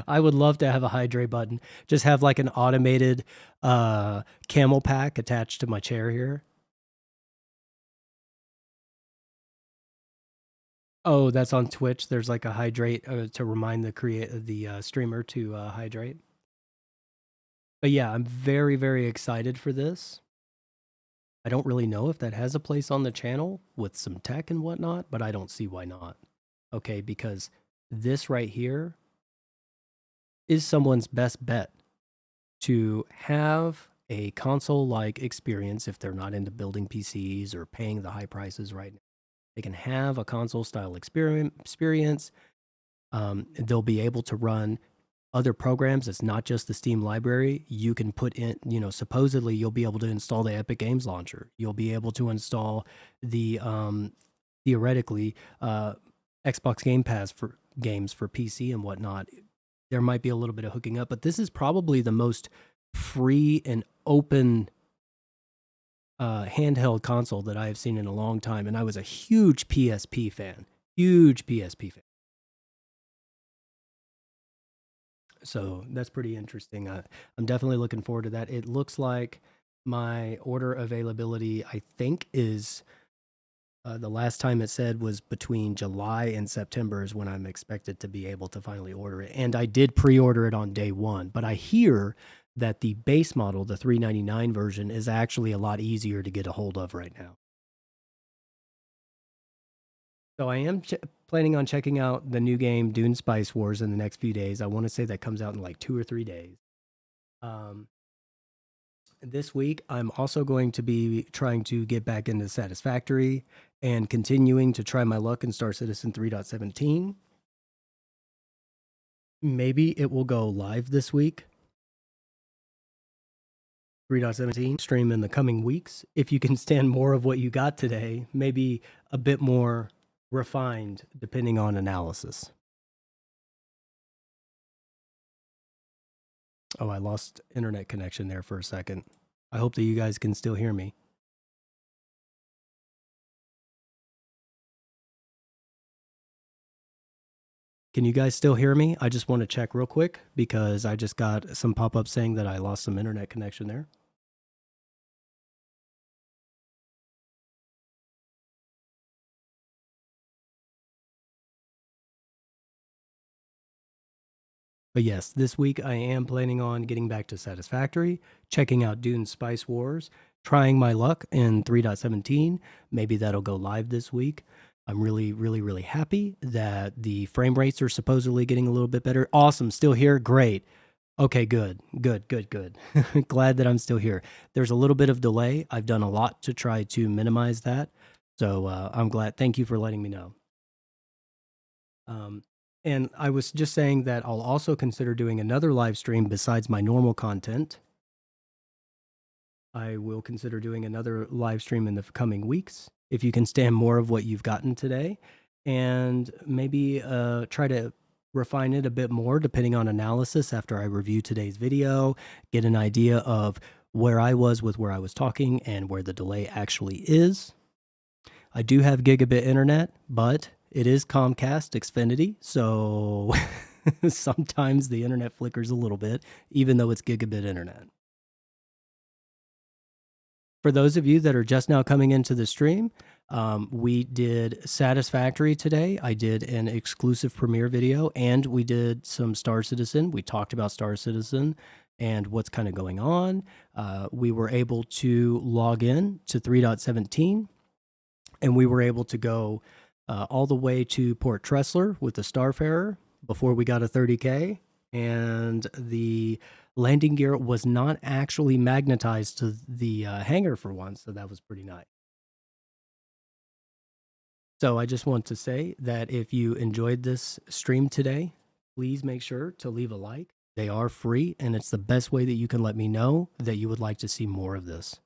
A: I would love to have a hydrate button. Just have like an automated camel pack attached to my chair here. Oh, that's on Twitch. There's like a hydrate to remind the streamer to hydrate. But yeah, I'm very, very excited for this. I don't really know if that has a place on the channel with some tech and whatnot, but I don't see why not. Okay, because this right here is someone's best bet to have a console-like experience if they're not into building PCs or paying the high prices right now. They can have a console-style experience. They'll be able to run other programs. It's not just the Steam library. You can put in, supposedly you'll be able to install the Epic Games Launcher. You'll be able to install the theoretically, Xbox Game Pass for games for PC and whatnot, there might be a little bit of hooking up, but this is probably the most free and open handheld console that I have seen in a long time, and I was a huge PSP fan. So that's pretty interesting. I'm definitely looking forward to that. It looks like my order availability, I think, is the last time it said was between July and September is when I'm expected to be able to finally order it. And I did pre-order it on day one, but I hear that the base model, the $399 version, is actually a lot easier to get a hold of right now. So I am planning on checking out the new game Dune Spice Wars in the next few days. I want to say that comes out in like 2 or 3 days. This week, I'm also going to be trying to get back into Satisfactory and continuing to try my luck in Star Citizen 3.17. Maybe it will go live this week. 3.17 stream in the coming weeks. If you can stand more of what you got today, maybe a bit more refined depending on analysis. Oh, I lost internet connection there for a second. I hope that you guys can still hear me. Can you guys still hear me? I just want to check real quick because I just got some pop-up saying that I lost some internet connection there. But yes, this week I am planning on getting back to Satisfactory, checking out Dune Spice Wars, trying my luck in 3.17. Maybe that'll go live this week. I'm really happy that the frame rates are supposedly getting a little bit better. Awesome, still here? Great. Okay, good. Glad that I'm still here. There's a little bit of delay. I've done a lot to try to minimize that. So I'm glad. Thank you for letting me know. And I was just saying that I'll also consider doing another live stream besides my normal content. I will consider doing another live stream in the coming weeks, if you can stand more of what you've gotten today, and maybe try to refine it a bit more depending on analysis after I review today's video, get an idea of where I was with where I was talking and where the delay actually is. I do have gigabit internet, but it is Comcast Xfinity, so sometimes the internet flickers a little bit, even though it's gigabit internet. For those of you that are just now coming into the stream, we did Satisfactory today. I did an exclusive premiere video, and we did some Star Citizen. We talked about Star Citizen and what's kind of going on. We were able to log in to 3.17, and we were able to go all the way to Port Tressler with the Starfarer before we got a 30K, and the landing gear was not actually magnetized to the hangar for once, so that was pretty nice. So I just want to say that if you enjoyed this stream today, please make sure to leave a like. They are free, and it's the best way that you can let me know that you would like to see more of this.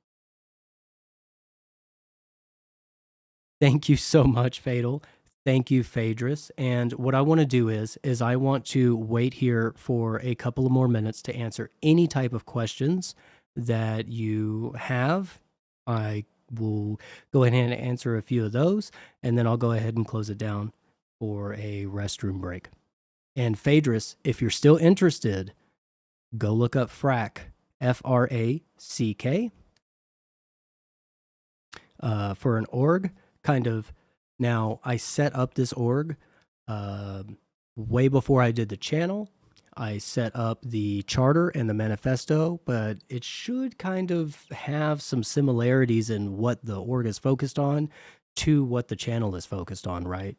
A: Thank you so much, Fatal. Thank you, Phaedrus. And what I want to do is I want to wait here for a couple of more minutes to answer any type of questions that you have. I will go ahead and answer a few of those, and then I'll go ahead and close it down for a restroom break. And Phaedrus, if you're still interested, go look up FRACK, F-R-A-C-K, for an org. Kind of, now I set up this org way before I did the channel. I set up the charter and the manifesto, but it should kind of have some similarities in what the org is focused on to what the channel is focused on, right?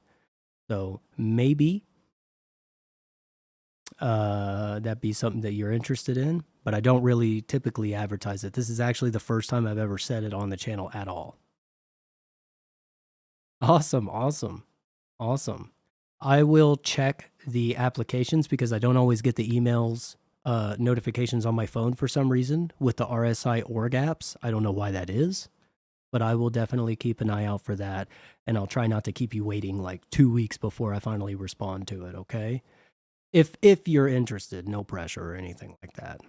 A: So maybe that be something that you're interested in, but I don't really typically advertise it. This is actually the first time I've ever said it on the channel at all. Awesome. I will check the applications because I don't always get the emails notifications on my phone for some reason with the RSI org apps. I don't know why that is. but I will definitely keep an eye out for that, and I'll try not to keep you waiting like 2 weeks before I finally respond to it, okay? If you're interested, no pressure or anything like that.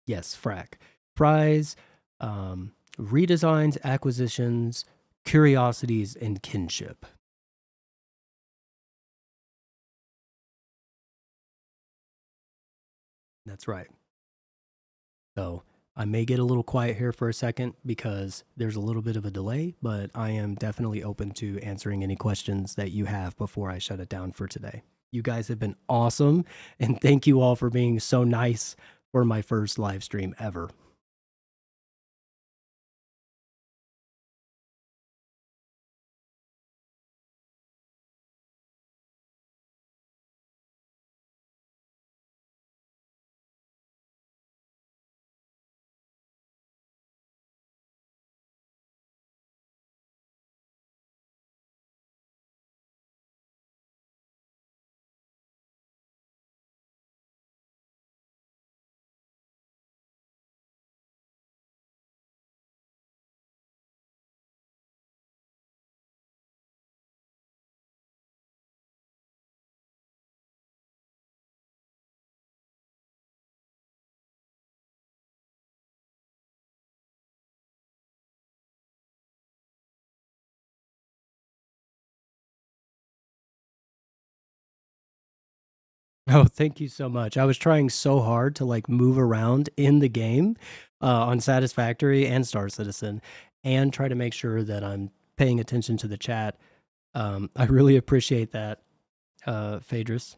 A: Yes, frack. Fries, redesigns, acquisitions, curiosities, and kinship. That's right. So I may get a little quiet here for a second because there's a little bit of a delay, but I am definitely open to answering any questions that you have before I shut it down for today. You guys have been awesome, and thank you all for being so nice for my first live stream ever. Oh, thank you so much. I was trying so hard to like move around in the game on Satisfactory and Star Citizen and try to make sure that I'm paying attention to the chat. I really appreciate that, Phaedrus.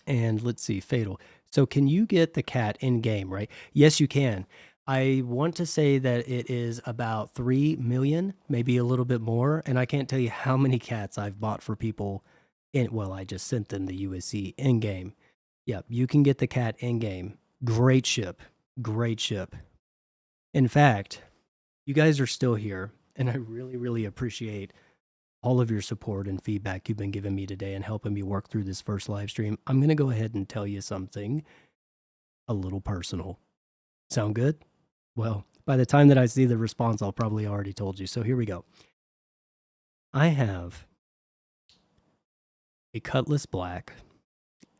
A: And let's see, Fatal. So can you get the cat in game, right? Yes, you can. I want to say that it is about 3 million, maybe a little bit more. And I can't tell you how many cats I've bought for people well, I just sent them the USC in game. Yep, you can get the cat in game. Great ship. Great ship. In fact, you guys are still here, and I really, really appreciate all of your support and feedback you've been giving me today and helping me work through this first live stream. I'm going to go ahead and tell you something a little personal. Sound good? Well, by the time that I see the response, I'll probably already told you. So here we go. I have a Cutlass Black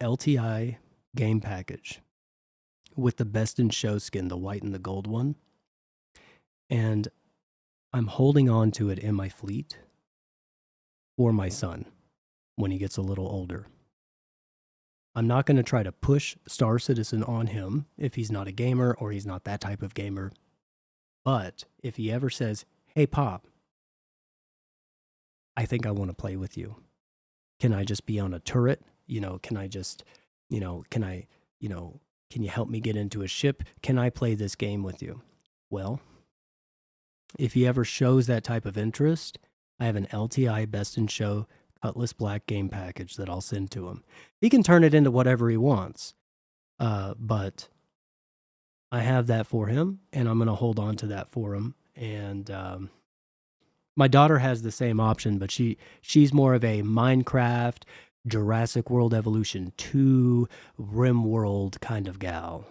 A: LTI game package with the best in show skin, the white and the gold one. And I'm holding on to it in my fleet for my son when he gets a little older. I'm not going to try to push Star Citizen on him if he's not a gamer or he's not that type of gamer. But if he ever says, "Hey, Pop, I think I want to play with you. Can I just be on a turret? Can I just, can you help me get into a ship? Can I play this game with you?" Well, if he ever shows that type of interest, I have an LTI Best in Show Cutlass Black game package that I'll send to him. He can turn it into whatever he wants, but I have that for him, and I'm going to hold on to that for him. And my daughter has the same option, but she's more of a Minecraft, Jurassic World Evolution 2, RimWorld kind of gal.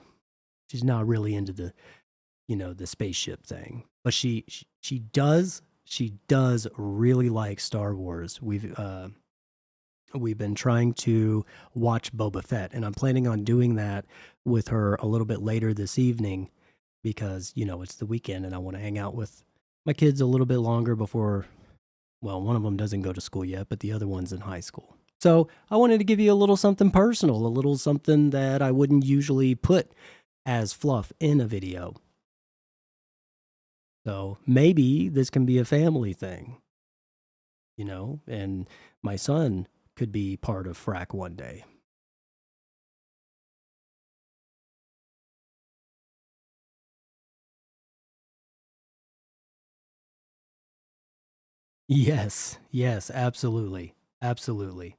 A: She's not really into the spaceship thing, but she does really like Star Wars. We've been trying to watch Boba Fett, and I'm planning on doing that with her a little bit later this evening because it's the weekend and I want to hang out with my kids a little bit longer before, well, one of them doesn't go to school yet, but the other one's in high school. So I wanted to give you a little something personal, a little something that I wouldn't usually put as fluff in a video. So maybe this can be a family thing, and my son could be part of Frack one day. Yes, absolutely. Absolutely.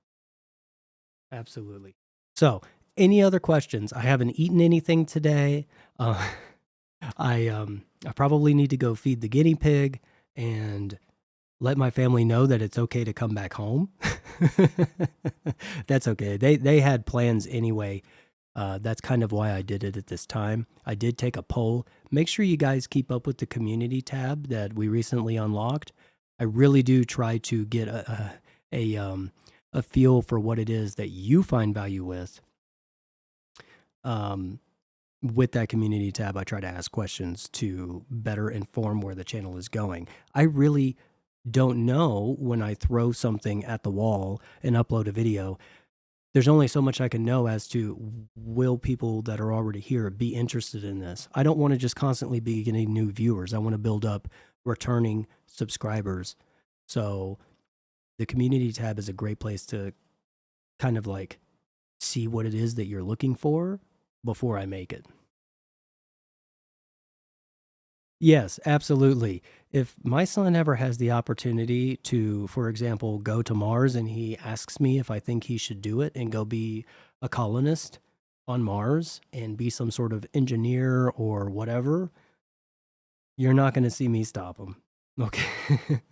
A: Absolutely. So, any other questions? I haven't eaten anything today. I probably need to go feed the guinea pig and let my family know that it's okay to come back home. That's okay. They had plans anyway That's kind of why I did it at this time. I did take a poll. Make sure you guys keep up with the community tab that we recently unlocked. I really do try to get a feel for what it is that you find value with that community tab. I try to ask questions to better inform where the channel is going. I really don't know when I throw something at the wall and upload a video. There's only so much I can know as to will people that are already here be interested in this. I don't want to just constantly be getting new viewers. I want to build up returning subscribers. So the community tab is a great place to kind of like see what it is that you're looking for before I make it. Yes, absolutely. If my son ever has the opportunity to, for example, go to Mars and he asks me if I think he should do it and go be a colonist on Mars and be some sort of engineer or whatever, you're not going to see me stop him. Okay.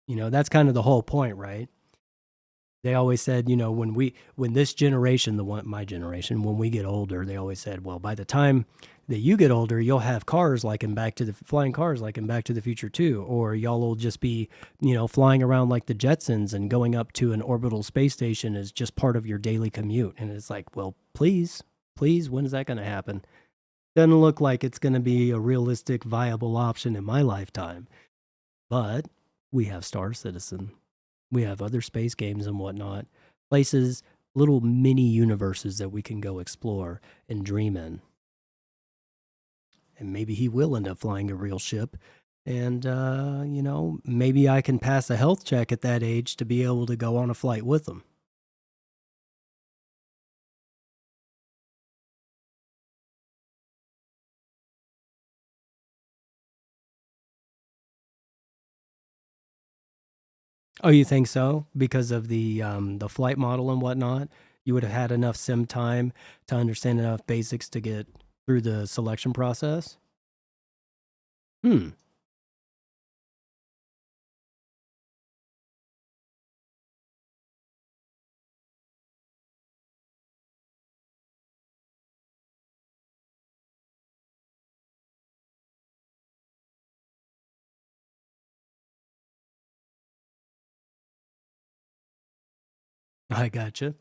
A: That's kind of the whole point, right? They always said, when this generation, my generation, when we get older, they always said, well, by the time that you get older, you'll have cars like in flying cars like in Back to the Future 2, or y'all will just be, flying around like the Jetsons and going up to an orbital space station is just part of your daily commute. And it's like, well, please, when is that going to happen? Doesn't look like it's going to be a realistic, viable option in my lifetime. But we have Star Citizen. We have other space games and whatnot, places, little mini universes that we can go explore and dream in. And maybe he will end up flying a real ship. And, maybe I can pass a health check at that age to be able to go on a flight with him. Oh, you think so? Because of the flight model and whatnot, you would have had enough sim time to understand enough basics to get through the selection process? Hmm. I gotcha.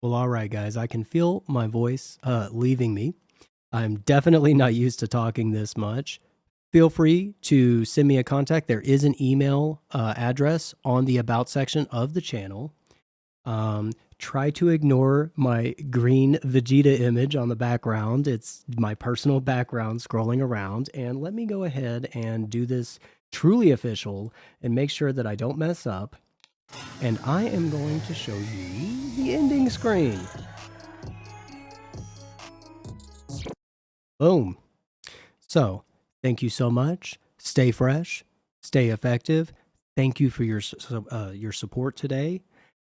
A: Well, all right, guys. I can feel my voice leaving me. I'm definitely not used to talking this much. Feel free to send me a contact. There is an email address on the About section of the channel. Try to ignore my green Vegeta image on the background. It's my personal background scrolling around. And let me go ahead and do this truly official and make sure that I don't mess up. And I am going to show you the ending screen. Boom. So, thank you so much. Stay fresh, stay effective. Thank you for your support today.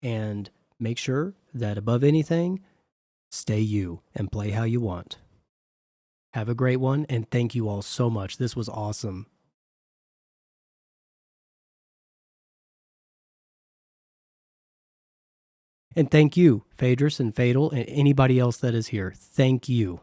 A: And make sure that above anything, stay you and play how you want. Have a great one, and thank you all so much. This was awesome. And thank you, Phaedrus and Fatal, and anybody else that is here. Thank you.